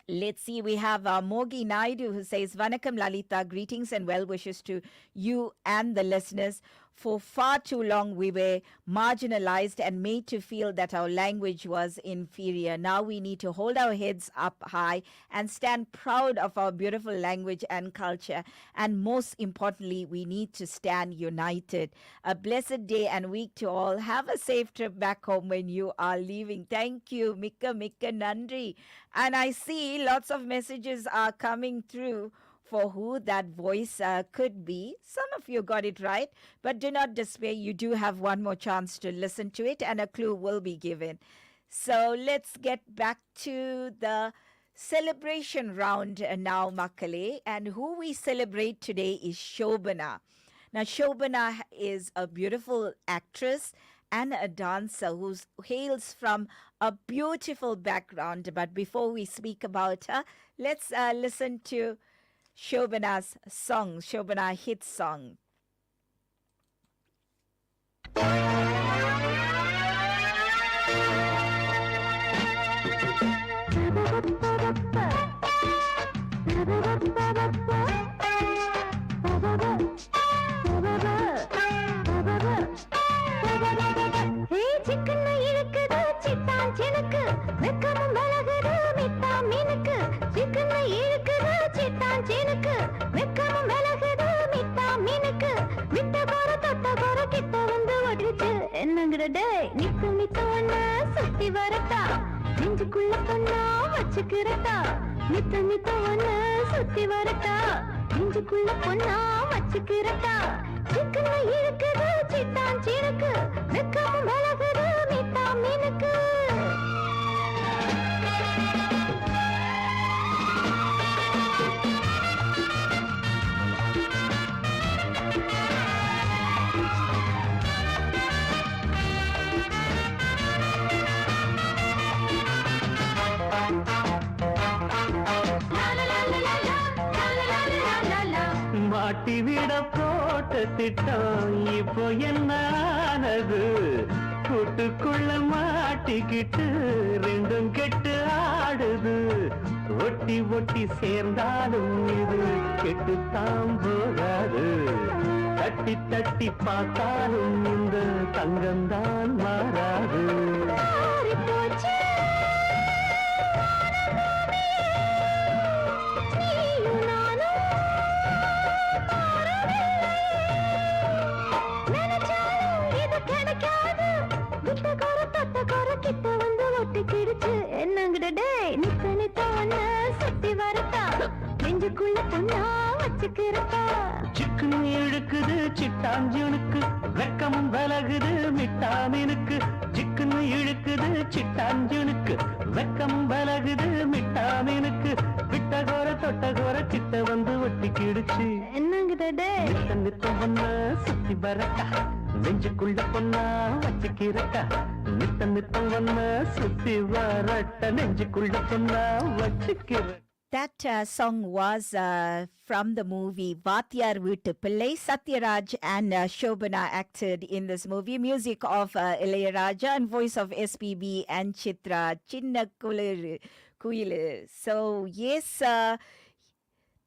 Let's see, we have Mogi Naidu who says, Vanakkam Lalita, greetings and well wishes to you and the listeners. For far too long, we were marginalized and made to feel that our language was inferior. Now we need to hold our heads up high and stand proud of our beautiful language and culture. And most importantly, we need to stand united. A blessed day and week to all. Have a safe trip back home when you are leaving. Thank you, Mikka Nandri. And I see lots of messages are coming through for who that voice could be. Some of you got it right, but do not despair. You do have one more chance to listen to it and a clue will be given. So let's get back to the celebration round now, Makale. And who we celebrate today is Shobana. Now, Shobana is a beautiful actress and a dancer who hails from a beautiful background. But before we speak about her, let's listen to Shobana's song, Shobana hit song. Nithu Nithu ஒண்ண சுத்தி வரட்டா நெஞ்சுக்குள்ள பொண்ணா வச்சுக்கிறட்டா நித்து நித்து ஒண்ண சுத்தி வரட்டா நெஞ்சுக்குள்ள பொண்ணா வச்சுக்கிறட்டா சிக்கன இருக்குது சிட்டான் சீனுக்கு வெக்கமும் விலகுது மித்தா மீனுக்கு மாட்டி விட போட்ட திட்டம் இப்போ என்ன ஆனது கூட்டுக்குள்ள மாட்டிக்கிட்டு ரெண்டும் கெட்டு ஆடுது ஒட்டி ஒட்டி சேர்ந்தாலும் இது கெட்டுத்தான் போகாது தட்டி தட்டி பார்த்தாலும் இந்த தங்கம்தான் மாறாது சிக்கன் இழுக்குது சிட்டாஞ்சனுக்கு வெக்கமும் விலகுது மிட்டாமீனுக்கு சிக்கன் இழுக்குது சிட்டாஞ்சனுக்கு வெக்கமும் விலகுது மிட்டாமீனுக்கு விட்டகோர தொட்டகோர கிட்ட வந்து ஒட்டிக்கிடுச்சு என்னங்கிட்டே நித்தம் நித்தம் ஒண்ண சுத்தி வரட்டா நெஞ்சுக்குள்ள பொண்ணா வச்சுக்கிறட்டா நித்தம் நித்தம் ஒண்ண சுத்தி வரட்ட நெஞ்சுக்குள்ள பொண்ணா வச்சுக்கிற. That song was from the movie Vaatiyar Veettu Pillai. Satyaraj and Shobana acted in this movie. Music of Ilayaraja and voice of SPB and Chitra. Chinna Kuyilu. So, yes,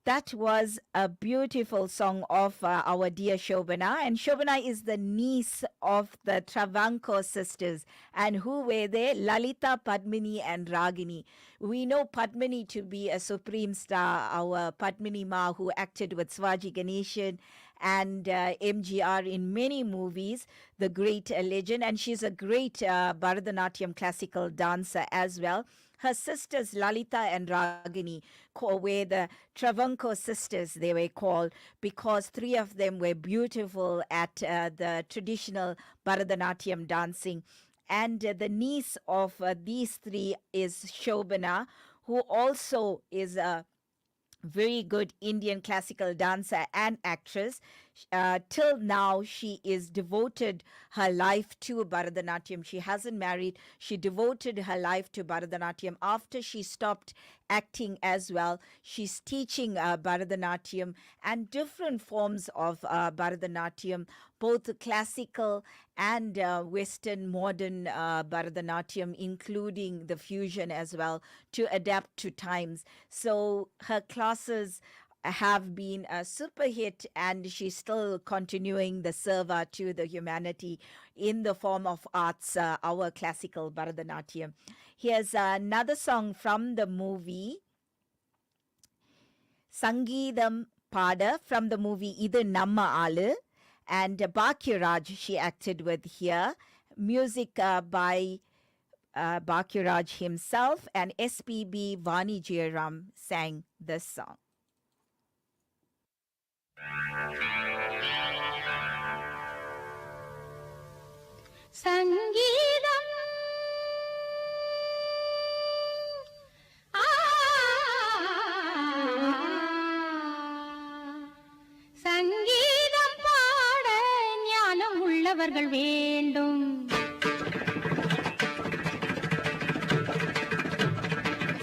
That was a beautiful song of our dear Shobana. And Shobana is the niece of the Travancore sisters. And who were they? Lalita, Padmini, and Ragini. We know Padmini to be a supreme star, our Padmini Ma, who acted with Swaji Ganeshan and MGR in many movies, the great legend. And she's a great Bharatanatyam classical dancer as well. Her sisters, Lalita and Ragini, were the Travancore sisters, they were called, because three of them were beautiful at the traditional Bharatanatyam dancing. And the niece of these three is Shobana, who also is a very good Indian classical dancer and actress. Till now, she is devoted her life to Bharatanatyam. She hasn't married. She devoted her life to Bharatanatyam. After she stopped acting as well, she's teaching Bharatanatyam and different forms of Bharatanatyam, both classical and Western modern Bharatanatyam, including the fusion as well, to adapt to times. So her classes have been a super hit, and she's still continuing the seva to the humanity in the form of arts, our classical Bharatanatyam. Here's another song from the movie Sangeetham Pada, from the movie Idu Namma Aalu, and Bhakyaraj she acted with here. Music by Bhakyaraj himself, and SPB Vani Jairam sang this song. சங்கீதம் சங்கீதம் பாட ஞானம் உள்ளவர்கள் வேண்டும்.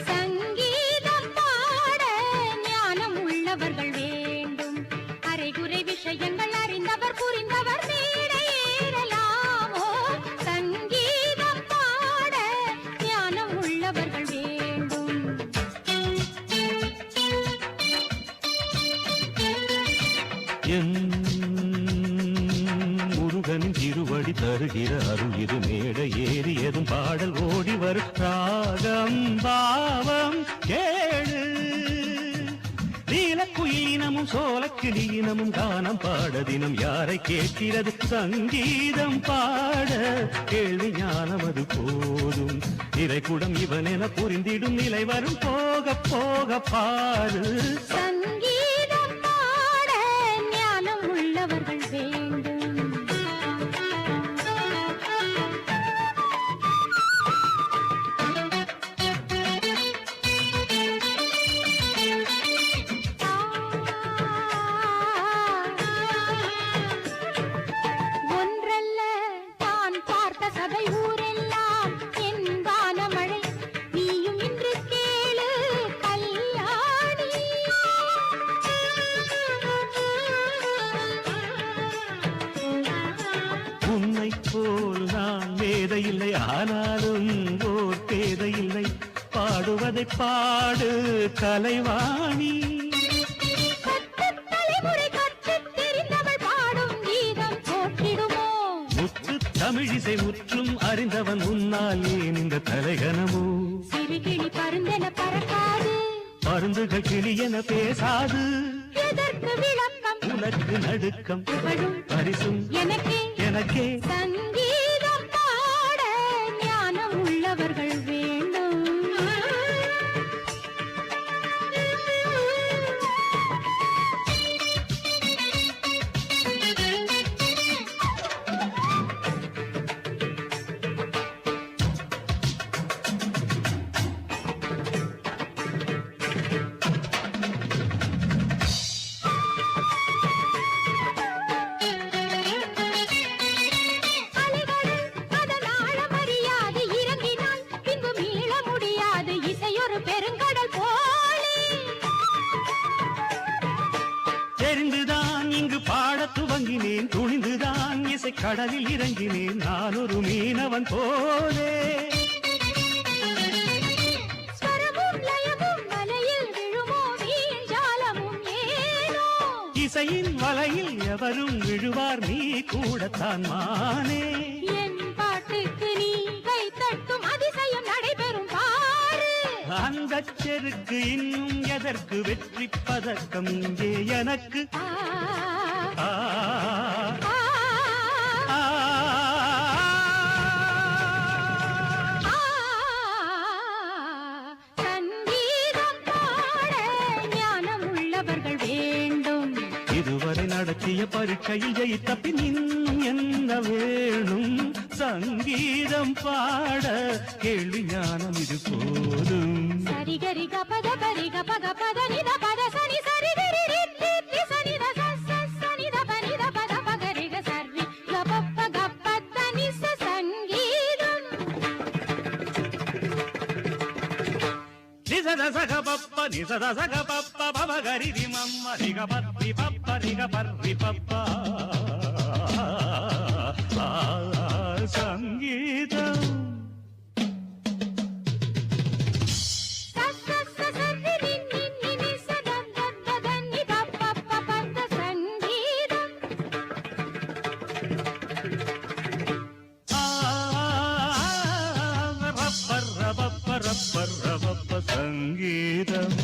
சங்கீதம் பாட ஞானம் உள்ளவர்கள் வேண்டும். அரைகுறை விஷயங்கள் அறிந்தவர் புரிந்தவர் மேடை ஏறலாமோ. சங்கீதம் பாட ஞானம் உள்ளவர்கள் வேண்டும். முருகனின் திருவடி தருகிற அருள் இது மேடை ஏறியதும் பாடல் ஓடி வரும் ராகம் பாவம் கேளு. நீலக்குயிலினமும் சோலக்கிளியினமும் கானம் பாட தினம் யாரை கேட்கிறது? சங்கீதம் பாட கேள்வி ஞானம் அது போதும். இறைக்குடம் இவன் என புரிந்திடும் நிலை வரும் போக போக பாரு. சங்கீதம் பாட ஞானம் உள்ளவர்கள் வேண்டும். ஒன்றல்ல தான் பார்த்த சபை ஊரெல்லாம் என் வானமழை நீயும் இன்று கேளு கல்யாணி. உன்னை போல் நான் மேதையில்லை, ஆனாலும் ஓர் பேதையில்லை. பாடுவதை பாடு கலைவாணி. கற்றுத் தலைமுறை கற்றுத் தெரிந்தவள் பாடும் கீதம் போற்றிடுமோ. முத்து தமிழிசை முற்றும் அறிந்தவன் முன்னால் ஏன் இந்த தலைகனமோ? சிறுகிளி பருந்தென பறக்காது, மருந்துகள் கிளி என பேசாது. எதற்கு விளக்கம் உனக்கு நடுக்கம் புகழும் பரிசும் எனக்கே. எனக்கே. சங்கீதம் பாட ஞானம் உள்ளவர்கள் வேண்டும். அலைகளில் அதன் ஆழம் அறியாது இறங்கினால் பின்பு மீள முடியாது. இசையொரு பெருங்கடல் போலே தெரிந்துதான் இங்கு பாடத் துவங்கினேன், துணிந்துதான் இசை கடலில் இறங்கினேன். நான் ஒரு மீனவன் போலே. ஸ்வரமும் லயமும் மலையில் விழுமோ வீண் ஜாலமும் இசையின் வலையில் எவரும் விழுவார் நீ கூடத்தான் மானே. என் பாட்டுக்கு நீ கை தட்டும் அதிசயம் நடைபெறும் பாரு. அந்த செருக்கு இன்னும் எதற்கு வெற்றி பதக்கம் இங்கே எனக்கு. ஆ, ஆ, சங்கீதம் பாட ஞானம் உள்ளவர்கள் வேண்டும். இதுவரை நடத்திய பரீட்சையில் ஜெயித்த பின் இன்னும் என்ன வேணும்? சங்கீதம் பாட கேள்வி ஞானம் இது போதும். சரிகரி கபத பரி கபக பத நித பத சனி சரி கரி ரித்தி ரி சனி த ச ச சனி த பனி த பத பகரி க சரி கபப்ப கப்பத நி ச சங்கீதம். நிசத சக பப்ப நிசத சக பப்ப பவகரி ரி மம்ம ரிக பப்பி பப்ப ரிக பர்ரி பப்ப. சங்கீதம் ச ச ச சரி ரி நி நி நி ச த த த த நி த ப ப ப த சங்கீதம். ரப்பர் ரப்பர் ரப்பர் ரப்பர் சங்கீதம்.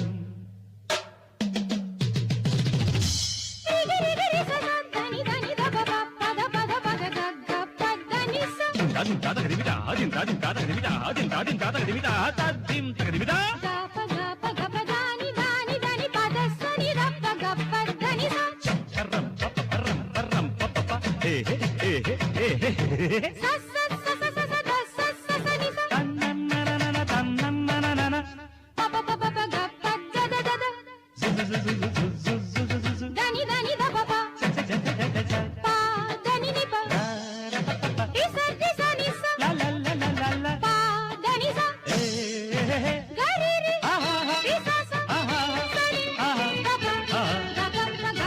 ரி ரி ரி ச த த நி த நி த ப ப ப த ப த ப க க க ப த நி ச. தாதிம் தாத கதிமிதா ஆதிம் தாதிம் தாத கதிமிதா ஆதிம் தாதிம் தாத கதிமிதா தாதிம் தகதிமிதா. க ப க ப க ப த நி த நி த நி ப த ச நி த ப க ப த நி ச. கர்ரம் பப்ப பர்ரம் பர்ரம் பப்ப ஹே ஹே ஹே ஹே ஹே. ச ச ச ச ச ச த ச ச ச நி ச. தன்னன்னனனன தன்னன்னனனன ப ப ப ப ப க ப த த த த. ஜு ஜு ஜு ஜு ஜு ஜு ஜு ஜு ஜு. த நி த நி த ப ப. ப த நி நி ப. ரி ச நி ச. லா லா லா லா லா லா. ப த நி ச. க ரி ரி. ரி ச ச. ச ரி. த ப. க க ப க ப த ப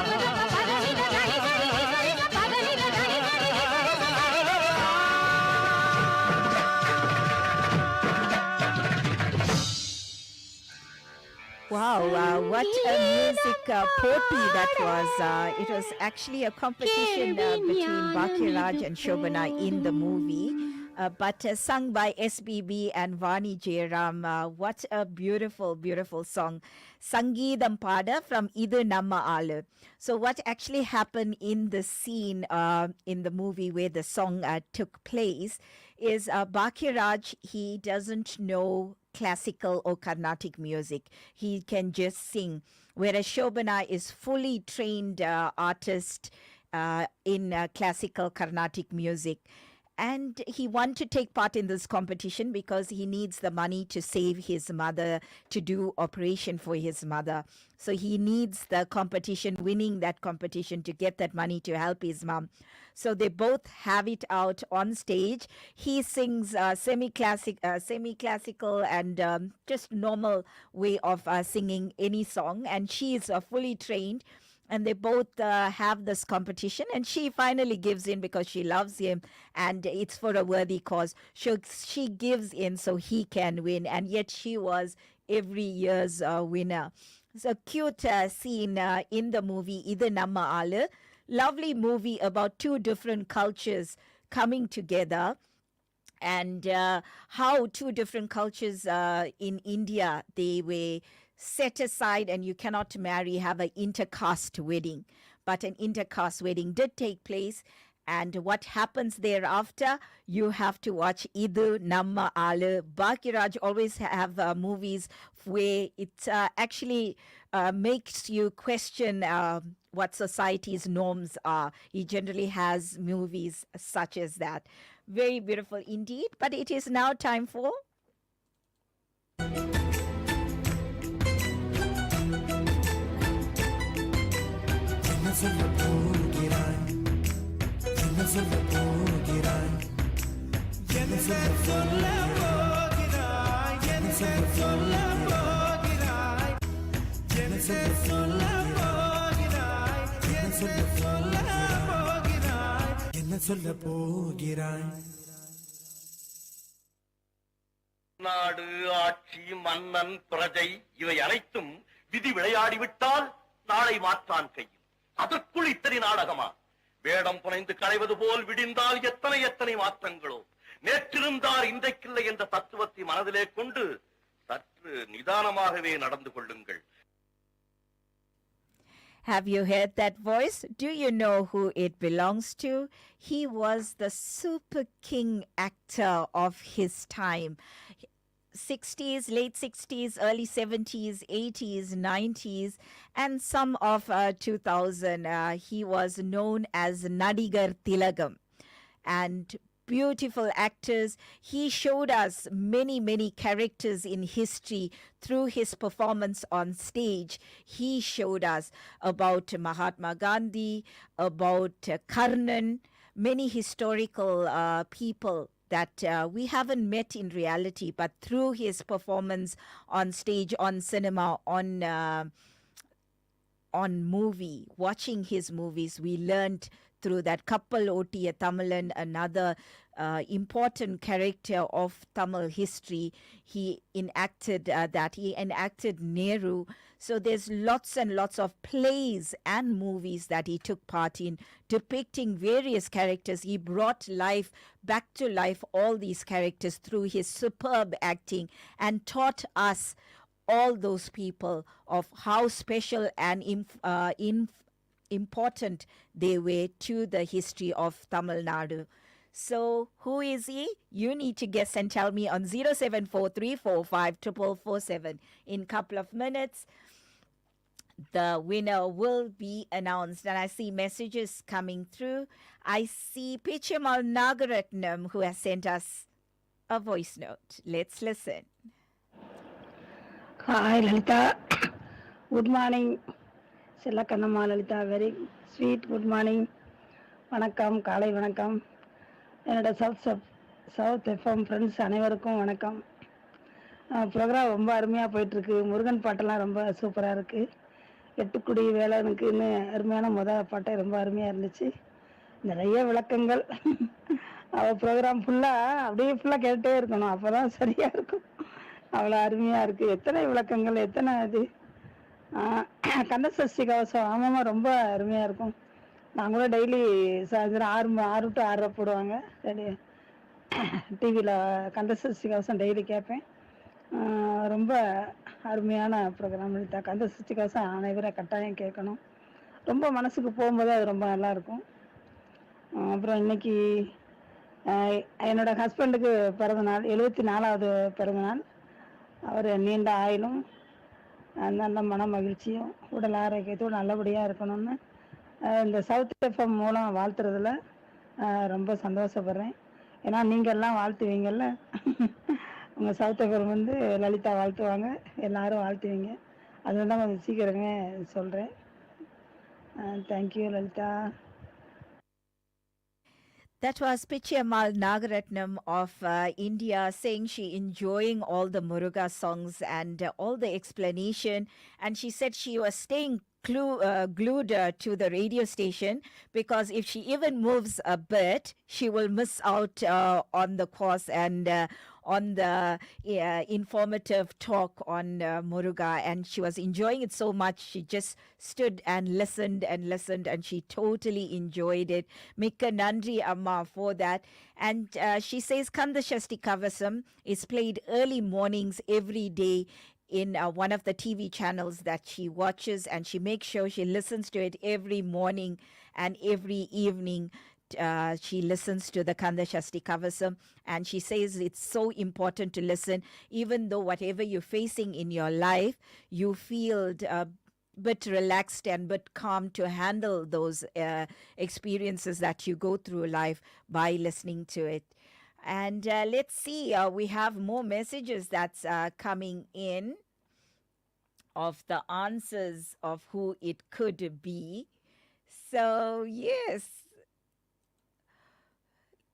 த நி த த நி த ரி ரி ಸ ರಿ ಗ ಪ ದ ನಿ ದ ದ ನಿ ದ ರಿ ರಿ ಸ ರಿ ಗ ಪ ದ ನಿ the. Wow, what a music poti that was. It was actually a competition between Bhagiraj and Shobana in the movie, but sung by SBB and Vani Jairam. What a beautiful, beautiful song. Sangeetham Pada from Idu Namma Aalu. So what actually happened in the scene in the movie where the song took place is Bhagiraj, he doesn't know classical or Carnatic music. He can just sing. Whereas Shobana is fully trained artist in classical Carnatic music. And he wanted to take part in this competition because he needs the money to save his mother, to do operation for his mother. So he needs the competition, winning that competition to get that money to help his mom. So they both have it out on stage. He sings semi-classical and just normal way of singing any song. And she is fully trained. And they both have this competition, and she finally gives in because she loves him and it's for a worthy cause. She gives in so he can win, and yet she was every year's winner. It's a cute scene in the movie Idu Namma Aalu. Lovely movie about two different cultures coming together, and how two different cultures in India, they were set aside and you cannot marry, have an intercaste wedding. But an intercaste wedding did take place. And what happens thereafter, you have to watch Idu Namma Aalu. Bhagiraj always have movies where it actually makes you question what society's norms are. He generally has movies such as that. Very beautiful indeed. But it is now time for... சொல்ல போகிறாய் என்ன சொல்ல போகிறாய் என்ன சொல்ல போகிறாய் என்ன சொல்ல போகிறாய் என்ன சொல்ல போகிறாய் என்ன சொல்ல போகிறாய் என்ன சொல்ல போகிறாய். நாடு, ஆட்சி, மன்னன், பிரஜை இவை அனைத்தும் விதி விளையாடிவிட்டால் நாளை மாற்றான் கையில். அதற்குள் இத்தனை நாடகமா? வேடம் புனைந்து களைவது போல் விடிந்தால் எத்தனை எத்தனை மாற்றங்களோ. நேற்றிருந்தார் இன்றைக்கில்லை என்ற தத்துவத்தை மனதிலே கொண்டு சற்று நிதானமாகவே நடந்து கொள்ளுங்கள். Have you heard that voice? Do you know who it belongs to? He was the super king actor of his time. 60s, late 60s, early 70s, 80s, 90s, and some of 2000. He was known as Nadigar Tilagam. And beautiful actors. He showed us many characters in history through his performance on stage. He showed us about Mahatma Gandhi, about Karnan, many historical people that we haven't met in reality, but through his performance on stage, on cinema, on movie, watching his movies, we learned through that. Kappal Otiya Tamilan, another important character of Tamil history. He enacted He enacted Nehru. So there's lots and lots of plays and movies that he took part in, depicting various characters. He brought life back to life, all these characters, through his superb acting, and taught us, all those people, of how special and important they were to the history of Tamil Nadu. So, who is he? You need to guess and tell me on 074345447. In a couple of minutes, the winner will be announced. And I see messages coming through. I see Pichamal Nagaratnam, who has sent us a voice note. Let's listen. Hi, Lalita. Good morning. Kanamma Lalita, very sweet good morning. வணக்கம், காலை வணக்கம். என்னோட south FM friends அனைவருக்கும் வணக்கம். Program ரொம்ப அருமையாக போயிட்டுருக்கு. முருகன் பாட்டெல்லாம் ரொம்ப சூப்பராக இருக்குது. எட்டுக்குடி வேலனுக்குன்னு அருமையான பாட்டே ரொம்ப அருமையாக இருந்துச்சு. நிறைய விளக்கங்கள். அவள் ப்ரோக்ராம் ஃபுல்லாக அப்படியே ஃபுல்லாக கேட்டே இருக்கணும், அப்போ தான் சரியாக இருக்கும். அவ்வளோ அருமையாக இருக்குது. எத்தனை விளக்கங்கள், எத்தனை இது. கந்தசஷ்டி கவசம் ஆமாம்மா ரொம்ப அருமையாக இருக்கும். நாங்களும் டெய்லி சாயந்தரம் 6 to 6 போடுவாங்க டிவியில். கந்தசஷ்டி கவசம் டெய்லி கேட்பேன். ரொம்ப அருமையான ப்ரோக்ராம். கந்தசஷ்டி கவசம் அனைவரும் கட்டாயம் கேட்கணும். ரொம்ப மனசுக்கு போகும்போது அது ரொம்ப நல்லாயிருக்கும். அப்புறம் இன்னைக்கு என்னோட ஹஸ்பண்டுக்கு பிறந்தநாள், 74வது பிறந்தநாள். அவர் நீண்ட ஆயுளும் நல்ல மன மகிழ்ச்சியும் உடல் ஆரோக்கியத்தோடு நல்லபடியாக இருக்கணும்னு இந்த சவுத் எஃப்எம் மூலம் வாழ்த்துறதுல ரொம்ப சந்தோஷப்படுறேன். ஏன்னா நீங்கள் எல்லாம் வாழ்த்துவீங்கள்ல. உங்கள் சவுத் எஃப்எம் வந்து லலிதா வாழ்த்துவாங்க, எல்லாரும் வாழ்த்துவீங்க. அதுதான் கொஞ்சம் சீக்கிரமே சொல்கிறேன். Thank you Lalitha. That was Pichamal Nagaratnam of India saying she enjoying all the Muruga songs and all the explanation. And she said she was staying glued to the radio station because if she even moves a bit, she will miss out on the course and on the informative talk on Muruga. And she was enjoying it so much, she just stood and listened and she totally enjoyed it. Mikka Nandri Amma for that. And she says Kanda Shasti Kavasam is played early mornings every day in one of the TV channels that she watches, and she makes sure she listens to it every morning and every evening. She listens to the Kanda Shasti Kavasam, and she says it's so important to listen, even though whatever you're facing in your life, you feel a bit relaxed and bit calm to handle those experiences that you go through life by listening to it. And let's see, we have more messages that's coming in of the answers of who it could be. So, yes,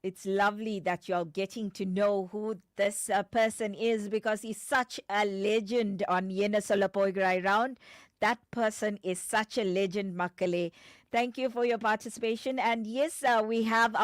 it's lovely that you're getting to know who this person is because he's such a legend on Yena Solapograi round. That person is such a legend, Makale. Thank you for your participation. And yes, we have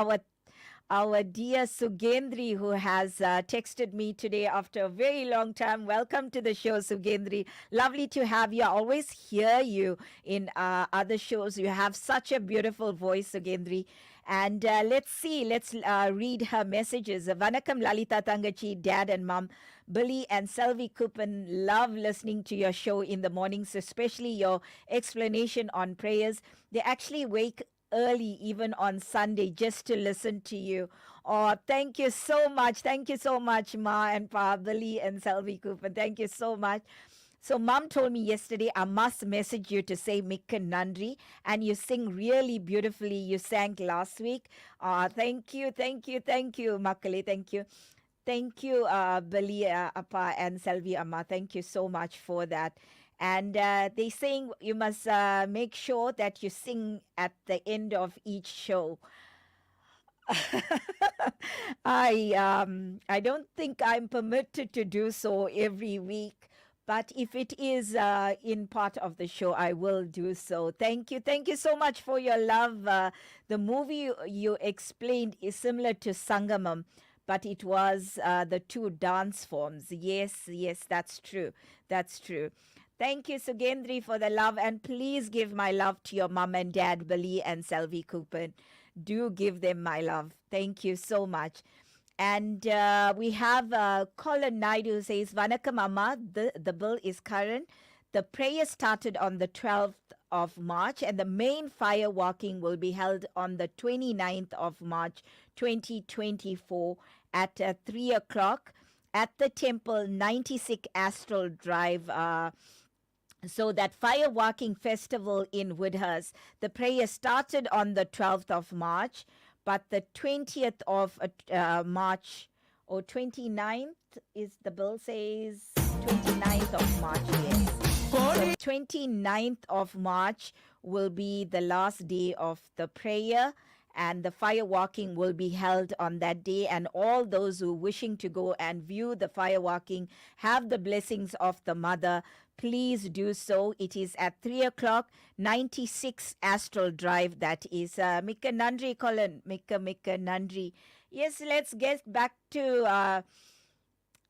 our dear Sugendri, who has texted me today after a very long time. Welcome to the show, Sugendri. Lovely to have you. I always hear you in other shows. You have such a beautiful voice, Sugendri. And let's see, let's read her messages. Vanakkam Lalita Tangachi, Dad and Mom. Billy and Selvi Kupan love listening to your show in the mornings, especially your explanation on prayers. They actually wake early, even on Sunday, just to listen to you. Oh, thank you so much. Thank you so much, Ma and Pa, Billy and Selvi Kupan. Thank you so much. So Mom told me yesterday I must message you to say Mikka Nandri, and you sing really beautifully. You sang last week. Thank you, Makale. Thank you. Thank you, Billy Appa and Selvi Amma. Thank you so much for that. And they saying you must make sure that you sing at the end of each show. I don't think I'm permitted to do so every week, but if it is in part of the show, I will do so. Thank you so much for your love. The movie you explained is similar to Sangamam, but it was the two dance forms. Yes, that's true. Thank you, Sugendri, for the love. And please give my love to your mom and dad, Billy and Selvi Cooper. Do give them my love. Thank you so much. And we have Colin Naidu who says, Vanakkam Amma, the bill is current. The prayer started on the 12th of March, and the main fire walking will be held on the 29th of March, 2024 at 3 o'clock at the temple 96 Astral Drive. So that fire walking festival in Woodhurst, the prayer started on the 12th of March, but the 20th of March or 29th is the bill says 29th of March, yes. So 29th of March will be the last day of the prayer, and the fire walking will be held on that day, and all those who wishing to go and view the fire walking, have the blessings of the mother, please do so. It is at 3 o'clock, 96 Astral Drive. That is Mikka Nandri, Colin. Mikka Nandri. Yes, let's get back to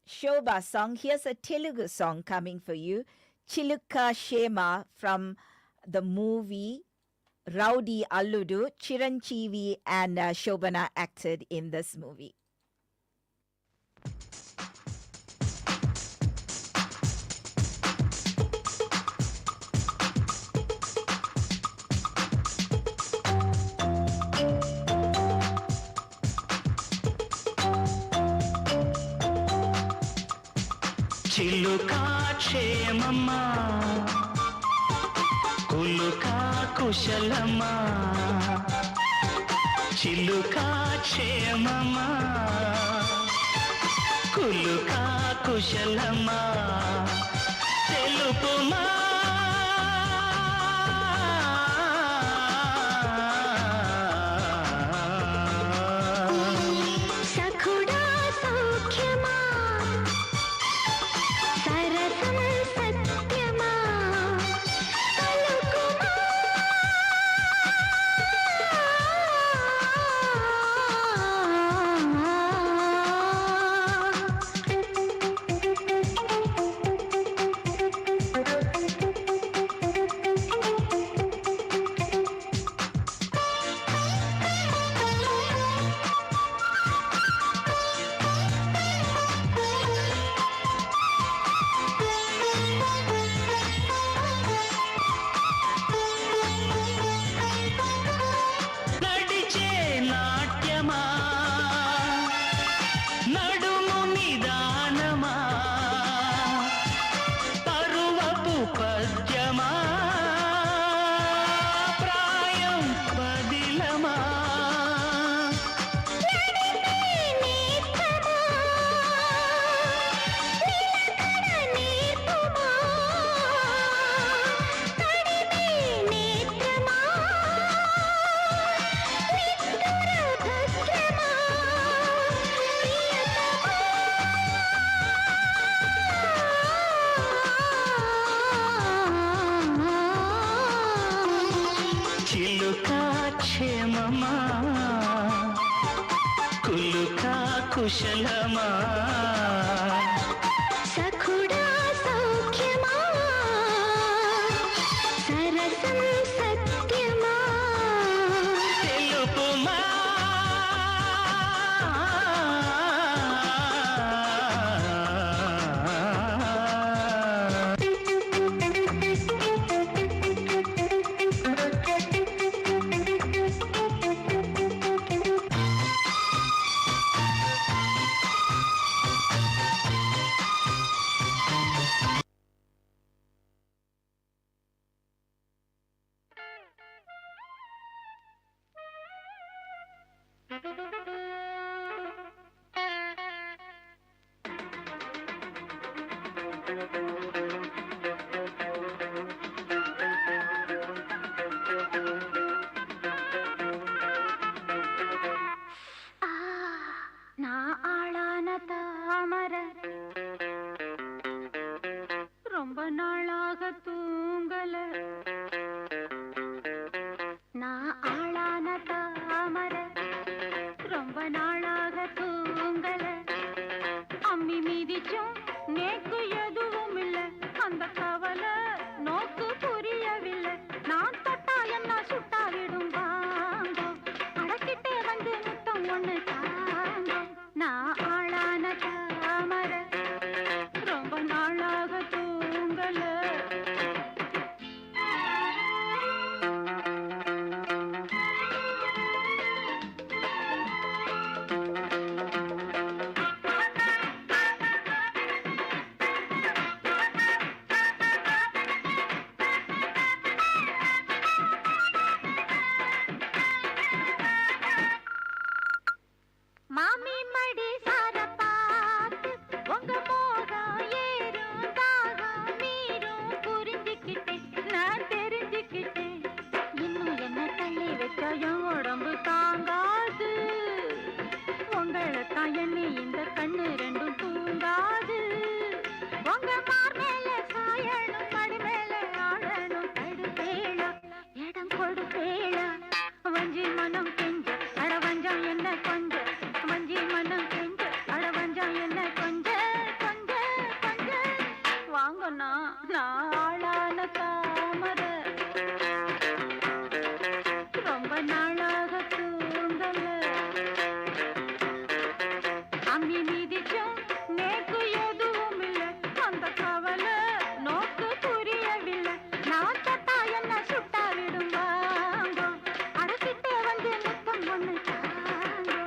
Shobha's song. Here's a Telugu song coming for you. Chiluka Shema from the movie Rowdy Alludu. Chiranjeevi and Shobhana acted in this movie. చిలుకా క్షేమమ్మా కులుకా కుశలమా చిలుకా క్షేమమా కులుకా కుశలమా తెలుపుమా సఖుడా సౌఖ్యమా సరసం సత్యమా పలుకుమా కుశలమా సఖుడా సౌఖ్యమా సరసం సత్యమా తెలుపుమా నా ஆளான தாமர ரொம்ப நாளாக தூங்கல நான் ஆளான தாமர ரொம்ப நாளாக தூங்கல அம்மி மீதிச்சும் நேக்கு எதுவும் இல்ல அந்த கவலை நோக்கு புரியவில்லை நான் தொட்டா என்ன சுட்டா விடும் வாங்கோ அடக்கிட்டே வந்து முத்தம் ஒண்ணு தாங்கோ நான் ஆளான தாமர ரொம்ப நாளாக தூங்கல மாமி மடி சார பார்த்து உங்க மோகம் ஏறும் தாகம் மீறும் புரிஞ்சுக்கிட்டேன் நான் தெரிஞ்சுக்கிட்டேன் இன்னும் என்ன தள்ளி வச்சா என் உடம்பு தாங்காது உங்களை தான் எண்ணி இந்த கண்ணு ரெண்டும் தூங்காது உங்க மார் மேல சாயணும் மடி மேல ஆடணும் தடுப்பேளா இடம் கொடுப்பேளா வஞ்சி மனம் கெஞ்ச அட வஞ்சம் என்ன கொஞ்ச வஞ்சி மனம் கெஞ்ச அட வஞ்சம் என்ன கொஞ்ச கொஞ்ச கொஞ்ச வாங்கண்ணா நான் ஆளான தாமர ரொம்ப நாளாக தூங்கல அம்மி மீதிச்சும் நேக்கு எதுவும் இல்லை அந்த கவலை நோக்கு புரியவில்லை நான் தொட்டா என்ன சுட்டா விடும் வாங்கோ அடக்கிட்டே வந்து முத்தம் ஒண்ணு தாங்கோ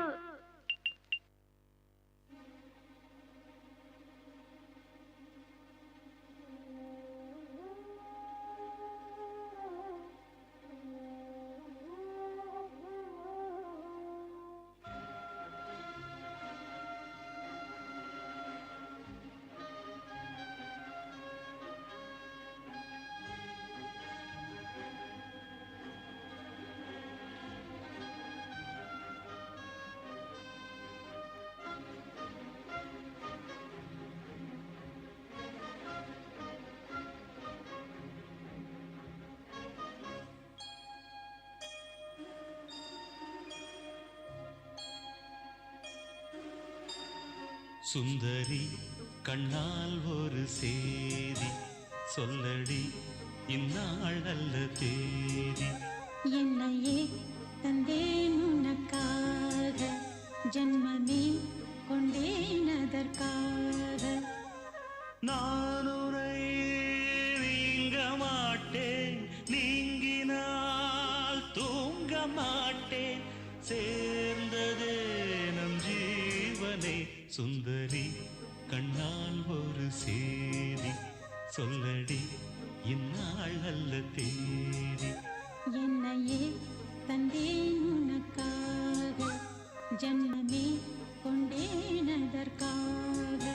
சுந்தரி கண்ணால் ஒரு சேதி சொல்லடி இந்நாள் அல்ல தேதி என்னையே தந்தேன் உனக்காக ஜன்மமே கொண்டேன் அதற்காக நான் உரை நீங்க மாட்டேன் நீங்கினால் தூங்க மாட்டேன் சேர்ந்ததே நம் ஜீவனே சுந்தரி கண்ணால் ஒரு சேதி சொல்லடி இந்நாள் அல்ல தேதி என்னையே தந்தேன் உனக்காக ஜன்மமே கொண்டேன் அதற்காக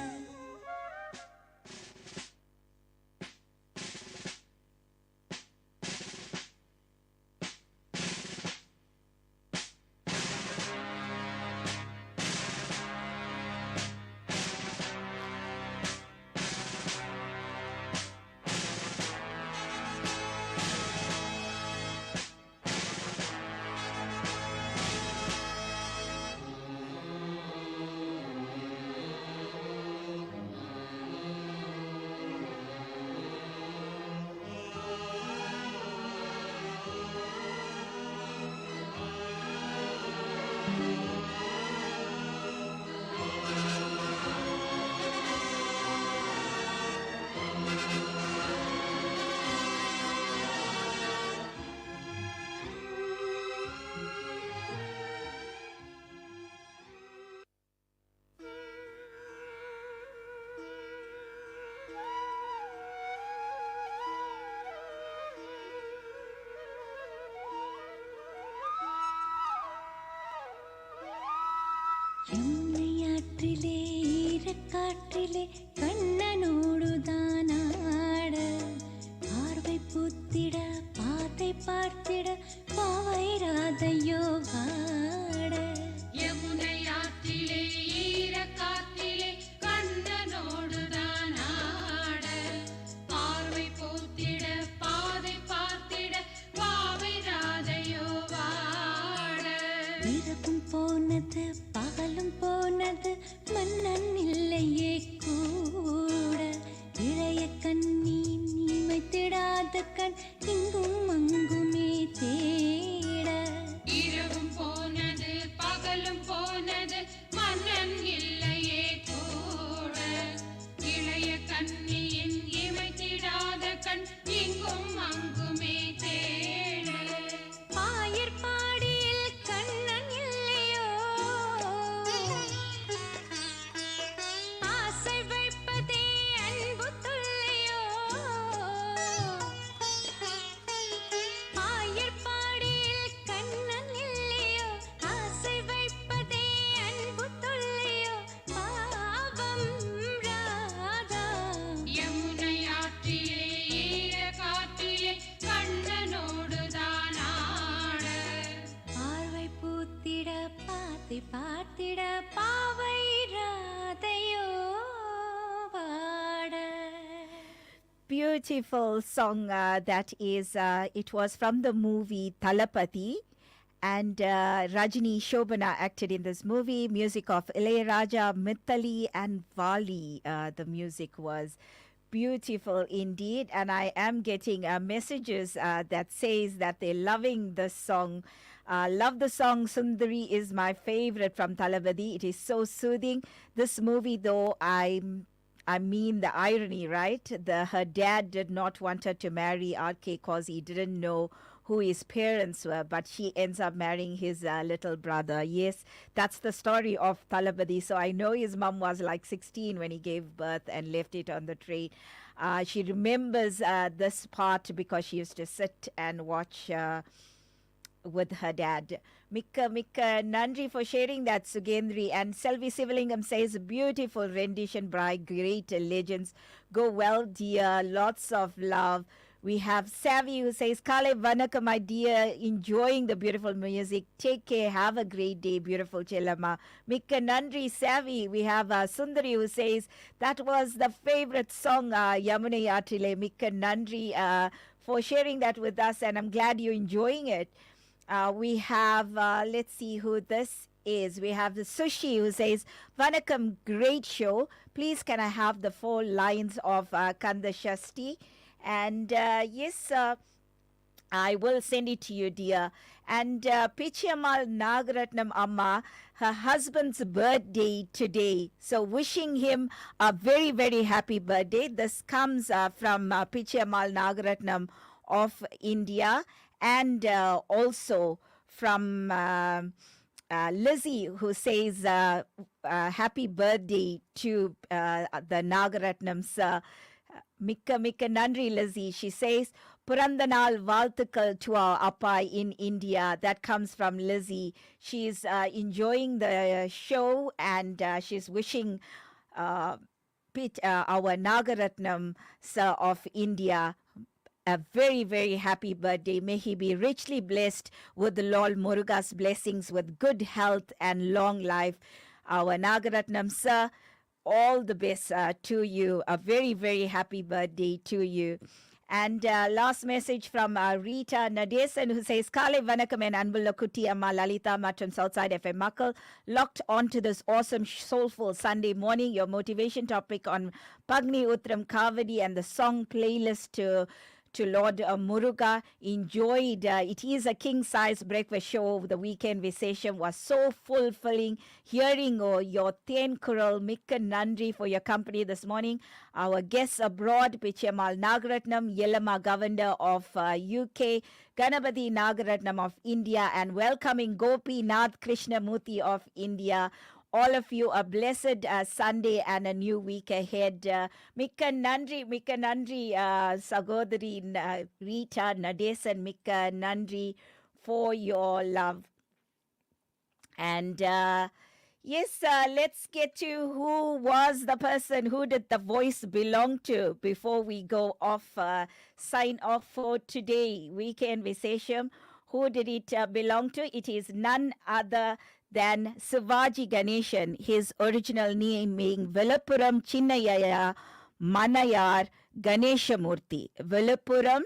காற்றிலே கண்ணனோடுதான் ஆட பார்வை பூத்திட பாதை பார்த்திட பாவை ராதையோ வாட யமுனை ஆற்றிலே ஈர காத்திலே கண்ணனோடுதான் ஆட பார்வை பூத்திட பாதை பார்த்திட பாவை ராதையோ வாட இரவும் போனது பகலும் போனது மன்னன் இல்லையே கூட இளைய கண்ணி நீமைத்திடாத கண் இங்கும் அங்குமே தேட இரவும் போனது பகலும் போனது மன்னன் இல்லையே கூட இளைய கண்ணியின் இமைத்திடாத கண் இங்கும் அங்குமே தேட ஆயர் பாடியில் கண்ணன் இல்லையோ ஆசை வைப்பதே அன்பு தொல்லையோ ஆயர் பாடியில் கண்ணன் இல்லையோ ஆசை வைப்பதே அன்பு தொல்லையோ பாவம் ராதா யமுனை ஆற்றிலே ஈர காற்றிலே கண்ணனோடுதான் ஆட பார்வை பூத்திட பாத்தை பார்த்திட பாவை ராதையோ வாட. Beautiful song that is, it was from the movie Thalapathy, and Rajini Shobana acted in this movie. Music of Ilayaraja, Mithali and Vali. The music was beautiful indeed, and I am getting messages that says that they're loving the song. Love the song. Sundari is my favorite from Thalapathy. It is so soothing. This movie, though, I mean the irony, right? Her dad did not want her to marry RK because he didn't know who his parents were, but she ends up marrying his little brother. Yes, that's the story of Thalapathy. So I know his mom was like 16 when he gave birth and left it on the train. She remembers this part because she used to sit and watch with her dad. Mikka Nandri for sharing that, Sugendri. And Selvi Sivalingam says, beautiful rendition by great legends. Go well, dear. Lots of love. We have Savvy who says, Kale Vanaka, my dear, enjoying the beautiful music. Take care. Have a great day, beautiful Chelama. Mikka Nandri, Savvy. We have Sundari who says, that was the favorite song, Yamune Atrile. Mikka Nandri for sharing that with us, and I'm glad you're enjoying it. We have, let's see who this is. We have the Sushi who says, Vanakam, great show. Please, can I have the 4 lines of Kanda Shasti? And yes, I will send it to you, dear. And Pichiamal Nagaratnam Amma, her husband's birthday today. So wishing him a very, very happy birthday. This comes from Pichiamal Nagaratnam of India. And also from Lizzie, who says happy birthday to the Nagaratnams. Mikka Nandri, Lizzie. She says, Purandanal Valthukal to our Appa in India. That comes from Lizzie. She's enjoying the show, and she's wishing our Nagaratnam sir of India a very, very happy birthday. May he be richly blessed with the Lord Muruga's blessings, with good health and long life. Our Nagaratnam sir, all the best to you. A very, very happy birthday to you. And last message from Rita Nadesan, who says, Kale Vanakam and Anbulla Kuti Amma Lalita Matram Southside FM Makal, locked onto this awesome soulful Sunday morning. Your motivation topic on Pagni Utram Kavadi and the song playlist to Lord Muruga. Enjoyed. It is a king-size breakfast show. The weekend Visesham was so fulfilling. Hearing your Ten Kural, Mikka Nandri for your company this morning. Our guests abroad, Pichamal Nagaratnam, Yelama Governor of UK, Ganapati Nagaratnam of India, and welcoming Gopi Nath Krishnamurti of India. All of you a blessed Sunday and a new week ahead. Mikka Nandri, Sagodari Rita Nadesan, Mikka Nandri for your love. And Yes, let's get to who was the person who did the voice belong to before we go off, sign off for today. Weekend Visesham. Who did it belong to? It is none other than Sivaji Ganeshan, his original name being Vilappuram Chinnayaya Manayar Ganeshamurthy. Vilappuram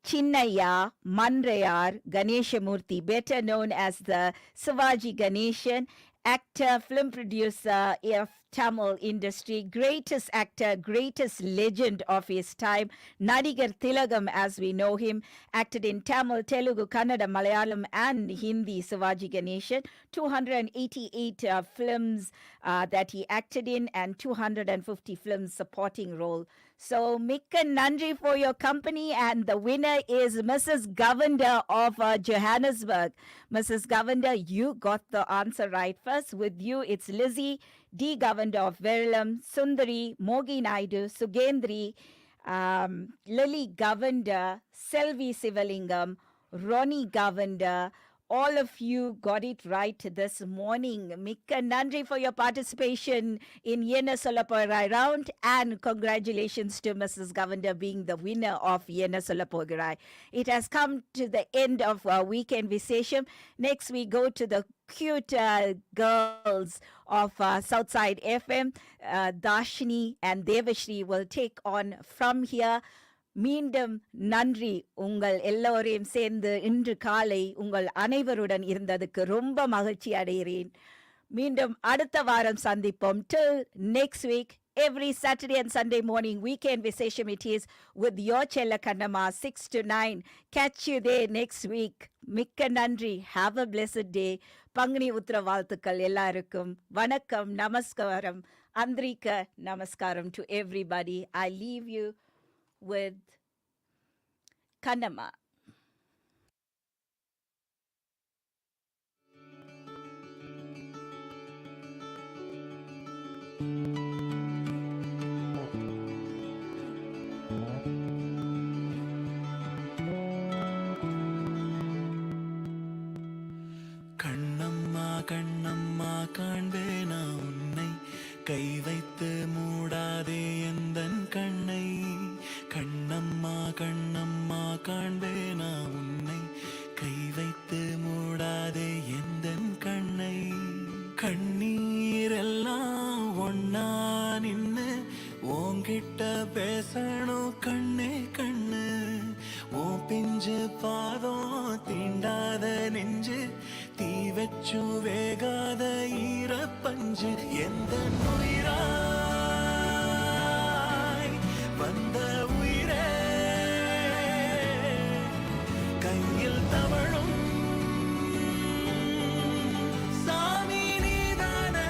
Chinnaya Manrayar Ganeshamurthy, better known as the Sivaji Ganeshan, actor, film producer of Tamil industry, greatest actor, greatest legend of his time, Nadigar Tilagam as we know him, acted in Tamil, Telugu, Kannada, Malayalam and Hindi. Sivaji Ganeshan, 288 films that he acted in and 250 films supporting role. So Mikka Nandri for your company, and the winner is Mrs. Govender of Johannesburg. Mrs. Govender, you got the answer right first. With you, it's Lizzie D. Govender of Verulam, Sundari, Mogi Naidu, Sugendri, Lily Govender, Selvi Sivalingam, Ronnie Govender. All of you got it right this morning. Mikka Nandri for your participation in Yena Solaporai round, and congratulations to Mrs. Govender being the winner of Yena Solaporai. It has come to the end of Weekend Visesham. Next we go to the cute girls of Southside FM. Dashini and Devashri will take on from here. மீண்டும் நன்றி. உங்கள் எல்லோரையும் சேர்ந்து இன்று காலை உங்கள் அனைவருடன் இருந்ததுக்கு ரொம்ப மகிழ்ச்சி அடைகிறேன். மீண்டும் அடுத்த வாரம் சந்திப்போம். Till next week, every Saturday and Sunday morning, Weekend Visesham it is with your Chella Kannamma 6 to 9. Catch you there next week. மிக்க நன்றி. Have a blessed day. Panguni உத்திர வாழ்த்துக்கள் எல்லாருக்கும். வணக்கம், நமஸ்காரம், அந்திரிக்க நமஸ்காரம் to everybody. I leave you with Kannamma. Kannamma Kannamma காண்பேனா உன்னை, கை வைத்து மூடாதே எந்தன் கண்ணை. கண்ணம்மா கண்ணம்மா காண்பேனா உன்னை, கை வைத்து மூடாதே எந்தன் கண்ணை. கண்ணீரெல்லாம் ஒன்னா நின்னு உன்கிட்ட பேசணும் கண்ணே கண்ணு. ஓ பிஞ்சு பாதம் தீண்டாத நெஞ்சு, தீ வச்சு வேகாத ஈரப்பஞ்சு. எந்த உயிராய் வந்த உயிரே, கையில் தவழும் சாமி நீதானே.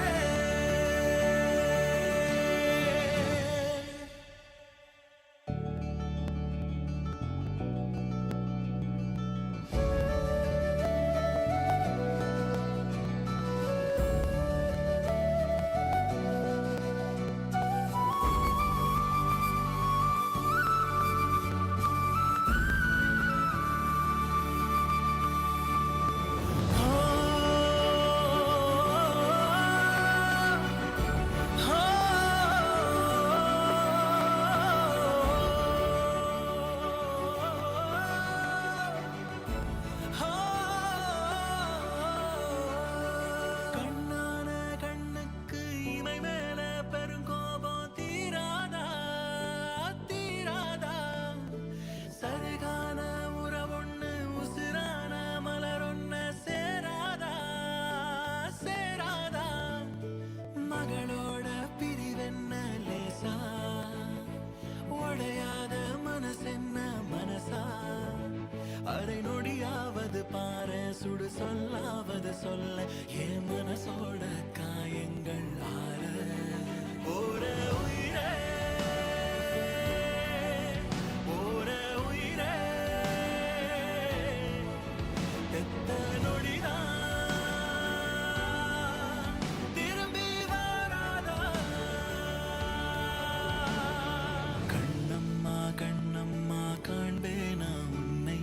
சொல்லாவது சொல்ல என் மனசோட காயங்கள் ஆற. ஒரு உயிரே ஒரு உயிரே எத்த நொடிதான் திரும்பி வராதா. கண்ணம்மா கண்ணம்மா காண்பேனா உன்னை,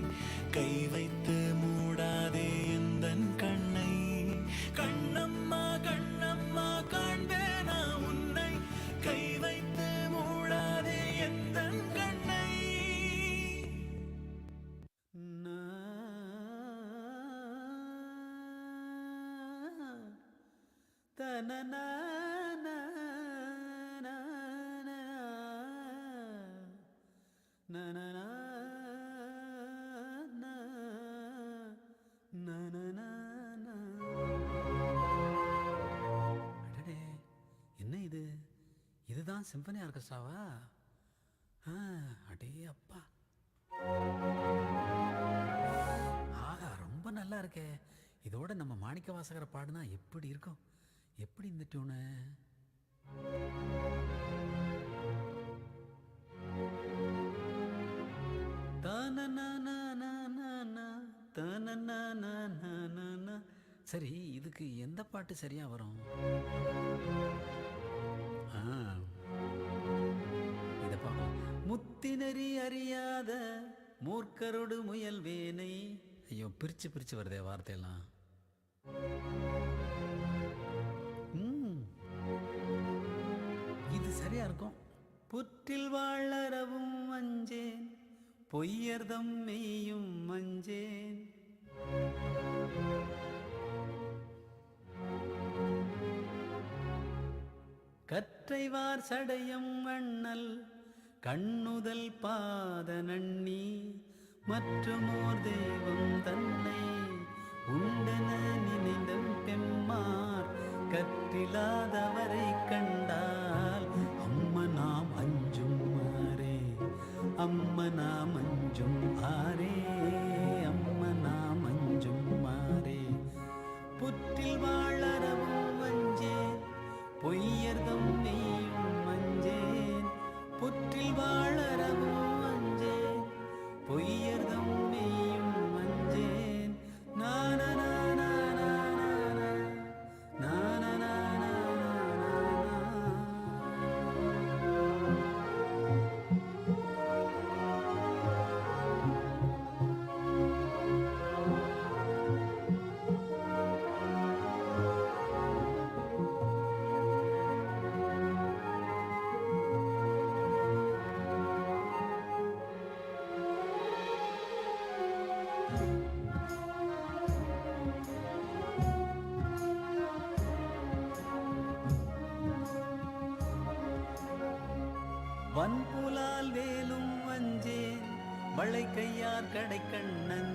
கை வைத்து மூடாதே எந்தன் கண்ணை. கண்ணம்மா கண்ணம்மா அடடே, என்ன இது? இதுதான் சிம்பனி ஆர்கெஸ்ட்ராவா? அடே அப்பா, ஆகா, ரொம்ப நல்லா இருக்கே. இதோட நம்ம மாணிக்க வாசகரை பாடுனா எப்படி இருக்கும்? எப்படி இந்த டியூனு? சரி, இதுக்கு எந்த பாட்டு சரியா வரும்? இத பார்க்கலாம். முத்தினரி அறியாத மூர்க்கரோடு முயல் வேனை. ஐயோ, பிரிச்சு பிரிச்சு வருதே வார்த்தையெல்லாம். இது சரியா இருக்கும். புற்றில் வாழறவும் மஞ்சேன், பொய்யர்தம் மெய்யும் மஞ்சேன். கற்றைவார் சடையம் அண்ணல் கண்ணுதல் பாத நன்னி மற்றுமோர் தெய்வம் தன்னை உண்டென நினைந்தம் பெம்மார் கற்றில்லாதவரை கண்டால் அம்மனாம் அஞ்சும் ஆரே, அம்மனாம் அஞ்சும் ஆரே, அம்மனாம் அஞ்சும் ஆரே. புற்றில் வாழறவும் வஞ்சேன், பொய்யர்தம் மெய்யும் மஞ்சேன். புற்றில் வாழறவும் வஞ்சேன், பொய்யர்தம் மெய்யும் மஞ்சேன். நானா வன்புலால் வேலும் வஞ்சேன், வளை கையார் கடை கண்ணன்